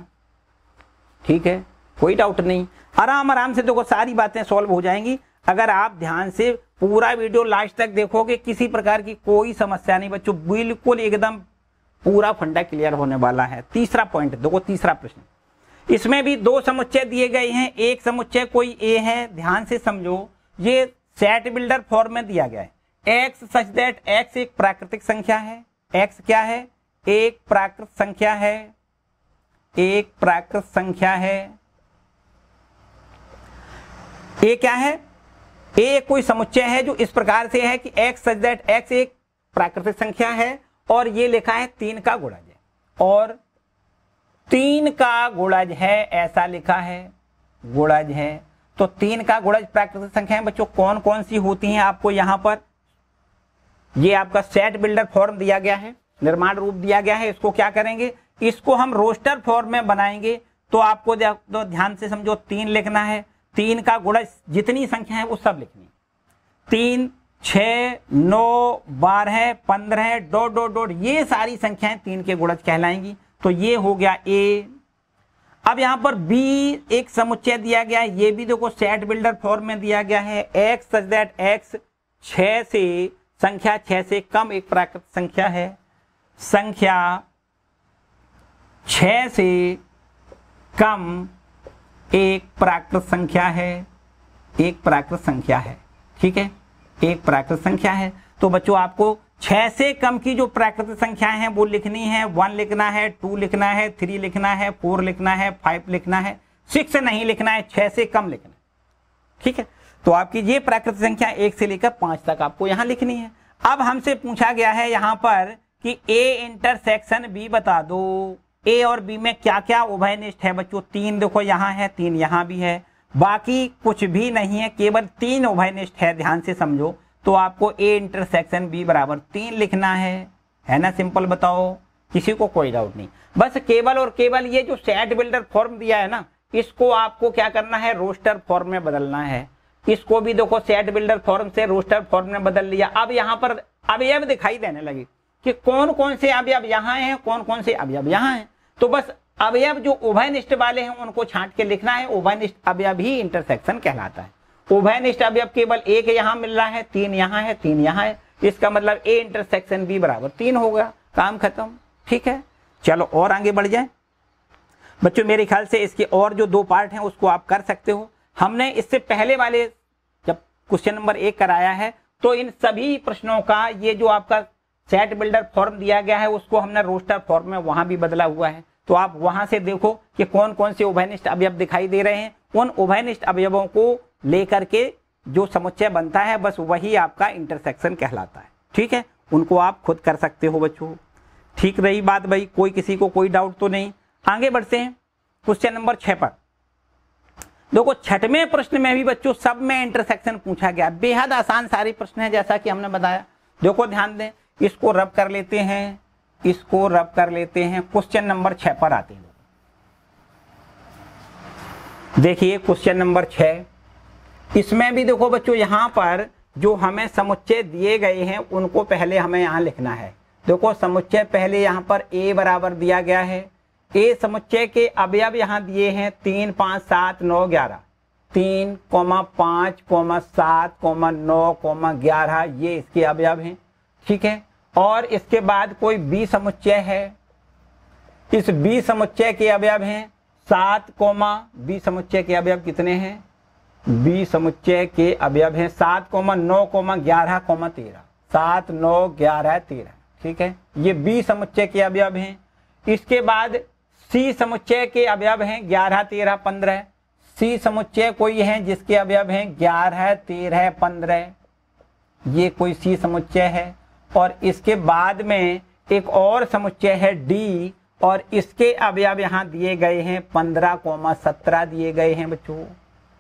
ठीक है, कोई डाउट नहीं। आराम से देखो सारी बातें सॉल्व हो जाएंगी अगर आप ध्यान से पूरा वीडियो लास्ट तक देखोगे। किसी प्रकार की कोई समस्या नहीं बच्चों, बिल्कुल एकदम पूरा फंडा क्लियर होने वाला है। तीसरा पॉइंट देखो, तीसरा प्रश्न, इसमें भी दो समुच्चय दिए गए हैं। एक समुच्चय कोई A है, ध्यान से समझो, ये सेट बिल्डर फॉर्म में दिया गया है। X सच दैट X एक प्राकृतिक संख्या है। X क्या है, एक प्राकृत संख्या है, एक प्राकृत संख्या है। A क्या है, A कोई समुच्चय है जो इस प्रकार से है कि X सच दैट X एक प्राकृतिक संख्या है और ये लिखा है 3 का गुणज है, और 3 का गुणज है ऐसा लिखा है, गुणज है। तो 3 का गुणज प्राकृतिक संख्या है बच्चों, कौन कौन सी होती हैं आपको यहां पर, ये आपका सेट बिल्डर फॉर्म दिया गया है, निर्माण रूप दिया गया है। इसको क्या करेंगे, इसको हम रोस्टर फॉर्म में बनाएंगे। तो आपको तो ध्यान से समझो, 3 लिखना है, 3 का गुणज जितनी संख्या है वो सब लिखनी, 3 6 9 12 15 डॉट डॉट डॉट, ये सारी संख्याएं 3 के गुणज कहलाएंगी। तो ये हो गया A। अब यहां पर B एक समुच्चय दिया गया है, ये भी देखो सेट बिल्डर फॉर्म में दिया गया है। X सच दैट X 6 से, संख्या 6 से कम एक प्राकृतिक संख्या है, संख्या 6 से कम एक प्राकृत संख्या है, एक प्राकृत संख्या है, ठीक है, एक प्राकृत संख्या है। तो बच्चों आपको 6 से कम की जो प्राकृतिक संख्याएं हैं वो लिखनी है। 1 लिखना है, 2 लिखना है, 3 लिखना है, 4 लिखना है, 5 लिखना है, 6 नहीं लिखना है, 6 से कम लिखना है, ठीक है। तो आपकी ये प्राकृतिक संख्या 1 से लेकर 5 तक आपको यहां लिखनी है। अब हमसे पूछा गया है यहां पर कि A इंटरसेक्शन B बता दो। A और B में क्या क्या उभयनिष्ठ है बच्चों, 3 देखो यहाँ है, 3 यहाँ भी है, बाकी कुछ भी नहीं है, केवल 3 उभयनिष्ठ है, ध्यान से समझो। तो आपको A इंटरसेक्शन B बराबर 3 लिखना है ना, सिंपल बताओ, किसी को कोई डाउट नहीं। बस केवल और केवल ये जो सेट बिल्डर फॉर्म दिया है ना, इसको आपको क्या करना है, रोस्टर फॉर्म में बदलना है। इसको भी देखो सेट बिल्डर फॉर्म से रोस्टर फॉर्म में बदल लिया। अब यहाँ पर अवयव दिखाई देने लगे कि कौन कौन से अवयव यहाँ हैं, कौन कौन से अवयव यहाँ हैं। तो बस अवयव जो उभयनिष्ठ वाले हैं उनको छांट के लिखना है, उभयनिष्ठ अवयव ही इंटरसेक्शन कहलाता है। उभयनिष्ठ अवयव केवल एक यहाँ मिल रहा है, 3 यहाँ है, 3 यहाँ है, इसका मतलब A इंटरसेक्शन B बराबर 3 होगा, काम खत्म, ठीक है। चलो और आगे बढ़ जाए बच्चों, मेरे ख्याल से इसके और जो 2 पार्ट हैं उसको आप कर सकते हो। हमने इससे पहले वाले जब क्वेश्चन नंबर 1 कराया है तो इन सभी प्रश्नों का ये जो आपका सेट बिल्डर फॉर्म दिया गया है उसको हमने रोस्टर फॉर्म में वहां भी बदला हुआ है। तो आप वहां से देखो कि कौन कौन से उभयनिष्ठ अवयव दिखाई दे रहे हैं, उन उभयनिष्ठ अवयवों को लेकर के जो समुच्चय बनता है बस वही आपका इंटरसेक्शन कहलाता है, ठीक है। उनको आप खुद कर सकते हो बच्चों, ठीक रही बात भाई, कोई किसी को कोई डाउट तो नहीं। आगे बढ़ते हैं क्वेश्चन नंबर 6 पर। देखो छठवें प्रश्न में भी बच्चों सब में इंटरसेक्शन पूछा गया, बेहद आसान सारे प्रश्न है जैसा कि हमने बताया। देखो ध्यान दें, इसको रब कर लेते हैं, इसको रब कर लेते हैं। क्वेश्चन नंबर 6 पर आते हैं। देखिए क्वेश्चन नंबर 6, इसमें भी देखो बच्चों यहां पर जो हमें समुच्चय दिए गए हैं उनको पहले हमें यहां लिखना है। देखो समुच्चय पहले यहां पर a बराबर दिया गया है, ए समुच्चय के अवयव यहां दिए हैं 3, 5, 7, 9, 11। 3, 5, 7, 9, 11 ये इसके अवयव हैं, ठीक है। और इसके बाद कोई बी समुच्चय है, इस बी समुच्चय के अवयव हैं 7, बी समुच्चय के अवयव कितने हैं? बी समुच्चय के अवयव हैं 7, 9, 11, 13। 7, 9, 11, 13, ठीक है। ये बी समुच्चय के अवयव हैं। इसके बाद सी समुच्चय के अवयव हैं 11, 13, 15। सी समुच्चय कोई है जिसके अवयव हैं 11, 13, 15, ये कोई सी समुच्चय है। और इसके बाद में एक और समुच्चय है डी, और इसके अवयव यहाँ दिए गए हैं 15, 17 दिए गए हैं बच्चों।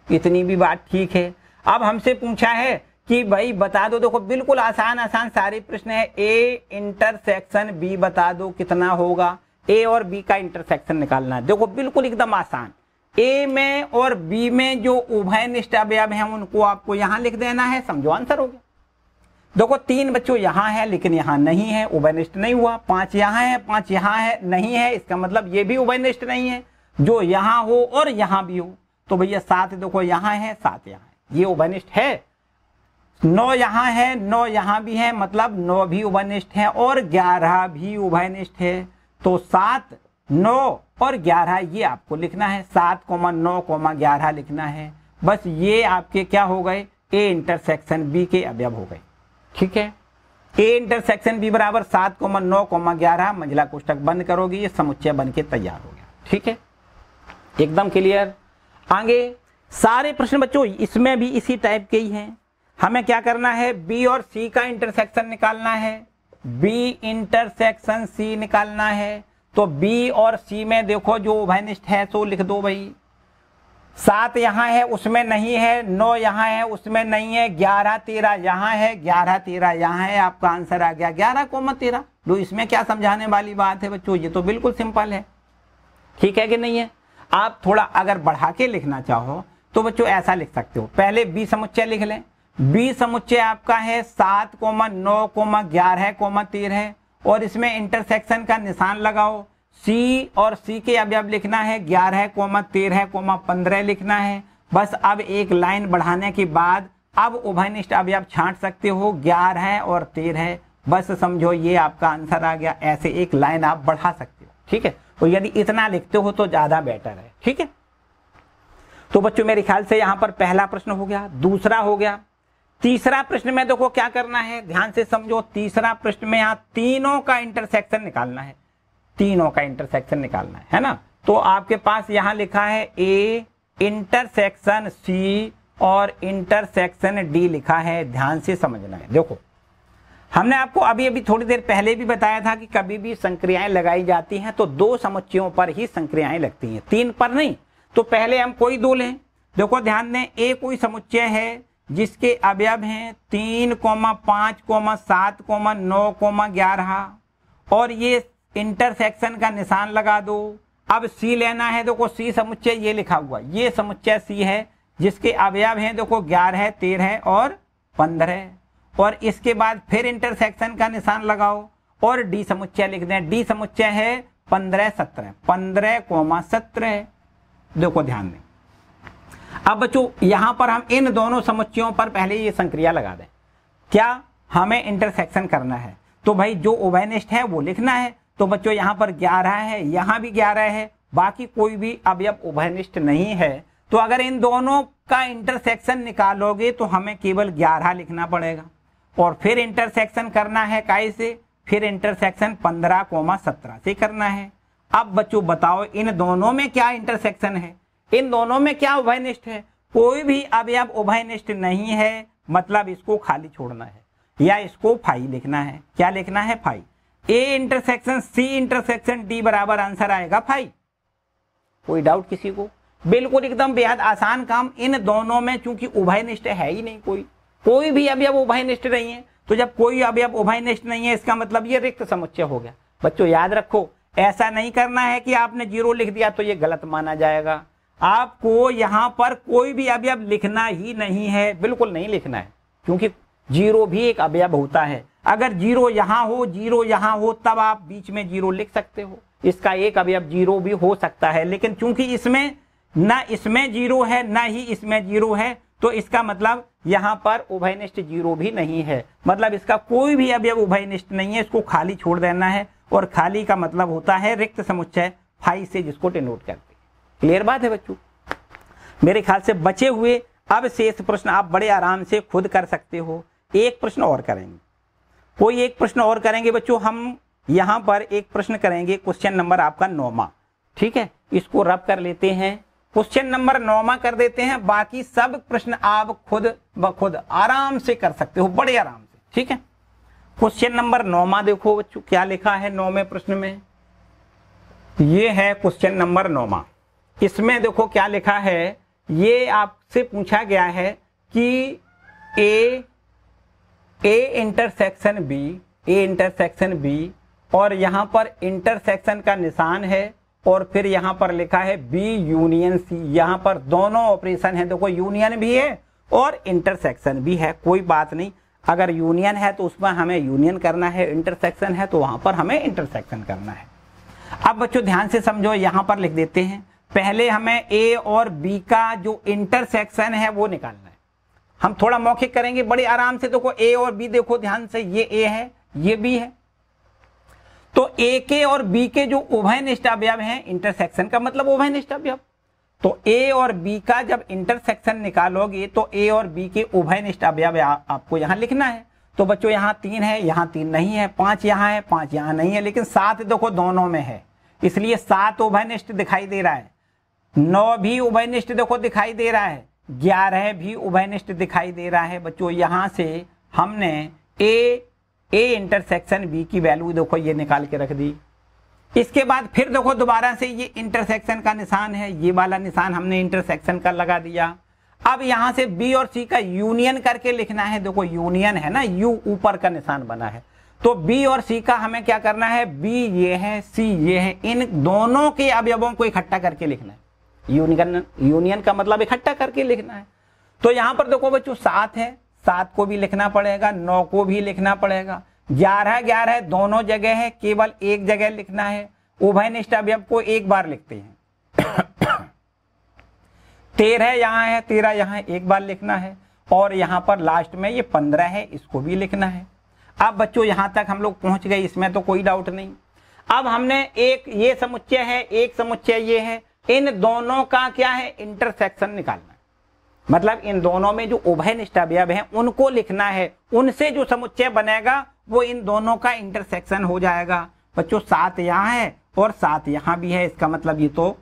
इतनी भी बात ठीक है। अब हमसे पूछा है कि भाई बता दो, देखो बिल्कुल आसान आसान सारे प्रश्न है। ए इंटरसेक्शन बी बता दो कितना होगा, ए और बी का इंटरसेक्शन निकालना है। देखो बिल्कुल एकदम आसान, ए में और बी में जो उभयनिष्ठ अवयव हैं उनको आपको यहां लिख देना है, समझो आंसर हो गया। देखो 3 बच्चों यहां है लेकिन यहां नहीं है, उभयनिष्ठ नहीं हुआ। 5 यहां है, 5 यहां है, नहीं है, इसका मतलब ये भी उभयनिष्ठ नहीं है। जो यहां हो और यहां भी हो तो भैया 7 देखो यहां है, 7 यहां है, ये उभयनिष्ठ है। 9 यहां है, 9 यहां भी है, मतलब 9 भी उभयनिष्ठ है, और 11 भी उभयनिष्ठ है। तो 7, 9 और 11 ये आपको लिखना है। 7, 9, 11 लिखना है। बस ये आपके क्या हो गए, ए इंटरसेक्शन बी के अवयव हो गए, ठीक है। ए इंटरसेक्शन बी बराबर 7, 9, 11, मंझला कोष्टक बंद करोगे, ये समुच्चय बन के तैयार हो गया, ठीक है। एकदम क्लियर। आगे सारे प्रश्न बच्चों इसमें भी इसी टाइप के ही हैं। हमें क्या करना है, बी और सी का इंटरसेक्शन निकालना है, बी इंटरसेक्शन सी निकालना है। तो बी और सी में देखो जो उभयनिष्ठ है तो लिख दो भाई। 7 यहां है उसमें नहीं है, 9 यहां है उसमें नहीं है, 11, 13 यहां है, 11, 13 यहां है। आपका आंसर आ गया 11, 13। लो इसमें क्या समझाने वाली बात है बच्चों, ये तो बिल्कुल सिंपल है, ठीक है कि नहीं है। आप थोड़ा अगर बढ़ा के लिखना चाहो तो बच्चों ऐसा लिख सकते हो। पहले बी समुच्चय लिख लें। बी समुच्चय आपका है 7, 9, 11, 13, और इसमें इंटरसेक्शन का निशान लगाओ। सी और सी के अवयव लिखना है 11, 13, 15 लिखना है। बस अब एक लाइन बढ़ाने के बाद अब उभयनिष्ठ अवयव छांट सकते हो 11 और 13। बस समझो ये आपका आंसर आ गया। ऐसे एक लाइन आप बढ़ा सकते हो, ठीक है। और यदि इतना लिखते हो तो ज्यादा बेटर है, ठीक है। तो बच्चों मेरे ख्याल से यहां पर पहला प्रश्न हो गया, दूसरा हो गया। तीसरा प्रश्न में देखो क्या करना है, ध्यान से समझो। तीसरा प्रश्न में यहां तीनों का इंटरसेक्शन निकालना है, तीनों का इंटरसेक्शन निकालना है ना। तो आपके पास यहां लिखा है ए इंटरसेक्शन सी और इंटरसेक्शन डी लिखा है, ध्यान से समझना है। देखो हमने आपको अभी थोड़ी देर पहले भी बताया था कि कभी भी संक्रियाएं लगाई जाती हैं तो 2 समुच्चयों पर ही संक्रियाएं लगती हैं, 3 पर नहीं। तो पहले हम कोई 2 लें। देखो ध्यान दें, ए कोई समुच्चय है जिसके अवयव हैं 3, 5, 7, 9, 11, और ये इंटरसेक्शन का निशान लगा दो। अब सी लेना है। देखो सी समुच्चय ये लिखा हुआ, ये समुच्चय सी है जिसके अवयव हैं देखो 11, 13 और 15, और इसके बाद फिर इंटरसेक्शन का निशान लगाओ और डी समुच्चय लिख दें। डी समुच्चय है 15, 17, 15, 17। देखो ध्यान दें। अब बच्चों यहां पर हम इन दोनों समुच्चयों पर पहले ये संक्रिया लगा दें। क्या हमें इंटरसेक्शन करना है तो भाई जो उभयनिष्ठ है वो लिखना है। तो बच्चों यहां पर 11 है, यहां भी 11 है, बाकी कोई भी अवयव उभयनिष्ठ नहीं है। तो अगर इन दोनों का इंटरसेक्शन निकालोगे तो हमें केवल 11 लिखना पड़ेगा, और फिर इंटरसेक्शन करना है कैसे, फिर इंटरसेक्शन 15, 17 से करना है। अब बच्चों बताओ इन दोनों में क्या इंटरसेक्शन है, इन दोनों में क्या उभयनिष्ठ है। कोई भी अवयव उभयनिष्ठ नहीं है, मतलब इसको खाली छोड़ना है या इसको फाई लिखना है। क्या लिखना है, phi. A intersection C intersection D बराबर आंसर आएगा फाई। कोई डाउट किसी को? बिल्कुल एकदम बेहद आसान काम। इन दोनों में चूंकि उभयनिष्ठ है ही नहीं, कोई भी अवयव उभयनिष्ठ नहीं है, तो जब कोई अवयव उभयनिष्ठ नहीं है इसका मतलब ये रिक्त समुच्चय हो गया। बच्चों याद रखो, ऐसा नहीं करना है कि आपने 0 लिख दिया तो ये गलत माना जाएगा। आपको यहाँ पर कोई भी अवयव लिखना ही नहीं है, बिल्कुल नहीं लिखना है, क्योंकि 0 भी एक अवयव होता है। अगर 0 यहाँ हो, 0 यहाँ हो, तब आप बीच में 0 लिख सकते हो, इसका एक अवयव 0 भी हो सकता है। लेकिन चूंकि इसमें ना इसमें 0 है ना ही इसमें 0 है, तो इसका मतलब यहाँ पर उभयनिष्ठ 0 भी नहीं है, मतलब इसका कोई भी अवयव उभयनिष्ठ नहीं है, इसको खाली छोड़ देना है। और खाली का मतलब होता है रिक्त समुच्चय, फाई से जिसको डिनोट करते हैं। क्लियर बात है बच्चों? मेरे ख्याल से बचे हुए अब शेष प्रश्न आप बड़े आराम से खुद कर सकते हो। एक प्रश्न और करेंगे, कोई एक प्रश्न और करेंगे बच्चों। हम यहाँ पर एक प्रश्न करेंगे, क्वेश्चन नंबर आपका 9वां, ठीक है, इसको रब कर लेते हैं, क्वेश्चन नंबर 9वां कर देते हैं। बाकी सब प्रश्न आप खुद ब खुद आराम से कर सकते हो, बड़े आराम से, ठीक है। क्वेश्चन नंबर 9वां देखो बच्चों क्या लिखा है 9वें प्रश्न में, ये है क्वेश्चन नंबर 9वां। इसमें देखो क्या लिखा है, ये आपसे पूछा गया है कि ए इंटरसेक्शन बी और यहां पर इंटरसेक्शन का निशान है, और फिर यहां पर लिखा है बी यूनियन सी। यहां पर दोनों ऑपरेशन है, देखो यूनियन भी है और इंटरसेक्शन भी है। कोई बात नहीं, अगर यूनियन है तो उसमें हमें यूनियन करना है, इंटरसेक्शन है तो वहां पर हमें इंटरसेक्शन करना है। अब बच्चों ध्यान से समझो, यहां पर लिख देते हैं, पहले हमें ए और बी का जो इंटरसेक्शन है वो निकालना है। हम थोड़ा मौखिक करेंगे बड़े आराम से। देखो ए और बी, देखो ध्यान से, ये ए है ये बी है, तो ए के और बी के जो उभयनिष्ठ अवयव हैं, इंटरसेक्शन का मतलब उभयनिष्ठ अवयव, तो ए और बी का जब इंटरसेक्शन निकालोगे तो ए और बी के उभयनिष्ठ अवयव आपको यहां लिखना है। तो बच्चों यहाँ 3 है, यहाँ 3 नहीं है, 5 यहाँ है, 5 यहाँ नहीं है, लेकिन 7 देखो दोनों में है, इसलिए 7 उभयनिष्ठ दिखाई दे रहा है। 9 भी उभयनिष्ठ देखो दिखाई दे रहा है, 11 भी उभयनिष्ठ दिखाई दे रहा है। बच्चों यहाँ से हमने ए इंटरसेक्शन बी की वैल्यू देखो ये निकाल के रख दी। इसके बाद फिर देखो दोबारा से ये इंटरसेक्शन का निशान है, ये वाला निशान हमने इंटरसेक्शन का लगा दिया। अब यहां से बी और सी का यूनियन करके लिखना है, देखो यूनियन है ना, यू ऊपर का निशान बना है, तो बी और सी का हमें क्या करना है, बी ये है सी ये है, इन दोनों के अवयवों को इकट्ठा करके लिखना है। यूनियन का मतलब इकट्ठा करके लिखना है। तो यहां पर देखो बच्चों 7 है, 7 को भी लिखना पड़ेगा, 9 को भी लिखना पड़ेगा, 11 दोनों जगह है, केवल एक जगह लिखना है। उभयनिष्ठ अवयव को एक बार लिखते हैं। 13 यहाँ है, 13 यहाँ एक बार लिखना है, और यहाँ पर लास्ट में ये 15 है, इसको भी लिखना है। अब बच्चों यहाँ तक हम लोग पहुंच गए, इसमें तो कोई डाउट नहीं। अब हमने एक ये समुच्चय है, एक समुच्चय ये है, इन दोनों का क्या है, इंटरसेक्शन निकालना है। मतलब इन दोनों में जो उभयनिष्ठ अवयव हैं उनको लिखना है, उनसे जो समुच्चय बनेगा वो इन दोनों का इंटरसेक्शन हो जाएगा। बच्चों 7 यहाँ है और 7 यहाँ भी है, इसका मतलब ये तो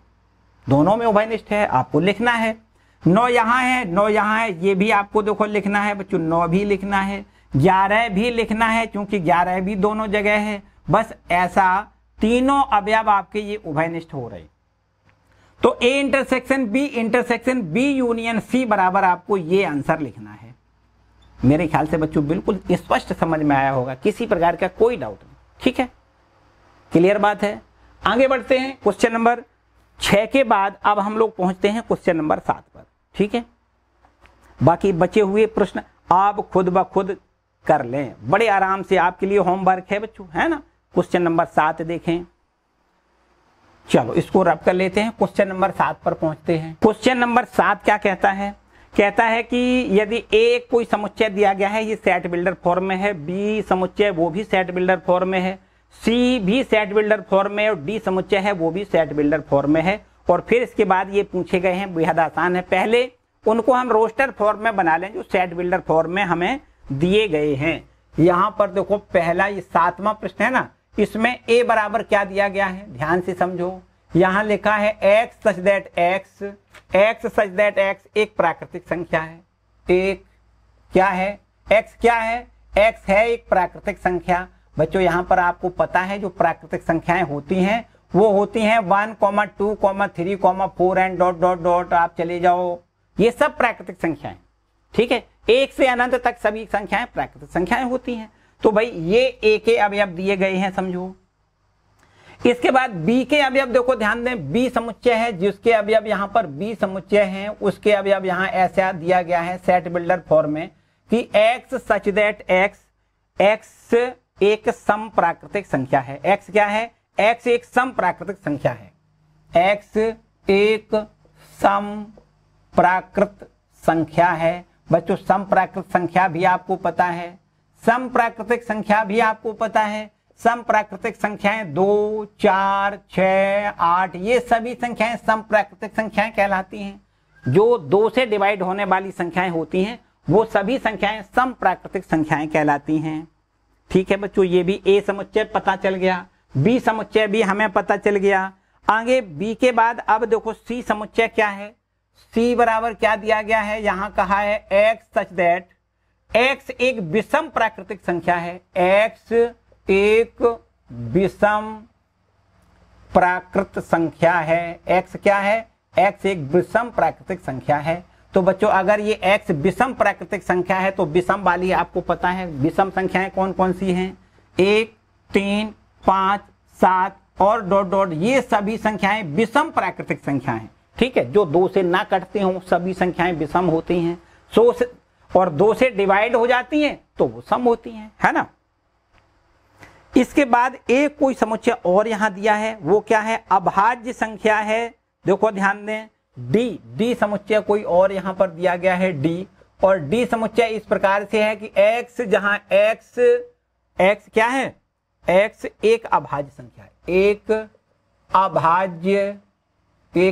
दोनों में उभयनिष्ठ है, आपको लिखना है। 9 यहाँ है, 9 यहाँ है, ये भी आपको देखो लिखना है बच्चों, 9 भी लिखना है, 11 भी लिखना है, क्योंकि 11 भी दोनों जगह है। बस ऐसा तीनों अवयव आपके ये उभयनिष्ठ हो रहे। तो A intersection B union C बराबर आपको ये आंसर लिखना है। मेरे ख्याल से बच्चों बिल्कुल स्पष्ट समझ में आया होगा, किसी प्रकार का कोई डाउट नहीं, ठीक है, क्लियर बात है। आगे बढ़ते हैं, क्वेश्चन नंबर 6 के बाद अब हम लोग पहुंचते हैं क्वेश्चन नंबर 7 पर, ठीक है। बाकी बचे हुए प्रश्न आप खुद ब खुद कर लें, बड़े आराम से, आपके लिए होमवर्क है बच्चों, है ना। क्वेश्चन नंबर 7 देखें, चलो इसको रब कर लेते हैं, क्वेश्चन नंबर 7 पर पहुंचते हैं। क्वेश्चन नंबर 7 क्या कहता है, कहता है कि यदि ए कोई समुच्चय दिया गया है, ये सेट बिल्डर फॉर्म में है, बी समुच्चय वो भी सेट बिल्डर फॉर्म में है, सी भी सेट बिल्डर फॉर्म में, और डी समुच्चय है वो भी सेट बिल्डर फॉर्म में है। और फिर इसके बाद ये पूछे गए हैं, बेहद आसान है, पहले उनको हम रोस्टर फॉर्म में बना लें जो सेट बिल्डर फॉर्म में हमें दिए गए हैं। यहां पर देखो पहला ये 7वां प्रश्न है ना, इसमें ए बराबर क्या दिया गया है, ध्यान से समझो। यहां लिखा है एक्स सच दैट एक्स एक प्राकृतिक संख्या है। एक क्या है, एक्स क्या है, एक्स है एक प्राकृतिक संख्या। बच्चों यहां पर आपको पता है जो प्राकृतिक संख्याएं होती हैं वो होती हैं 1, 2, 3, 4 एंड डॉट डॉट डॉट, आप चले जाओ, ये सब प्राकृतिक संख्याएं। ठीक है, 1 से अनंत तक सभी संख्याएं प्राकृतिक संख्याएं होती हैं। तो भाई ये ए के अवयव दिए गए हैं, समझो। इसके बाद बी के अवयव देखो, ध्यान दें, बी समुच्चय है, जिसके अवयव यहाँ पर बी समुच्चय हैं, उसके अवयव यहाँ ऐसा दिया गया है सेट बिल्डर फॉर्म में कि x सच दैट x एक सम प्राकृतिक संख्या है। x क्या है? x एक सम प्राकृतिक संख्या है। x एक सम प्राकृत संख्या है। बच्चों सम प्राकृत संख्या भी आपको पता है, सम प्राकृतिक संख्या भी आपको पता है। सम प्राकृतिक संख्याएं 2, 4, 6, 8 ये सभी संख्याएं सम प्राकृतिक संख्याएं कहलाती हैं। जो 2 से डिवाइड होने वाली संख्याएं होती हैं वो सभी संख्याएं सम प्राकृतिक संख्याएं कहलाती हैं। ठीक है बच्चों, ये भी ए समुच्चय पता चल गया, बी समुच्चय भी हमें पता चल गया। आगे बी के बाद अब देखो सी समुच्चय क्या है। सी बराबर क्या दिया गया है, यहां कहा है x सच दैट x एक विषम प्राकृतिक संख्या है। x एक विषम प्राकृत संख्या है। x क्या है? x एक विषम प्राकृतिक संख्या है। तो बच्चों अगर ये x विषम प्राकृतिक संख्या है तो विषम वाली आपको पता है विषम संख्याएं कौन कौन सी हैं, 1, 3, 5, 7 और डॉट डॉट, ये सभी संख्याएं विषम प्राकृतिक संख्याएं। ठीक है, जो 2 से ना कटते हो सभी संख्याएं विषम होती हैं। 100 से और 2 से डिवाइड हो जाती हैं तो वो सम होती हैं, है ना। इसके बाद एक कोई समुच्चय और यहां दिया है, वो क्या है? अभाज्य संख्या है। देखो ध्यान दें, डी समुच्चय कोई और यहां पर दिया गया है डी, और डी समुच्चय इस प्रकार से है कि x जहां x क्या है? x एक अभाज्य संख्या है, एक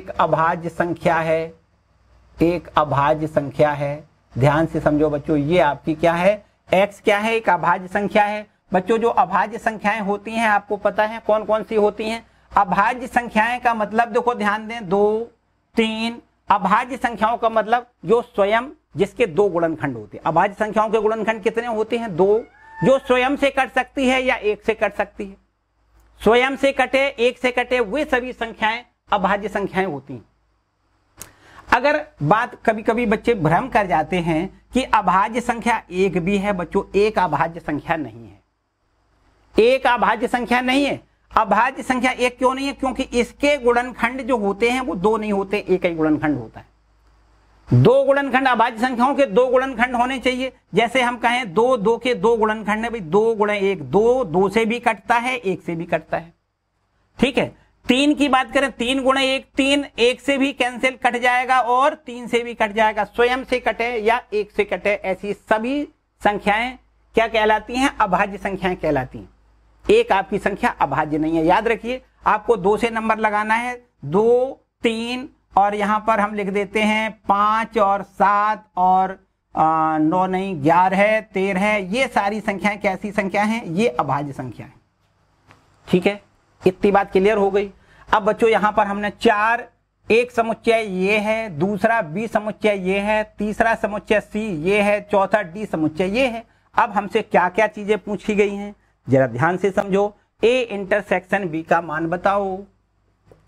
अभाज्य संख्या है, एक अभाज्य संख्या है। ध्यान से समझो बच्चों, ये आपकी क्या है? x क्या है? एक अभाज्य संख्या है। बच्चों जो अभाज्य संख्याएं होती हैं आपको पता है कौन कौन सी होती हैं? अभाज्य संख्याएं का मतलब देखो ध्यान दें, 2, 3। अभाज्य संख्याओं का मतलब जो स्वयं जिसके 2 गुणनखंड होते हैं। अभाज्य संख्याओं के गुणनखंड कितने होते हैं? 2। जो स्वयं से कट सकती है या 1 से कट सकती है। स्वयं से कटे, 1 से कटे, वे सभी संख्याएं अभाज्य संख्याएं होती हैं। अगर बात कभी कभी बच्चे भ्रम कर जाते हैं कि अभाज्य संख्या 1 भी है, बच्चों 1 अभाज्य संख्या नहीं है। 1 अभाज्य संख्या नहीं है। अभाज्य संख्या 1 क्यों नहीं है? क्योंकि इसके गुणनखंड जो होते हैं वो 2 नहीं होते, एक ही गुणनखंड होता है। 2 गुणनखंड, अभाज्य संख्याओं के 2 गुणनखंड होने चाहिए। जैसे हम कहें 2 के 2 गुणनखंड है भाई, 2 गुणे 1 2 से भी कटता है, 1 से भी कटता है। ठीक है, 3 की बात करें, 3 गुणे 1 3, 1 से भी कैंसिल कट जाएगा और 3 से भी कट जाएगा, स्वयं से कटे या 1 से कटे। ऐसी सभी संख्याएं क्या कहलाती हैं? अभाज्य संख्याएं कहलाती हैं। एक आपकी संख्या अभाज्य नहीं है। याद रखिए, आपको 2 से नंबर लगाना है, 2, 3 और यहां पर हम लिख देते हैं 5 और 7 और 9 नहीं 11, 13। ये सारी संख्याएं कैसी संख्या हैं? ये अभाज्य संख्या है। ठीक है, इतनी बात क्लियर हो गई। अब बच्चों यहां पर हमने 4, एक समुच्चय ये है, दूसरा बी समुच्चय ये है, तीसरा समुच्चय सी ये है, चौथा डी समुच्चय ये है। अब हमसे क्या क्या चीजें पूछी गई हैं जरा ध्यान से समझो। ए इंटरसेक्शन बी का मान बताओ।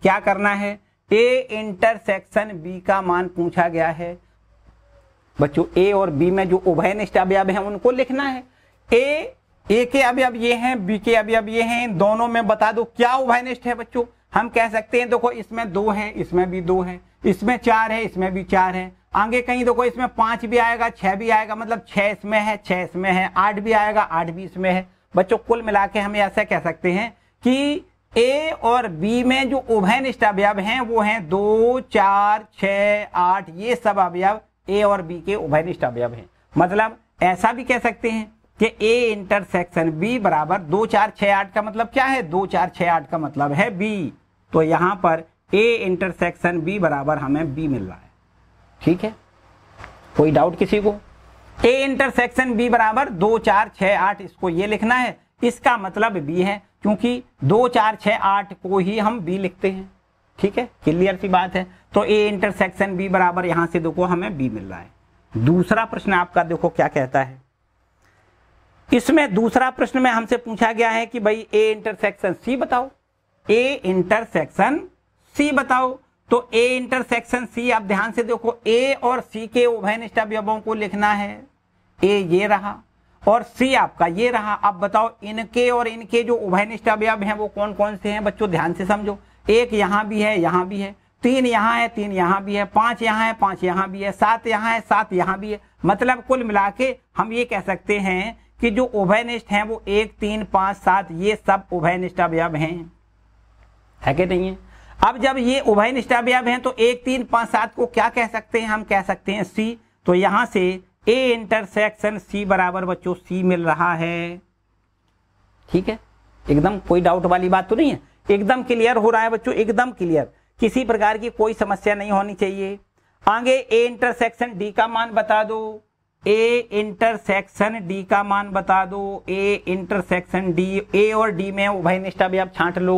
क्या करना है? ए इंटरसेक्शन बी का मान पूछा गया है। बच्चों ए और बी में जो उभयनिष्ठ अवयव हैं उनको लिखना है। ए के अवयव ये हैं, बी के अवयव ये हैं, इन दोनों में बता दो क्या उभयनिष्ठ है। बच्चों हम कह सकते हैं देखो इसमें 2 है, इसमें भी 2 है, इसमें 4 है, इसमें भी 4 है। आगे कहीं देखो इसमें 5 भी आएगा, 6 भी आएगा, मतलब 6 इसमें है, 6 इसमें है, 8 भी आएगा, 8 भी इसमें है। बच्चों कुल मिला के हम ऐसा कह सकते हैं कि ए और बी में जो उभयनिष्ठ अवयव हैं वो हैं 2, 4, 6, 8। ये सब अवयव ए और बी के उभयनिष्ठ अवयव हैं। मतलब ऐसा भी कह सकते हैं कि ए इंटरसेक्शन बी बराबर 2, 4, 6, 8 का मतलब क्या है? 2, 4, 6, 8 का मतलब है बी। तो यहां पर ए इंटरसेक्शन बी बराबर हमें बी मिल रहा है। ठीक है, कोई डाउट किसी को? ए इंटरसेक्शन बी बराबर 2, 4, 6, 8, इसको ये लिखना है, इसका मतलब बी है, क्योंकि 2, 4, 6, 8 को ही हम बी लिखते हैं। ठीक है, क्लियर सी बात है। तो ए इंटरसेक्शन बी बराबर यहां से देखो हमें बी मिल रहा है। दूसरा प्रश्न आपका देखो क्या कहता है। इसमें दूसरा प्रश्न में हमसे पूछा गया है कि भाई ए इंटरसेक्शन सी बताओ। ए इंटरसेक्शन सी बताओ। तो ए इंटरसेक्शन सी, आप ध्यान से देखो, ए और सी के उभयनिष्ठ अवयवों को लिखना है। ए ये रहा और सी आपका ये रहा। अब बताओ इनके और इनके जो उभयनिष्ठ अवयव हैं वो कौन कौन से हैं बच्चों, ध्यान से समझो। एक यहाँ भी है, यहाँ भी है, 3 यहाँ है, 3 यहाँ भी है, 5 यहाँ है, 5 यहाँ भी है, 7 यहाँ है, 7 यहाँ भी है। मतलब कुल मिला के हम ये कह सकते हैं कि जो उभयनिष्ठ हैं वो 1, 3, 5, 7 ये सब उभयनिष्ठ अवयव हैं, है कि नहीं है। अब जब ये उभयनिष्ठ अवयव हैं तो 1, 3, 5, 7 को क्या कह सकते हैं, हम कह सकते हैं सी। तो यहां से ए इंटरसेक्शन सी बराबर बच्चों सी मिल रहा है। ठीक है, एकदम कोई डाउट वाली बात तो नहीं है, एकदम क्लियर हो रहा है बच्चों, एकदम क्लियर, किसी प्रकार की कोई समस्या नहीं होनी चाहिए। आगे ए इंटरसेक्शन डी का मान बता दो, ए इंटरसेक्शन डी का मान बता दो। ए इंटरसेक्शन डी, ए और डी में उभयनिष्ठ अवयव छांट लो।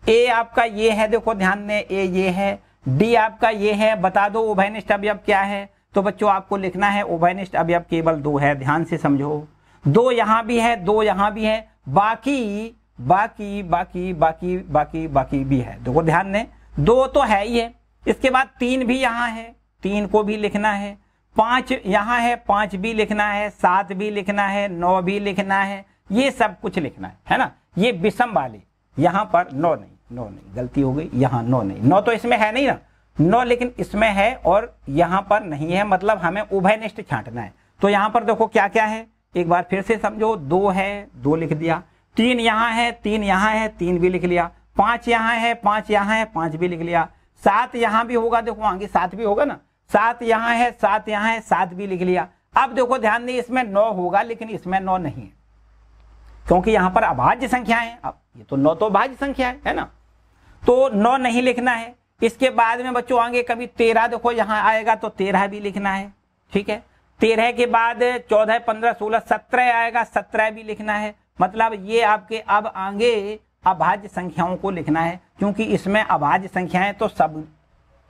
ए आपका ये है, देखो ध्यान दें, ए ये है, डी आपका ये है, बता दो उभयनिष्ठ अवयव क्या है। तो बच्चों आपको लिखना है उभयनिष्ठ अवयव केवल 2 है, ध्यान से समझो। 2 यहां भी है, 2 यहां भी है, बाकी बाकी बाकी बाकी बाकी बाकी भी है। देखो ध्यान दें, 2 तो है ही है, इसके बाद 3 भी यहां है, 3 को भी लिखना है, 5 यहां है, 5 भी लिखना है, 7 भी लिखना है, 9 भी लिखना है, ये सब कुछ लिखना है ना। ये विषम वाले, यहां पर 9 नहीं, गलती हो गई, यहां 9 नहीं, 9 तो इसमें है नहीं ना, 9 लेकिन इसमें है और यहां पर नहीं है, मतलब हमें उभयनिष्ठ छांटना है। तो यहां पर देखो क्या क्या है, एक बार फिर से समझो। 2 है, 2 लिख दिया, 3 यहां है, 3 यहां है, 3 भी लिख लिया, 5 यहां है, 5 यहां है, 5 भी लिख लिया, 7 यहां भी होगा, देखो आगे 7 भी होगा ना, 7 यहां है, 7 यहां है, 7 भी लिख लिया। अब देखो ध्यान दें, इसमें 9 होगा लेकिन इसमें 9 नहीं है, क्योंकि यहां पर अभाज्य संख्या है। अब ये तो 9 तो भाज्य संख्या है ना, तो 9 नहीं लिखना है। इसके बाद में बच्चों आगे कभी 13 देखो यहां आएगा तो 13 भी लिखना है। ठीक है, 13 के बाद 14, 15, 16, 17 आएगा, 17 भी लिखना है। मतलब ये आपके अब आगे अभाज्य संख्याओं को लिखना है, क्योंकि इसमें अभाज्य संख्याएं तो सब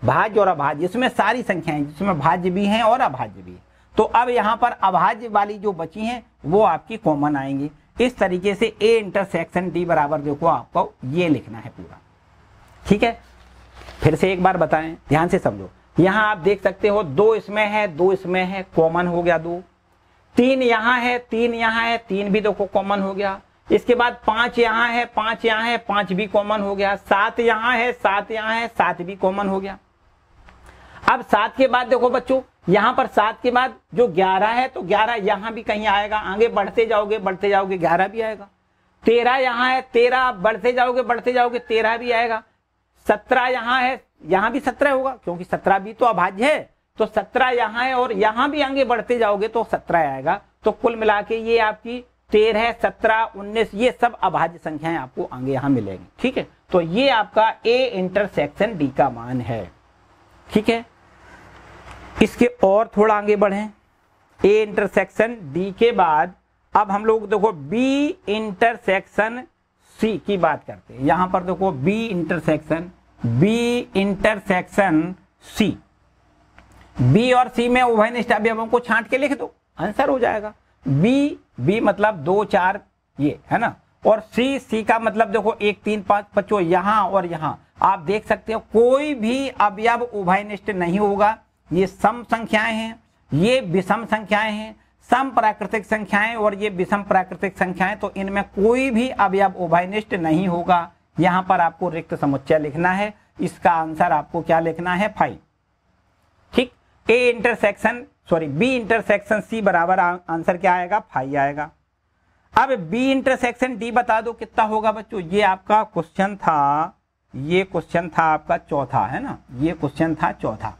भाज्य और अभाज्य, इसमें सारी संख्याएं जिसमें भाज्य भी हैं और अभाज्य भी है। तो अब यहाँ पर अभाज्य वाली जो बची हैं वो आपकी कॉमन आएंगी। इस तरीके से ए इंटरसेक्शन डी बराबर देखो आपको ये लिखना है पूरा। ठीक है, फिर से एक बार बताएं, ध्यान से समझो। यहां आप देख सकते हो 2 इसमें है, 2 इसमें है, कॉमन हो गया 2। 3 यहां है, 3 यहां है, 3 भी देखो कॉमन हो गया। इसके बाद 5 यहां है, 5 यहां है, 5 भी कॉमन हो गया। 7 यहां है, 7 यहां है, 7 भी कॉमन हो गया। अब 7 के बाद देखो बच्चों, यहां पर 7 के बाद जो 11 है तो 11 यहां भी कहीं आएगा, आगे बढ़ते जाओगे 11 भी आएगा। 13 यहां है, 13 बढ़ते जाओगे 13 भी आएगा। 17 यहां है, यहां भी 17 होगा, क्योंकि 17 भी तो अभाज्य है, तो 17 यहां है और यहां भी आगे बढ़ते जाओगे तो 17 आएगा। तो कुल मिला के ये आपकी 13, 17, 19 ये सब अभाज्य संख्याएं आपको आगे यहां मिलेंगी। ठीक है, तो ये आपका ए इंटरसेक्शन डी का मान है। ठीक है, इसके और थोड़ा आगे बढ़े। ए इंटरसेक्शन डी के बाद अब हम लोग देखो बी इंटरसेक्शन सी की बात करते हैं। यहां पर देखो बी इंटरसेक्शन सी, बी और सी में उभयनिष्ठ अवयवों को छांट के लिख दो, आंसर हो जाएगा। बी मतलब 2, 4 ये है ना, और सी का मतलब देखो 1, 3, 5 बच्चों यहां और यहां आप देख सकते हो कोई भी अवयव उभयनिष्ठ नहीं होगा। ये सम संख्याएं हैं, ये विषम संख्याएं हैं, सम प्राकृतिक संख्याएं और ये विषम प्राकृतिक संख्याएं, तो इनमें कोई भी अवयव उभयनिष्ठ नहीं होगा। यहां पर आपको रिक्त समुच्चय लिखना है, इसका आंसर आपको क्या लिखना है 5। ठीक, बी इंटरसेक्शन सी बराबर आंसर क्या आएगा 5 आएगा। अब बी इंटरसेक्शन डी बता दो कितना होगा बच्चों। ये आपका क्वेश्चन था, ये क्वेश्चन था आपका चौथा, है ना, ये क्वेश्चन था चौथा।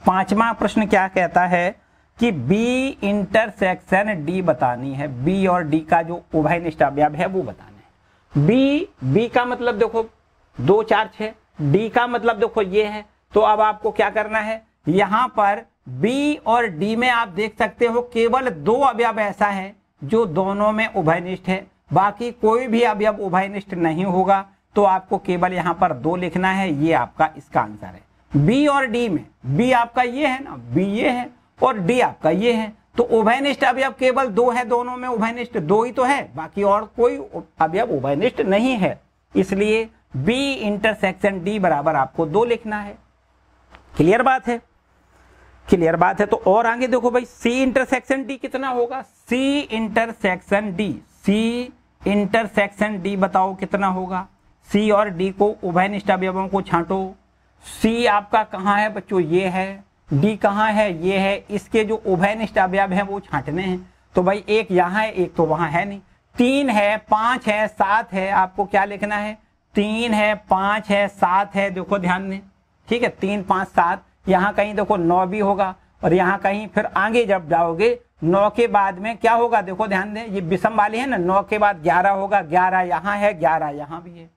5वां प्रश्न क्या कहता है कि बी इंटरसेक्शन डी बतानी है, बी और डी का जो उभयनिष्ठ अवयव है वो बताना है। बी का मतलब देखो 2, 4, 6, डी का मतलब देखो ये है। तो अब आपको क्या करना है, यहां पर बी और डी में आप देख सकते हो केवल 2 अवयव ऐसा है जो दोनों में उभयनिष्ठ है, बाकी कोई भी अवयव उभयनिष्ठ नहीं होगा। तो आपको केवल यहां पर 2 लिखना है, ये आपका इसका आंसर है। बी और डी में, बी आपका ये है ना, बी ये है और डी आपका ये है, तो उभयनिष्ठ अवयव केवल 2 है, दोनों में उभयनिष्ठ 2 ही तो है, बाकी और कोई अवयव उभयनिष्ठ नहीं है। इसलिए B इंटरसेक्शन D बराबर आपको 2 लिखना है। क्लियर बात है? क्लियर बात है। तो और आगे देखो भाई, C इंटरसेक्शन D कितना होगा? C intersection D, C intersection D बताओ कितना होगा? C और D को उभयनिष्ठ अवयवों को छांटो। C आपका कहाँ है बच्चों? ये है। D कहाँ है? ये है। इसके जो उभयनिष्ठ अवयव हैं वो छांटने हैं। तो भाई एक यहाँ है, एक तो वहां है नहीं। 3 है, 5 है, 7 है, आपको क्या लिखना है? 3 है, 5 है, 7 है, देखो ध्यान दें। ठीक है, 3 5 7, यहाँ कहीं देखो 9 भी होगा, और यहाँ कहीं फिर आगे जब जाओगे 9 के बाद में क्या होगा? देखो ध्यान दें, ये विषम वाली है ना, 9 के बाद 11 होगा, 11 यहाँ है, 11 यहाँ भी है।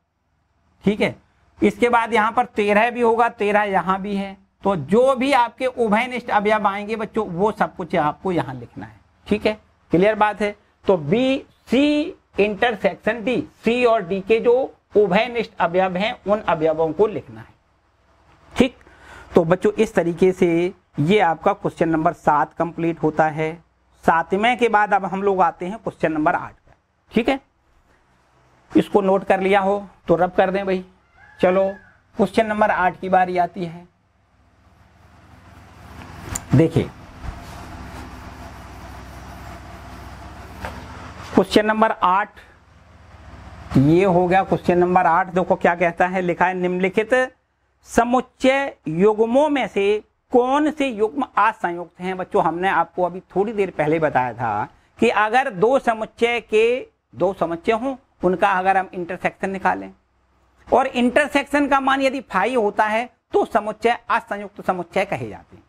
ठीक है, इसके बाद यहाँ पर 13 भी होगा, 13 यहाँ भी है। तो जो भी आपके उभयनिष्ठ अवयव आएंगे बच्चों, वो सब कुछ आपको यहाँ लिखना है। ठीक है, क्लियर बात है? तो बी सी इंटरसेक्शन डी, सी और डी के जो उभयनिष्ठ अवयव हैं उन अवयवों को लिखना है। ठीक, तो बच्चों इस तरीके से ये आपका क्वेश्चन नंबर 7 कंप्लीट होता है। 7वें के बाद अब हम लोग आते हैं क्वेश्चन नंबर 8 पर। ठीक है, इसको नोट कर लिया हो तो रब कर दें भाई। चलो क्वेश्चन नंबर 8 की बारी आती है। देखिए क्वेश्चन नंबर 8 ये हो गया। क्वेश्चन नंबर 8 देखो क्या कहता है, लिखा है निम्नलिखित समुच्चय युग्मों में से कौन से युग्म असंयुक्त हैं। बच्चों हमने आपको अभी थोड़ी देर पहले बताया था कि अगर दो समुच्चय हों, उनका अगर हम इंटरसेक्शन निकालें और इंटरसेक्शन का मान यदि फाई होता है तो समुच्चय असंयुक्त समुच्चय कहे जाते हैं।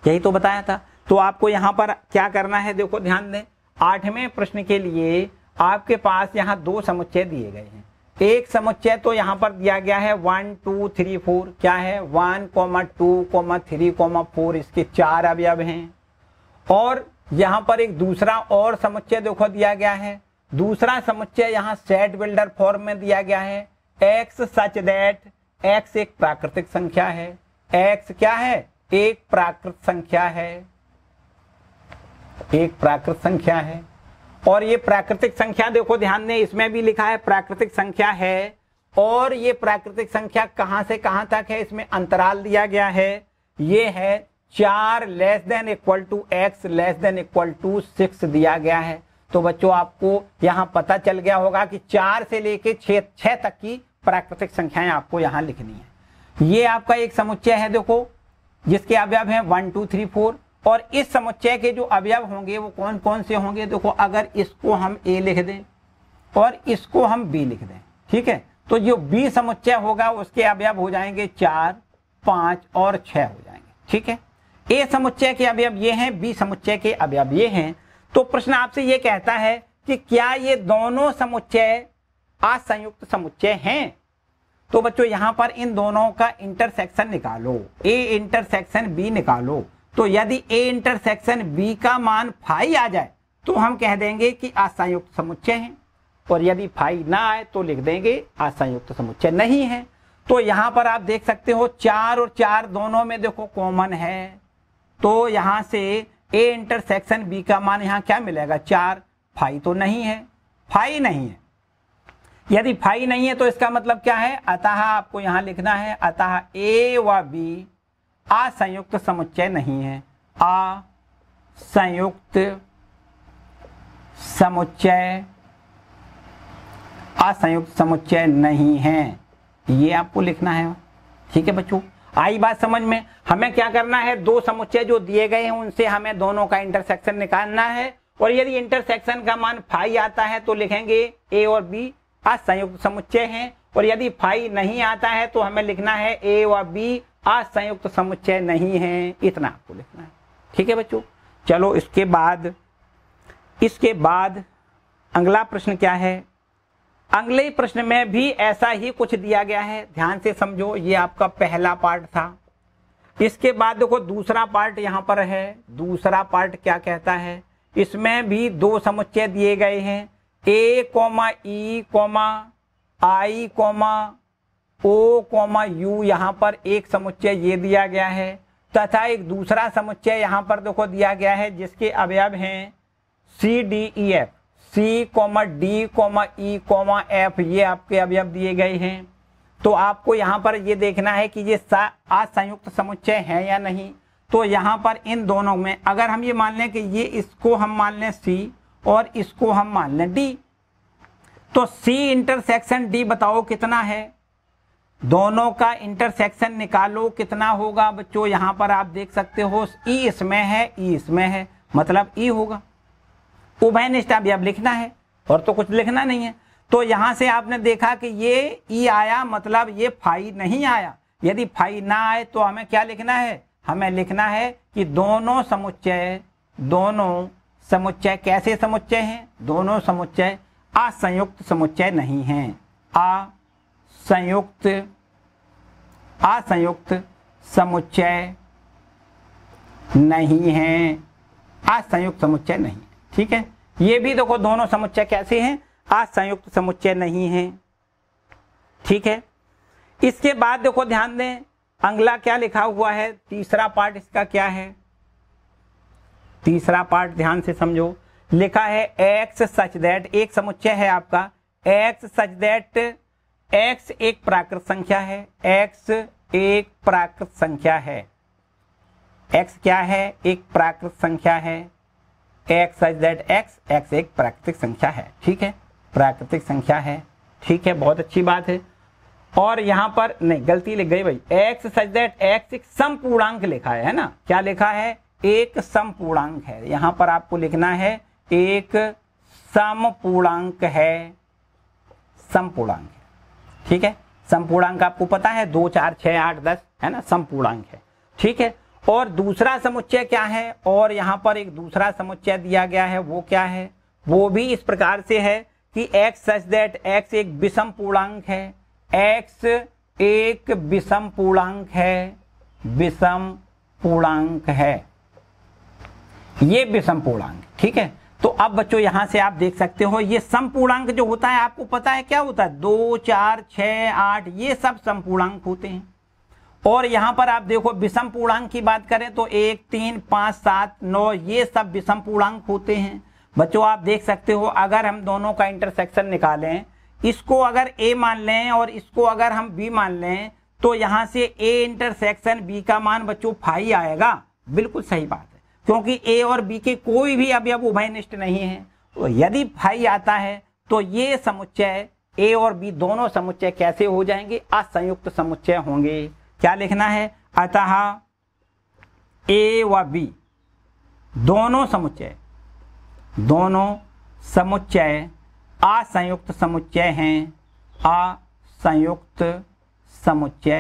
यही तो बताया था। तो आपको यहां पर क्या करना है, देखो ध्यान दें। 8वें प्रश्न के लिए आपके पास यहाँ 2 समुच्चय दिए गए हैं। एक समुच्चय तो यहाँ पर दिया गया है 1 2 3 4, क्या है 1 2 3 4, इसके 4 अवयव हैं। और यहाँ पर एक दूसरा और समुच्चय देखो दिया गया है। दूसरा समुच्चय यहाँ सेट बिल्डर फॉर्म में दिया गया है, x सच दैट x एक प्राकृतिक संख्या है। x क्या है? एक प्राकृत संख्या है, एक प्राकृत संख्या है। और ये प्राकृतिक संख्या देखो ध्यान दें, इसमें भी लिखा है प्राकृतिक संख्या है। और ये प्राकृतिक संख्या कहां से कहां तक है, इसमें अंतराल दिया गया है। ये है 4 <= x <= 6 दिया गया है। तो बच्चों आपको यहां पता चल गया होगा कि 4 से लेके 6 तक की प्राकृतिक संख्याएं आपको यहां लिखनी है। ये आपका एक समुच्चय है देखो, जिसके अवयव हैं 1 2 3 4। और इस समुच्चय के जो अवयव होंगे वो कौन कौन से होंगे, देखो अगर इसको हम a लिख दें और इसको हम b लिख दें, ठीक है, तो जो b समुच्चय होगा उसके अवयव हो जाएंगे 4 5 और 6 हो जाएंगे। ठीक है, a समुच्चय के अवयव ये हैं, b समुच्चय के अवयव ये हैं। तो प्रश्न आपसे ये कहता है कि क्या ये दोनों समुच्चय असंयुक्त समुच्चय हैं। तो बच्चों यहां पर इन दोनों का इंटरसेक्शन निकालो, a इंटरसेक्शन b निकालो। तो यदि a इंटरसेक्शन b का मान फाई आ जाए तो हम कह देंगे कि असंयुक्त समुच्चय है, और यदि फाई ना आए तो लिख देंगे असंयुक्त समुच्चय नहीं है। तो यहां पर आप देख सकते हो 4 और 4 दोनों में देखो कॉमन है, तो यहां से a इंटरसेक्शन b का मान यहां क्या मिलेगा 4। फाई तो नहीं है, फाई नहीं है। यदि फाई नहीं है तो इसका मतलब क्या है, अतः आपको यहां लिखना है अतः a व b असंयुक्त समुच्चय नहीं है, असंयुक्त समुच्चय, असंयुक्त समुच्चय नहीं है, ये आपको लिखना है। ठीक है बच्चों, आई बात समझ में। हमें क्या करना है, 2 समुच्चय जो दिए गए हैं उनसे हमें दोनों का इंटरसेक्शन निकालना है। और यदि इंटरसेक्शन का मान फाई आता है तो लिखेंगे a और b असंयुक्त समुच्चय हैं, और यदि फाई नहीं आता है तो हमें लिखना है a व b असंयुक्त समुच्चय नहीं है, इतना आपको लिखना है। ठीक है बच्चों, चलो इसके बाद अगला प्रश्न क्या है। अगले प्रश्न में भी ऐसा ही कुछ दिया गया है, ध्यान से समझो। ये आपका पहला पार्ट था। इसके बाद देखो दूसरा पार्ट यहां पर है। दूसरा पार्ट क्या कहता है, इसमें भी 2 समुच्चय दिए गए हैं, a, e, i, o, u। यहां पर एक समुच्चय ये दिया गया है, तथा एक दूसरा समुच्चय यहां पर देखो दिया गया है जिसके अवयव हैं c d e f। C comma D comma E comma F ये आपके अवयव दिए गए हैं। तो आपको यहाँ पर ये देखना है कि ये असंयुक्त समुच्चय है या नहीं। तो यहाँ पर इन दोनों में अगर हम ये मान लें कि ये इसको हम मान लें सी और इसको हम मान लें डी, तो सी इंटरसेक्शन डी बताओ कितना है, दोनों का इंटरसेक्शन निकालो कितना होगा बच्चों। यहाँ पर आप देख सकते हो ई इसमें है, ई इसमें है, मतलब ई होगा। उभयनिष्ठ अवयव लिखना है और तो कुछ लिखना नहीं है। तो यहाँ से आपने देखा कि ये ई आया, मतलब ये फाई नहीं आया। यदि फाई ना आए तो हमें क्या लिखना है, हमें लिखना है कि दोनों समुच्चय कैसे समुच्चय हैं, दोनों समुच्चय असंयुक्त समुच्चय नहीं हैं, असंयुक्त समुच्चय नहीं है, असंयुक्त समुच्चय नहीं। ठीक है, ये भी देखो दोनों समुच्चय कैसे हैं, असंयुक्त समुच्चय नहीं है। ठीक है, इसके बाद देखो ध्यान दें अगला क्या लिखा हुआ है, तीसरा पार्ट इसका क्या है, तीसरा पार्ट ध्यान से समझो। लिखा है एक्स सच दैट, एक समुच्चय है आपका एक्स सच दैट, एक्स एक प्राकृत संख्या है, एक्स एक प्राकृत संख्या है, एक्स क्या है, एक प्राकृत संख्या है, एक्स सच दैट एक्स एक प्राकृतिक संख्या है। ठीक है, प्राकृतिक संख्या है। ठीक है, बहुत अच्छी बात है। और यहां पर नहीं, गलती लिख गई भाई, एक्स सच दैट एक्स एक समपूर्णांक लिखा है ना, क्या लिखा है, एक समपूर्णांक है। यहां पर आपको लिखना है एक समपूर्णांक है, समपूर्णांक है। ठीक है, समपूर्णांक आपको पता है 2 4 6 8 10 है ना, समपूर्णांक है। ठीक है, और दूसरा समुच्चय क्या है, और यहां पर एक दूसरा समुच्चय दिया गया है, वो क्या है, वो भी इस प्रकार से है कि एक्स सच दैट एक्स एक विषम पूर्णांक है, एक्स एक विषम पूर्णांक है, विषम पूर्णांक है, ये विषम पूर्णांक। ठीक है, तो अब बच्चों यहां से आप देख सकते हो ये समपूर्णांक जो होता है आपको पता है क्या होता है, 2 4 6 8 ये सब समपूर्णांक होते हैं। और यहां पर आप देखो विषम पूर्णांक की बात करें तो 1 3 5 7 9 ये सब विषम पूर्णांक होते हैं। बच्चों आप देख सकते हो अगर हम दोनों का इंटरसेक्शन निकालें, इसको अगर a मान लें और इसको अगर हम b मान लें, तो यहां से a इंटरसेक्शन b का मान बच्चों फाई आएगा। बिल्कुल सही बात है, क्योंकि a और b के कोई भी अवयव उभयनिष्ठ नहीं है। तो यदि फाई आता है तो ये समुच्चय a और b दोनों समुच्चय कैसे हो जाएंगे, असंयुक्त समुच्चय होंगे। क्या लिखना है, अतः a व b दोनों समुच्चय असंयुक्त समुच्चय हैं, असंयुक्त समुच्चय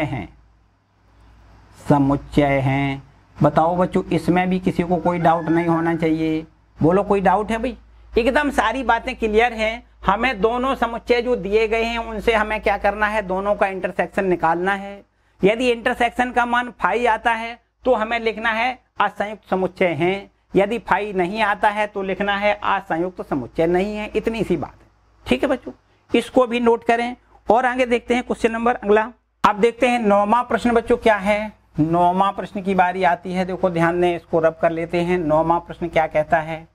हैं। बताओ बच्चों, इसमें भी किसी को कोई डाउट नहीं होना चाहिए। बोलो कोई डाउट है भाई, एकदम सारी बातें क्लियर हैं। हमें दोनों समुच्चय जो दिए गए हैं उनसे हमें क्या करना है, दोनों का इंटरसेक्शन निकालना है। यदि इंटरसेक्शन का मान फाई आता है तो हमें लिखना है असंयुक्त समुच्चय हैं, यदि फाई नहीं आता है तो लिखना है असंयुक्त समुच्चय नहीं है। इतनी सी बात है। ठीक है बच्चों, इसको भी नोट करें और आगे देखते हैं क्वेश्चन नंबर अगला। आप देखते हैं 9वां प्रश्न बच्चों क्या है, 9वां प्रश्न की बारी आती है। देखो ध्यान दें, इसको रब कर लेते हैं। 9वां प्रश्न क्या कहता है,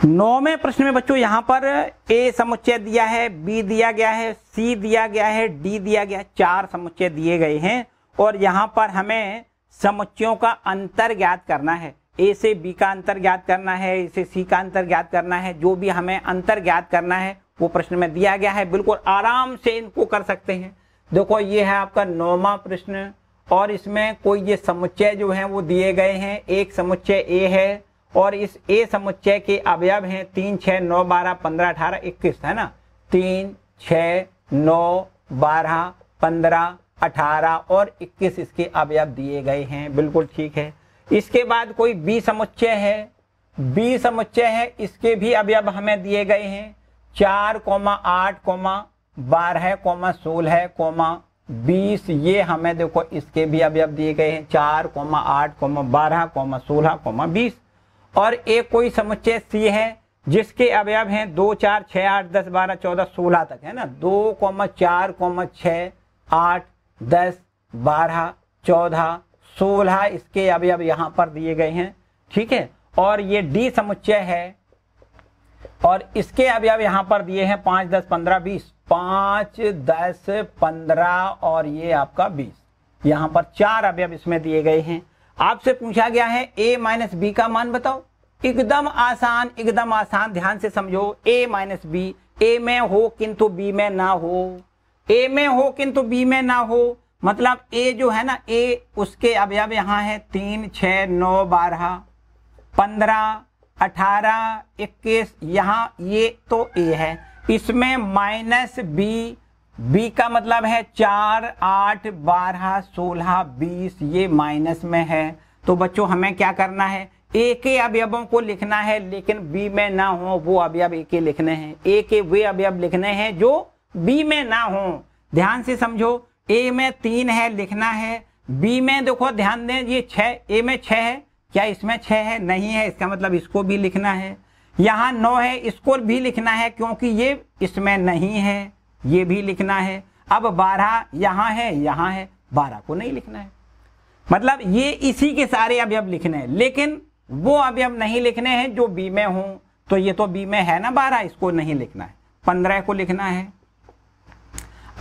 9वें प्रश्न में बच्चों यहां पर ए समुच्चय दिया है, बी दिया गया है, सी दिया गया है, डी दिया गया है, 4 समुच्चय दिए गए हैं। और यहां पर हमें समुच्चयों का अंतर ज्ञात करना है। ए से बी का अंतर ज्ञात करना है, ए से सी का अंतर ज्ञात करना है। जो भी हमें अंतर ज्ञात करना है वो प्रश्न में दिया गया है। बिल्कुल आराम से इनको कर सकते हैं। देखो ये है आपका 9वां प्रश्न और इसमें कोई ये समुच्चय जो है वो दिए गए हैं। एक समुच्चय ए है और इस ए समुच्चय के अवयव हैं 3 6 9 12 15 18 21 है ना। 3 6 9 12 15 18 और 21 इसके अवयव दिए गए हैं। बिल्कुल ठीक है। इसके बाद कोई बी समुच्चय है, बी समुच्चय है, इसके भी अवयव हमें दिए गए हैं 4, 8, 12, 16, 20। ये हमें देखो इसके भी अवयव दिए गए हैं 4, 8, 12, 16, 20। और एक कोई समुच्चय सी है जिसके अवयव हैं 2, 4, 6, 8, 10, 12, 14, 16 तक है ना। 2, 4, 6, 8, 10, 12, 14, 16 इसके अवयव यहाँ पर दिए गए हैं। ठीक है। और ये डी समुच्चय है, और इसके अवयव यहां पर दिए हैं 5, 10, 15, 20, 5, 10, 15 और ये आपका 20। यहां पर 4 अवयव इसमें दिए गए हैं। आपसे पूछा गया है a माइनस बी का मान बताओ। एकदम आसान, एकदम आसान, ध्यान से समझो। a माइनस बी, ए में हो किंतु बी में ना हो, ए में हो किंतु बी में ना हो, मतलब a जो है ना, a उसके अवयव यहाँ है 3, 6, 9, 12, 15, 18, 21, यहाँ ये तो a है, इसमें माइनस बी, बी का मतलब है 4, 8, 12, 16, 20, ये माइनस में है। तो बच्चों हमें क्या करना है, ए के अवयवों को लिखना है, लेकिन बी में ना हो वो अवयव ए के लिखने हैं। ए के वे अवयव लिखने हैं जो बी में ना हो। ध्यान से समझो, ए में 3 है लिखना है, बी में देखो ध्यान दें ये 6, ए में 6 है, क्या इसमें 6 है? नहीं है, इसका मतलब इसको भी लिखना है। यहाँ 9 है, इसको भी लिखना है क्योंकि ये इसमें नहीं है, ये भी लिखना है। अब 12 यहाँ है, यहाँ है, 12 को नहीं लिखना है। मतलब ये इसी के सारे अवयव लिखने हैं, लेकिन वो अवयव नहीं लिखने हैं जो बी में हो। तो ये तो बी में है ना 12, इसको नहीं लिखना है। 15 को लिखना है,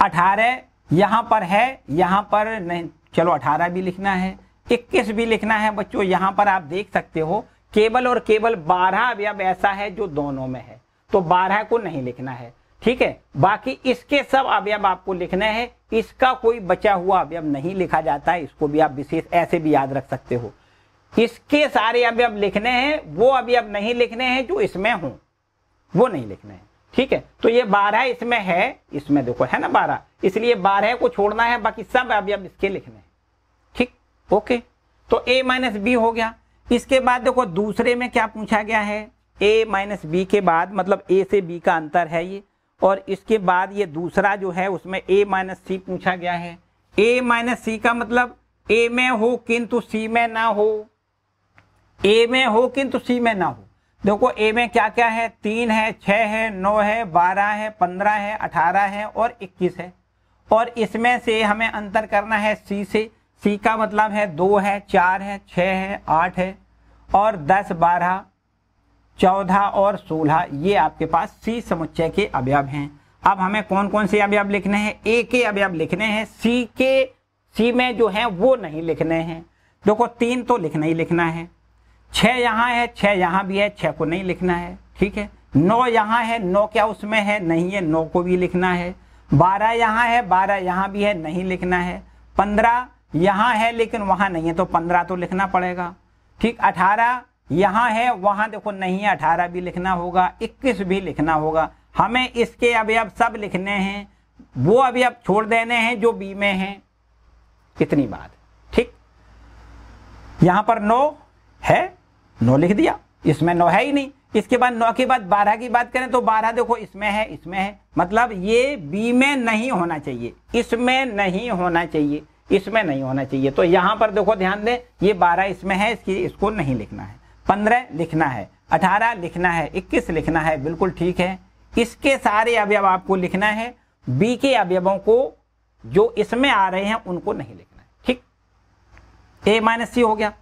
18 यहाँ पर है, यहाँ पर नहीं, चलो 18 भी लिखना है, 21 भी लिखना है। बच्चों यहाँ पर आप देख सकते हो केवल और केवल 12 अवयव ऐसा है जो दोनों में है, तो 12 को नहीं लिखना है, ठीक है। बाकी इसके सब अवयव आपको लिखने हैं, इसका कोई बचा हुआ अवयव नहीं लिखा जाता है। इसको भी आप विशेष ऐसे भी याद रख सकते हो। इसके सारे अवयव लिखने हैं, वो अवयव नहीं लिखने हैं जो इसमें हो, वो नहीं लिखने हैं, ठीक है। तो ये 12 इसमें है, इसमें देखो है ना 12, इसलिए 12 को छोड़ना है, बाकी सब अवयव इसके लिखने हैं, ठीक, ओके। तो a माइनस बी हो गया। इसके बाद देखो दूसरे में क्या पूछा गया है, a माइनस बी के बाद मतलब a से b का अंतर है ये, और इसके बाद ये दूसरा जो है उसमें a माइनस सी पूछा गया है। a माइनस सी का मतलब a में हो किंतु c में ना हो, a में हो किंतु c में ना हो। देखो a में क्या क्या है, 3 है, 6 है, 9 है, 12 है, 15 है, 18 है और 21 है। और इसमें से हमें अंतर करना है c से। c का मतलब है 2 है, 4 है, 6 है, 8 है और 10, 12, 14 और 16, ये आपके पास c समुच्चय के अवयव हैं। अब हमें कौन कौन से अवयव लिखने हैं, a के अवयव लिखने हैं, c में जो है वो नहीं लिखने हैं। देखो 3 तो लिखना ही लिखना है, 6 यहाँ है, 6 यहाँ भी है, 6 को नहीं लिखना है, ठीक है। 9 यहाँ है, 9 क्या उसमें है, नहीं है, 9 को भी लिखना है। 12 यहाँ है, 12 यहाँ भी है, नहीं लिखना है। 15 यहाँ है लेकिन वहां नहीं है, तो 15 तो लिखना पड़ेगा, ठीक। 18 यहाँ है, वहां देखो नहीं है, 18 भी लिखना होगा, 21 भी लिखना होगा। हमें इसके अवयव सब लिखने हैं, वो अवयव छोड़ देने हैं जो बी में हैं, कितनी बात, ठीक। यहां पर 9 है, 9 लिख दिया, इसमें 9 है ही नहीं। इसके बाद 9 के बाद 12 की बात करें तो 12 देखो इसमें है, इसमें है, मतलब ये बी में नहीं होना चाहिए, इसमें नहीं होना चाहिए, इसमें नहीं होना चाहिए। तो यहां पर देखो ध्यान दें, ये 12 इसमें है, इसको नहीं लिखना है। 15 लिखना है, 18 लिखना है, 21 लिखना है, बिल्कुल ठीक है। इसके सारे अवयव आपको लिखना है, बी के अवयवों को जो इसमें आ रहे हैं उनको नहीं लिखना है, ठीक। a माइनस सी हो गया।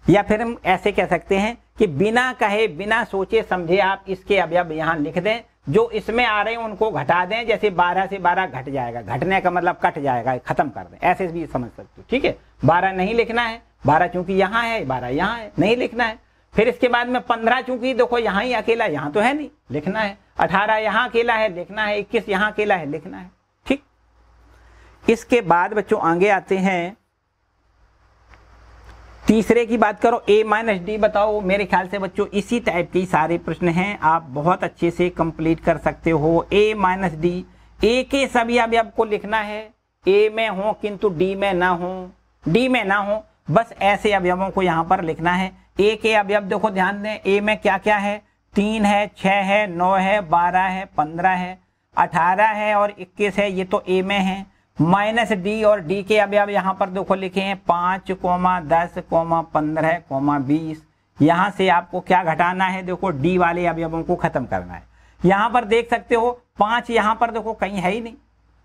या फिर हम ऐसे कह सकते हैं कि बिना कहे बिना सोचे समझे आप इसके अवयव यहां लिख दें, जो इसमें आ रहे हैं उनको घटा दें। जैसे 12 से 12 घट जाएगा, घटने का मतलब कट जाएगा, खत्म कर दें, ऐसे भी समझ सकते हो, ठीक है। 12 नहीं लिखना है, 12 चूंकि यहाँ है, 12 यहाँ है, नहीं लिखना है। फिर इसके बाद में 15 चूंकि देखो यहाँ ही अकेला, यहाँ तो है नहीं, लिखना है। 18 यहाँ अकेला है, लिखना है। 21 यहाँ अकेला है, लिखना है, ठीक। इसके बाद बच्चों आगे आते हैं, तीसरे की बात करो, a माइनस डी बताओ। मेरे ख्याल से बच्चों इसी टाइप के सारे प्रश्न हैं, आप बहुत अच्छे से कंप्लीट कर सकते हो। a माइनस डी, a के सभी अवयव को लिखना है, a में हो किंतु d में ना हो, d में ना हो, बस ऐसे अवयवों को यहाँ पर लिखना है। a के अवयव देखो ध्यान दें, a में क्या क्या है, 3 है, 6 है, 9 है, 12 है, 15 है, 18 है और 21 है, ये तो a में है। माइनस डी, और डी के अवयव यहाँ पर देखो लिखे हैं 5, 10, 15, 20। यहाँ से आपको क्या घटाना है, देखो डी वाले अवयवों को खत्म करना है। यहाँ पर देख सकते हो 5 यहाँ पर देखो कहीं है ही नहीं,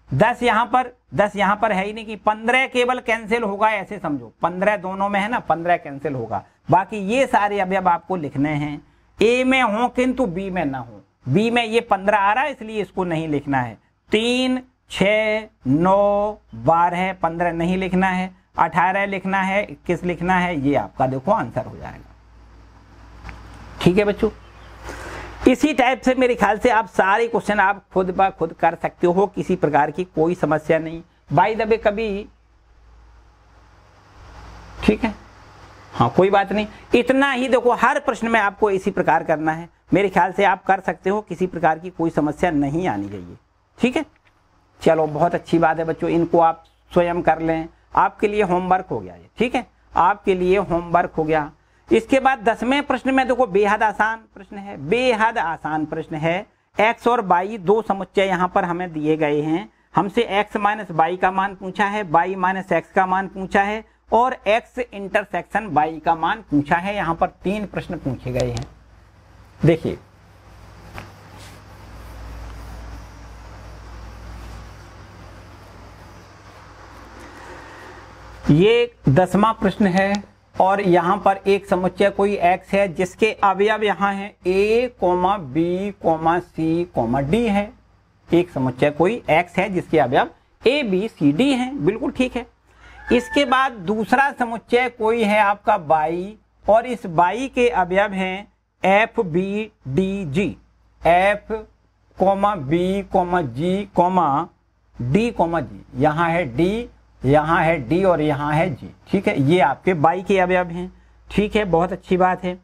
10 यहाँ पर है ही नहीं, कि 15 केवल कैंसिल होगा, ऐसे समझो 15 दोनों में है ना, 15 कैंसिल होगा। बाकी ये सारे अवयव आपको लिखने हैं। ए में हो किंतु बी में ना हो। बी में ये 15 आ रहा है इसलिए इसको नहीं लिखना है। 3, 6, 9, 12, 15 नहीं लिखना है, 18 लिखना है, 21 लिखना है। ये आपका देखो आंसर हो जाएगा। ठीक है बच्चों, इसी टाइप से मेरे ख्याल से आप सारे क्वेश्चन आप खुद ब खुद कर सकते हो, किसी प्रकार की कोई समस्या नहीं। बाय द वे कभी, ठीक है, हाँ कोई बात नहीं, इतना ही देखो हर प्रश्न में आपको इसी प्रकार करना है। मेरे ख्याल से आप कर सकते हो, किसी प्रकार की कोई समस्या नहीं आनी चाहिए। ठीक है, चलो बहुत अच्छी बात है बच्चों, इनको आप स्वयं कर लें, आपके लिए होमवर्क हो गया ये। ठीक है, आपके लिए होमवर्क हो गया। इसके बाद 10वें प्रश्न में देखो बेहद आसान प्रश्न है, बेहद आसान प्रश्न है। x और y दो समुच्चय यहाँ पर हमें दिए गए हैं। हमसे x माइनस y का मान पूछा है, y माइनस x का मान पूछा है और x इंटरसेक्शन y का मान पूछा है। यहाँ पर 3 प्रश्न पूछे गए हैं। देखिए ये 10वां प्रश्न है और यहाँ पर एक समुच्चय कोई x है जिसके अवयव यहाँ है a, b, c, d है। एक समुच्चय कोई x है जिसके अवयव a, b, c, d है, बिल्कुल ठीक है। इसके बाद दूसरा समुच्चय कोई है आपका y और इस y के अवयव हैं f, b, d, g, f, b, g, d, g। यहाँ है d, यहाँ है d और यहाँ है g। ठीक है, ये आपके y के अवयव हैं। ठीक है, बहुत अच्छी बात है।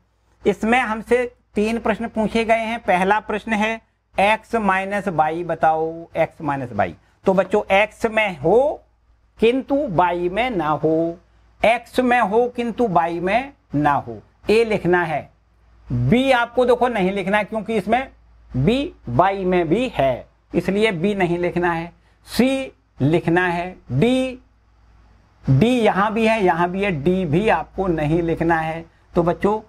इसमें हमसे 3 प्रश्न पूछे गए हैं। पहला प्रश्न है x माइनस y बताओ, x माइनस y। तो बच्चों x में हो किंतु y में ना हो, x में हो किंतु y में ना हो, a लिखना है। b आपको देखो नहीं लिखना है क्योंकि इसमें b y में भी है इसलिए b नहीं लिखना है। c लिखना है, d यहाँ भी है, यहाँ भी है, d भी आपको नहीं लिखना है। तो बच्चों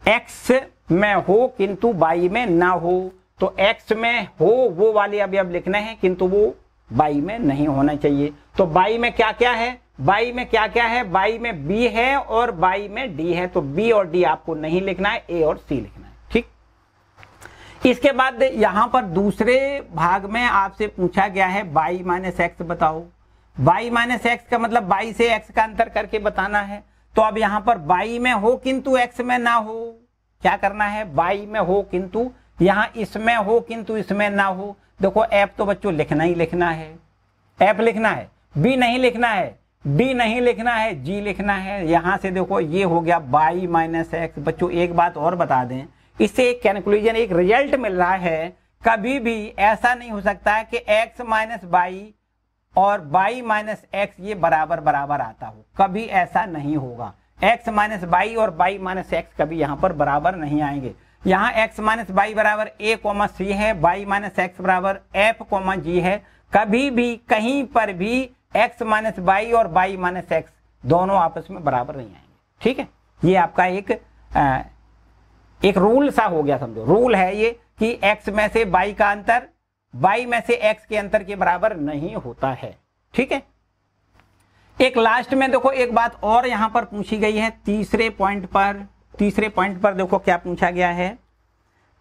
x में हो किंतु y में ना हो, तो x में हो वो वाले अवयव लिखने हैं किंतु वो y में नहीं होना चाहिए। तो y में क्या क्या है, y में क्या क्या है, y में b है और y में d है। तो b और d आपको नहीं लिखना है, a और c लिखना है। ठीक, इसके बाद यहां पर दूसरे भाग में आपसे पूछा गया है y माइनस एक्स बताओ। y माइनस एक्स का मतलब y से x का अंतर करके बताना है। तो अब यहां पर y में हो किंतु x में ना हो, क्या करना है, y में हो किंतु यहां इसमें हो किंतु इसमें ना हो। देखो f तो बच्चों लिखना ही लिखना है, f लिखना है, b नहीं लिखना है, d नहीं लिखना है, g लिखना है। यहां से देखो ये हो गया y माइनस एक्स। बच्चों एक बात और बता दें, इससे एक कंक्लूजन, एक रिजल्ट मिल रहा है। कभी भी ऐसा नहीं हो सकता है कि x माइनस वाई और y माइनस एक्स ये बराबर बराबर आता हो, कभी ऐसा नहीं होगा। x माइनस वाई और y माइनस एक्स कभी यहाँ पर बराबर नहीं आएंगे। यहाँ x माइनस वाई बराबर a, c है, y माइनस एक्स बराबर f, g है। कभी भी कहीं पर भी x माइनस वाई और y माइनस एक्स दोनों आपस में बराबर नहीं आएंगे। ठीक है, ये आपका एक रूल सा हो गया, समझो रूल है ये कि x में से y का अंतर y में से x के अंतर के बराबर नहीं होता है। ठीक है, एक लास्ट में देखो एक बात और यहां पर पूछी गई है तीसरे पॉइंट पर देखो क्या पूछा गया है।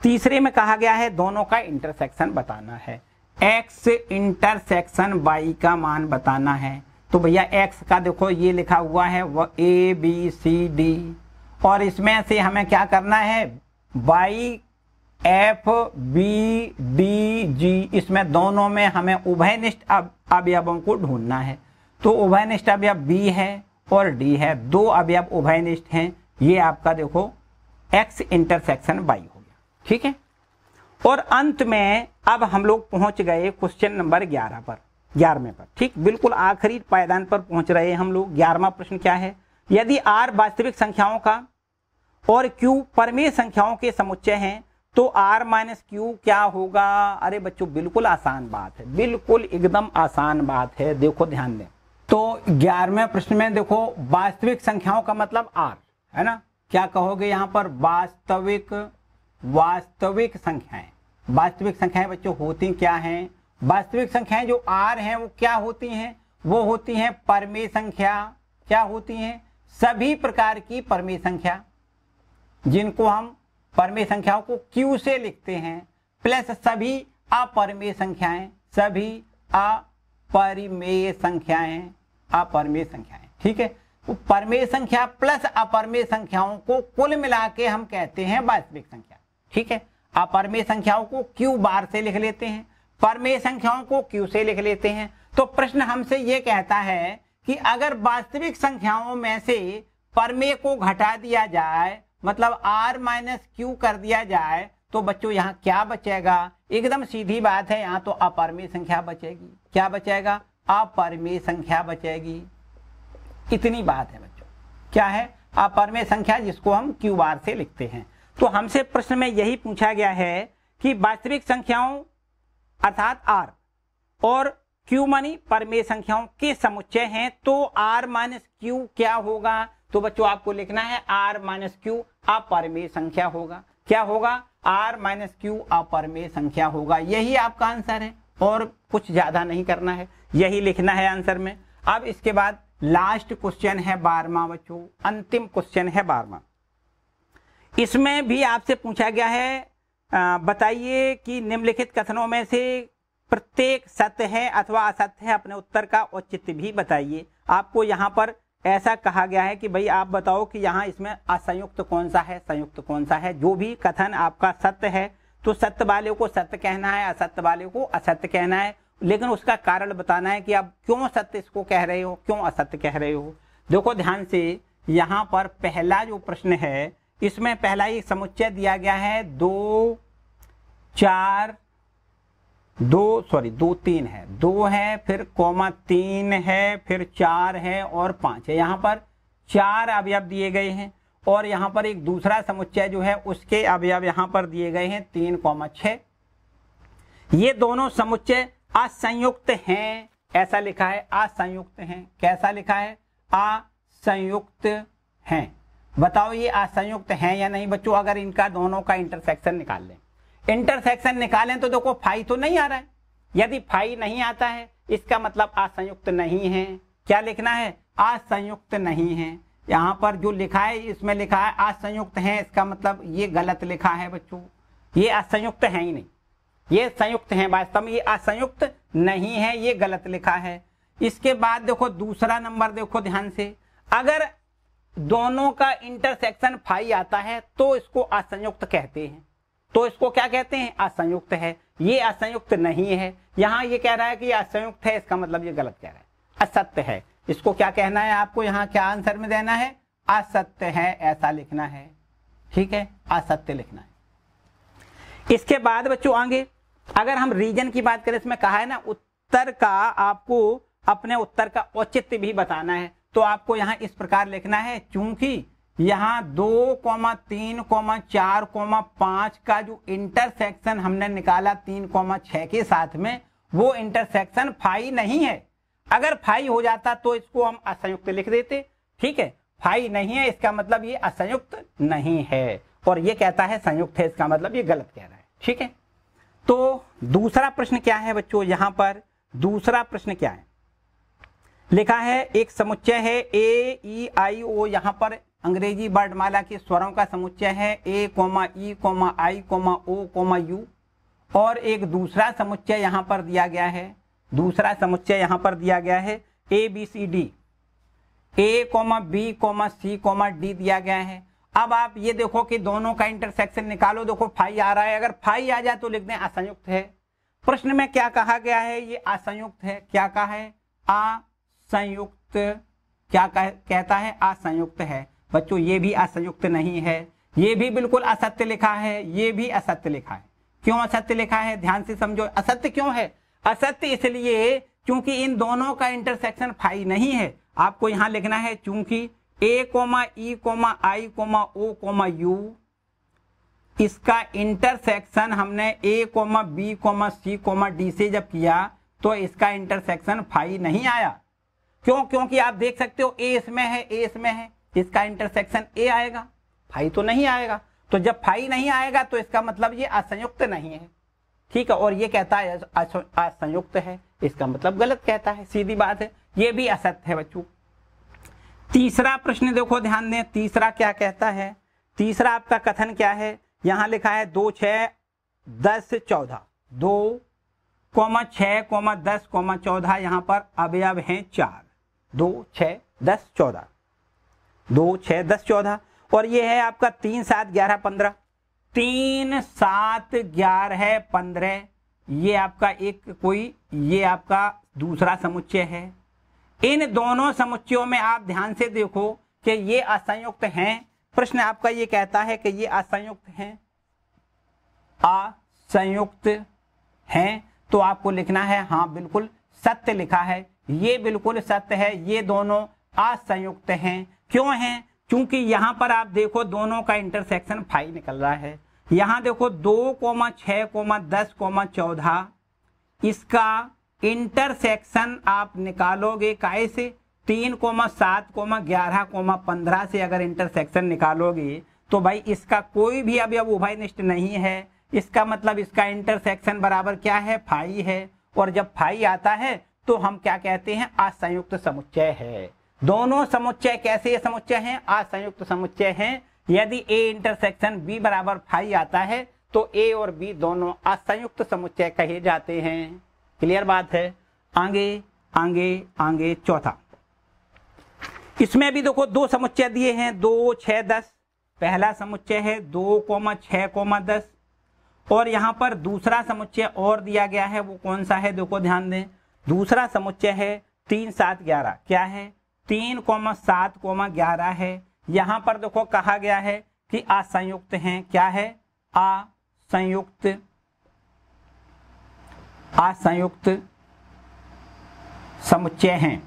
तीसरे में कहा गया है दोनों का इंटरसेक्शन बताना है, x इंटरसेक्शन y का मान बताना है। तो भैया x का देखो ये लिखा हुआ है a b c d और इसमें से हमें क्या करना है, y f b d g, इसमें दोनों में हमें उभयनिष्ठ अवयवों को ढूंढना है। तो उभयनिष्ठ अवयव b है और d है, दो अवयव उभयनिष्ठ हैं। ये आपका देखो x इंटरसेक्शन y हो गया। ठीक है, और अंत में अब हम लोग पहुंच गए क्वेश्चन नंबर 11वें पर। ठीक, बिल्कुल आखिरी पायदान पर पहुंच रहे हैं हम लोग। 11वां प्रश्न क्या है, यदि r वास्तविक संख्याओं का और q परमेय संख्याओं के समुच्चय हैं तो r माइनस क्यू क्या होगा। अरे बच्चों बिल्कुल आसान बात है, बिल्कुल एकदम आसान बात है। देखो ध्यान दें, तो 11वें प्रश्न में देखो वास्तविक संख्याओं का मतलब r है ना, क्या कहोगे यहाँ पर, वास्तविक संख्याएं। वास्तविक संख्याएं बच्चों होती क्या हैं, वास्तविक संख्याएं जो r हैं वो क्या होती हैं, वो होती हैं परमेय संख्या। क्या होती हैं, सभी प्रकार की परमेय संख्या। जिनको हम परमेय संख्याओं को Q से लिखते हैं, प्लस सभी अपरिमेय संख्याएं, सभी अपरिमेय संख्याएं, अपरिमेय संख्याएं, ठीक है। तो परमेय संख्या प्लस अपरिमेय संख्याओं को कुल मिला के हम कहते हैं वास्तविक संख्या, ठीक है। अपरिमेय संख्याओं को Q बार से लिख लेते हैं, परमेय संख्याओं को Q से लिख लेते हैं। तो प्रश्न हमसे यह कहता है कि अगर वास्तविक संख्याओं में से परमेय को घटा दिया जाए, मतलब R माइनस Q कर दिया जाए, तो बच्चों यहाँ क्या बचेगा? एकदम सीधी बात है, यहाँ तो अपरिमेय संख्या बचेगी। क्या बचेगा? अपरिमेय संख्या बचेगी। इतनी बात है बच्चों। क्या है? अपरिमेय संख्या, जिसको हम Q बार से लिखते हैं। तो हमसे प्रश्न में यही पूछा गया है कि वास्तविक संख्याओं अर्थात R और Q मानी परमेय संख्याओं के समुच्चय हैं, तो R माइनस Q क्या होगा? तो बच्चों आपको लिखना है R माइनस Q अपरिमेय संख्या होगा। क्या होगा? R माइनस Q अपरिमेय संख्या होगा। यही आपका आंसर है और कुछ ज्यादा नहीं करना है, यही लिखना है आंसर में। अब इसके बाद लास्ट क्वेश्चन है 12वां बच्चों, अंतिम क्वेश्चन है 12वां। इसमें भी आपसे पूछा गया है, बताइए कि निम्नलिखित कथनों में से प्रत्येक सत्य है अथवा असत्य है, अपने उत्तर का औचित्य भी बताइए। आपको यहाँ पर ऐसा कहा गया है कि भाई आप बताओ कि यहाँ इसमें असंयुक्त कौन सा है, संयुक्त कौन सा है। जो भी कथन आपका सत्य है तो सत्य वाले को सत्य कहना है, असत्य वाले को असत्य कहना है, लेकिन उसका कारण बताना है कि आप क्यों सत्य इसको कह रहे हो, क्यों असत्य कह रहे हो। देखो ध्यान से, यहाँ पर पहला जो प्रश्न है, इसमें पहला ही समुच्चय दिया गया है 2 3 है, 2 है, फिर कोमा 3 है, फिर 4 है और 5 है। यहाँ पर 4 अवयव दिए गए हैं और यहाँ पर एक दूसरा समुच्चय जो है उसके अवयव यहाँ पर दिए गए हैं 3,6। ये दोनों समुच्चय असंयुक्त हैं, ऐसा लिखा है, असंयुक्त हैं। कैसा लिखा है? असंयुक्त हैं। बताओ ये असंयुक्त हैं या नहीं बच्चों? अगर इनका दोनों का इंटरसेक्शन निकाल लें, इंटरसेक्शन निकालें तो देखो फाई तो नहीं आ रहा है। यदि फाई नहीं आता है इसका मतलब असंयुक्त नहीं है। क्या लिखना है? असंयुक्त नहीं है। यहाँ पर जो लिखा है इसमें लिखा है असंयुक्त है, इसका मतलब ये गलत लिखा है बच्चों, ये असंयुक्त है ही नहीं, ये संयुक्त है। वास्तव में ये असंयुक्त नहीं है, ये गलत लिखा है। इसके बाद देखो दूसरा नंबर, देखो ध्यान से, अगर दोनों का इंटरसेक्शन फाई आता है तो इसको असंयुक्त कहते हैं। तो इसको क्या कहते हैं? असंयुक्त है। ये असंयुक्त नहीं है, यहाँ ये कह रहा है कि असंयुक्त है, इसका मतलब ये गलत कह रहा है, असत्य है। इसको क्या कहना है आपको? यहाँ क्या आंसर में देना है? असत्य है, ऐसा लिखना है, ठीक है, असत्य लिखना है। इसके बाद बच्चों आगे अगर हम रीजन की बात करें, इसमें कहा है ना उत्तर का, आपको अपने उत्तर का औचित्य भी बताना है। तो आपको यहाँ इस प्रकार लिखना है, चूंकि यहाँ 2, 3, 4, 5 का जो इंटरसेक्शन हमने निकाला 3,6 के साथ में, वो इंटरसेक्शन फाई नहीं है। अगर फाई हो जाता तो इसको हम असंयुक्त लिख देते, ठीक है। फाई नहीं है, इसका मतलब ये असंयुक्त नहीं है, और ये कहता है संयुक्त है, इसका मतलब ये गलत कह रहा है, ठीक है। तो दूसरा प्रश्न क्या है बच्चों? यहाँ पर दूसरा प्रश्न क्या है? लिखा है एक समुच्चय है ए ई आई ओ, यहाँ पर अंग्रेजी वर्णमाला के स्वरों का समुच्चय है ए, ई, आई, ओ, यू, और एक दूसरा समुच्चय यहाँ पर दिया गया है, दूसरा समुच्चय यहाँ पर दिया गया है A B C D, A, B, C, D दिया गया है। अब आप ये देखो कि दोनों का इंटरसेक्शन निकालो, देखो फाई आ रहा है, अगर फाई आ जाए तो लिख दें असंयुक्त है। प्रश्न में क्या कहा गया है? ये असंयुक्त है। क्या कहा है? असंयुक्त। क्या कहता है? असंयुक्त है। बच्चों ये भी असंयुक्त नहीं है, ये भी बिल्कुल असत्य लिखा है, ये भी असत्य लिखा है। क्यों असत्य लिखा है? ध्यान से समझो। असत्य क्यों है? असत्य इसलिए क्योंकि इन दोनों का इंटरसेक्शन फाई नहीं है। आपको यहां लिखना है चूंकि ए, ई, आई, ओ, यू, इसका इंटरसेक्शन हमने ए, बी, सी, डी से जब किया तो इसका इंटरसेक्शन फाई नहीं आया। क्यों? क्योंकि आप देख सकते हो ए इसमें है, ए इसमें है, इसका इंटरसेक्शन ए आएगा, फाई तो नहीं आएगा। तो जब फाई नहीं आएगा तो इसका मतलब ये असंयुक्त नहीं है, ठीक है। और ये कहता है असंयुक्त है, इसका मतलब गलत कहता है, सीधी बात है, ये भी असत्य है बच्चों। तीसरा प्रश्न देखो ध्यान दें, तीसरा क्या कहता है? तीसरा आपका कथन क्या है, यहां लिखा है 2, 6, 10, 14, 2, 6, 10, 14, यहां पर अवयव हैं 4, 2, 6, 10, 14, 2, 6, 10, 14, और ये है आपका 3, 7, 11, 15, 3, 7, 11, 15, ये आपका ये आपका दूसरा समुच्चय है। इन दोनों समुच्चयों में आप ध्यान से देखो कि ये असंयुक्त हैं। प्रश्न आपका ये कहता है कि ये असंयुक्त हैं, असंयुक्त हैं, तो आपको लिखना है हाँ बिल्कुल सत्य लिखा है, ये बिल्कुल सत्य है, ये दोनों असंयुक्त हैं। क्यों हैं? क्योंकि यहां पर आप देखो दोनों का इंटरसेक्शन 5 निकल रहा है। यहां देखो 2, 6, 10, 14, इसका इंटरसेक्शन आप निकालोगे कैसे? 3, 7, 11, 15 से अगर इंटरसेक्शन निकालोगे तो भाई इसका कोई भी अवयव उभयनिष्ठ नहीं है। इसका मतलब इसका इंटरसेक्शन बराबर क्या है? 5 है। और जब 5 आता है तो हम क्या कहते हैं? असंयुक्त समुच्चय है। दोनों समुच्चय कैसे समुच्चय हैं? असंयुक्त समुच्चय हैं। यदि A इंटरसेक्शन B बराबर 5 आता है तो A और B दोनों असंयुक्त समुच्चय कहे जाते हैं। क्लियर बात है? आगे आगे आगे चौथा, इसमें भी देखो 2 समुच्चय दिए हैं, 2, 6, 10। पहला समुच्चय है 2, 6, 10, और यहाँ पर दूसरा समुच्चय और दिया गया है। वो कौन सा है? देखो ध्यान दें, दूसरा समुच्चय है 3, 7, 11। क्या है? 3, 7, 11 है। यहाँ पर देखो कहा गया है कि असंयुक्त हैं। क्या है? असंयुक्त, असंयुक्त समुच्चय हैं।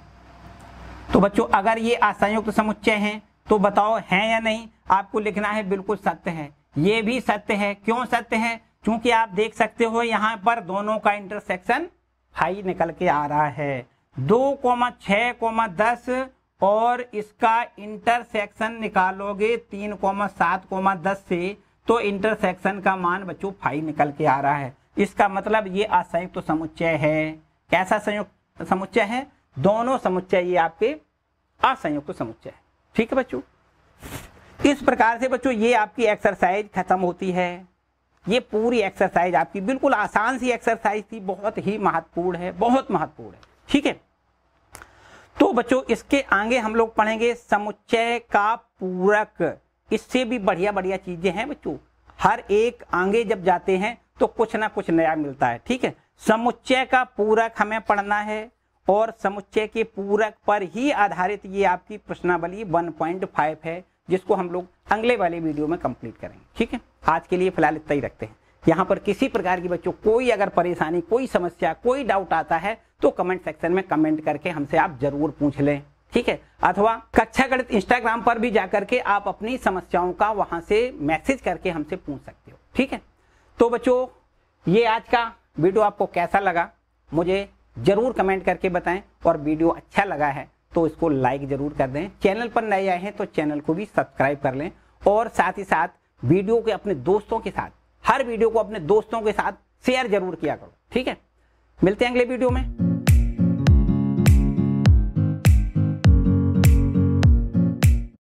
तो बच्चों अगर ये असंयुक्त समुच्चय हैं तो बताओ हैं या नहीं? आपको लिखना है बिल्कुल सत्य है। ये भी सत्य है। क्यों सत्य है? क्योंकि आप देख सकते हो यहाँ पर दोनों का इंटरसेक्शन 5 निकल के आ रहा है। 2, 6, 10 और इसका इंटरसेक्शन निकालोगे 3, 7, 10 से तो इंटरसेक्शन का मान बच्चों 5 निकल के आ रहा है। इसका मतलब ये असंयुक्त समुच्चय है। कैसा संयुक्त समुच्चय है? दोनों समुच्चय ये आपके असंयुक्त समुच्चय है। ठीक है बच्चों, इस प्रकार से बच्चों ये आपकी एक्सरसाइज खत्म होती है। ये पूरी एक्सरसाइज आपकी बिल्कुल आसान सी एक्सरसाइज थी, बहुत ही महत्वपूर्ण है, बहुत महत्वपूर्ण है। ठीक है, तो बच्चों इसके आगे हम लोग पढ़ेंगे समुच्चय का पूरक। इससे भी बढ़िया बढ़िया चीजें हैं बच्चों। हर एक आगे जब जाते हैं तो कुछ ना कुछ नया मिलता है। ठीक है, समुच्चय का पूरक हमें पढ़ना है और समुच्चय के पूरक पर ही आधारित ये आपकी प्रश्नावली 1.5 है, जिसको हम लोग अगले वाले वीडियो में कंप्लीट करेंगे। ठीक है, आज के लिए फिलहाल इतना ही रखते हैं। यहाँ पर किसी प्रकार की बच्चों कोई अगर परेशानी, कोई समस्या, कोई डाउट आता है तो कमेंट सेक्शन में कमेंट करके हमसे आप जरूर पूछ लें। ठीक है, अथवा कक्षा गणित इंस्टाग्राम पर भी जाकर के आप अपनी समस्याओं का वहां से मैसेज करके हमसे पूछ सकते हो। ठीक है, तो बच्चों ये आज का वीडियो आपको कैसा लगा मुझे जरूर कमेंट करके बताएं, और वीडियो अच्छा लगा है तो इसको लाइक जरूर कर दें। चैनल पर नए आए हैं तो चैनल को भी सब्सक्राइब कर लें, और साथ ही साथ वीडियो के अपने दोस्तों के साथ, हर वीडियो को अपने दोस्तों के साथ शेयर जरूर किया करो। ठीक है, मिलते हैं अगले वीडियो में।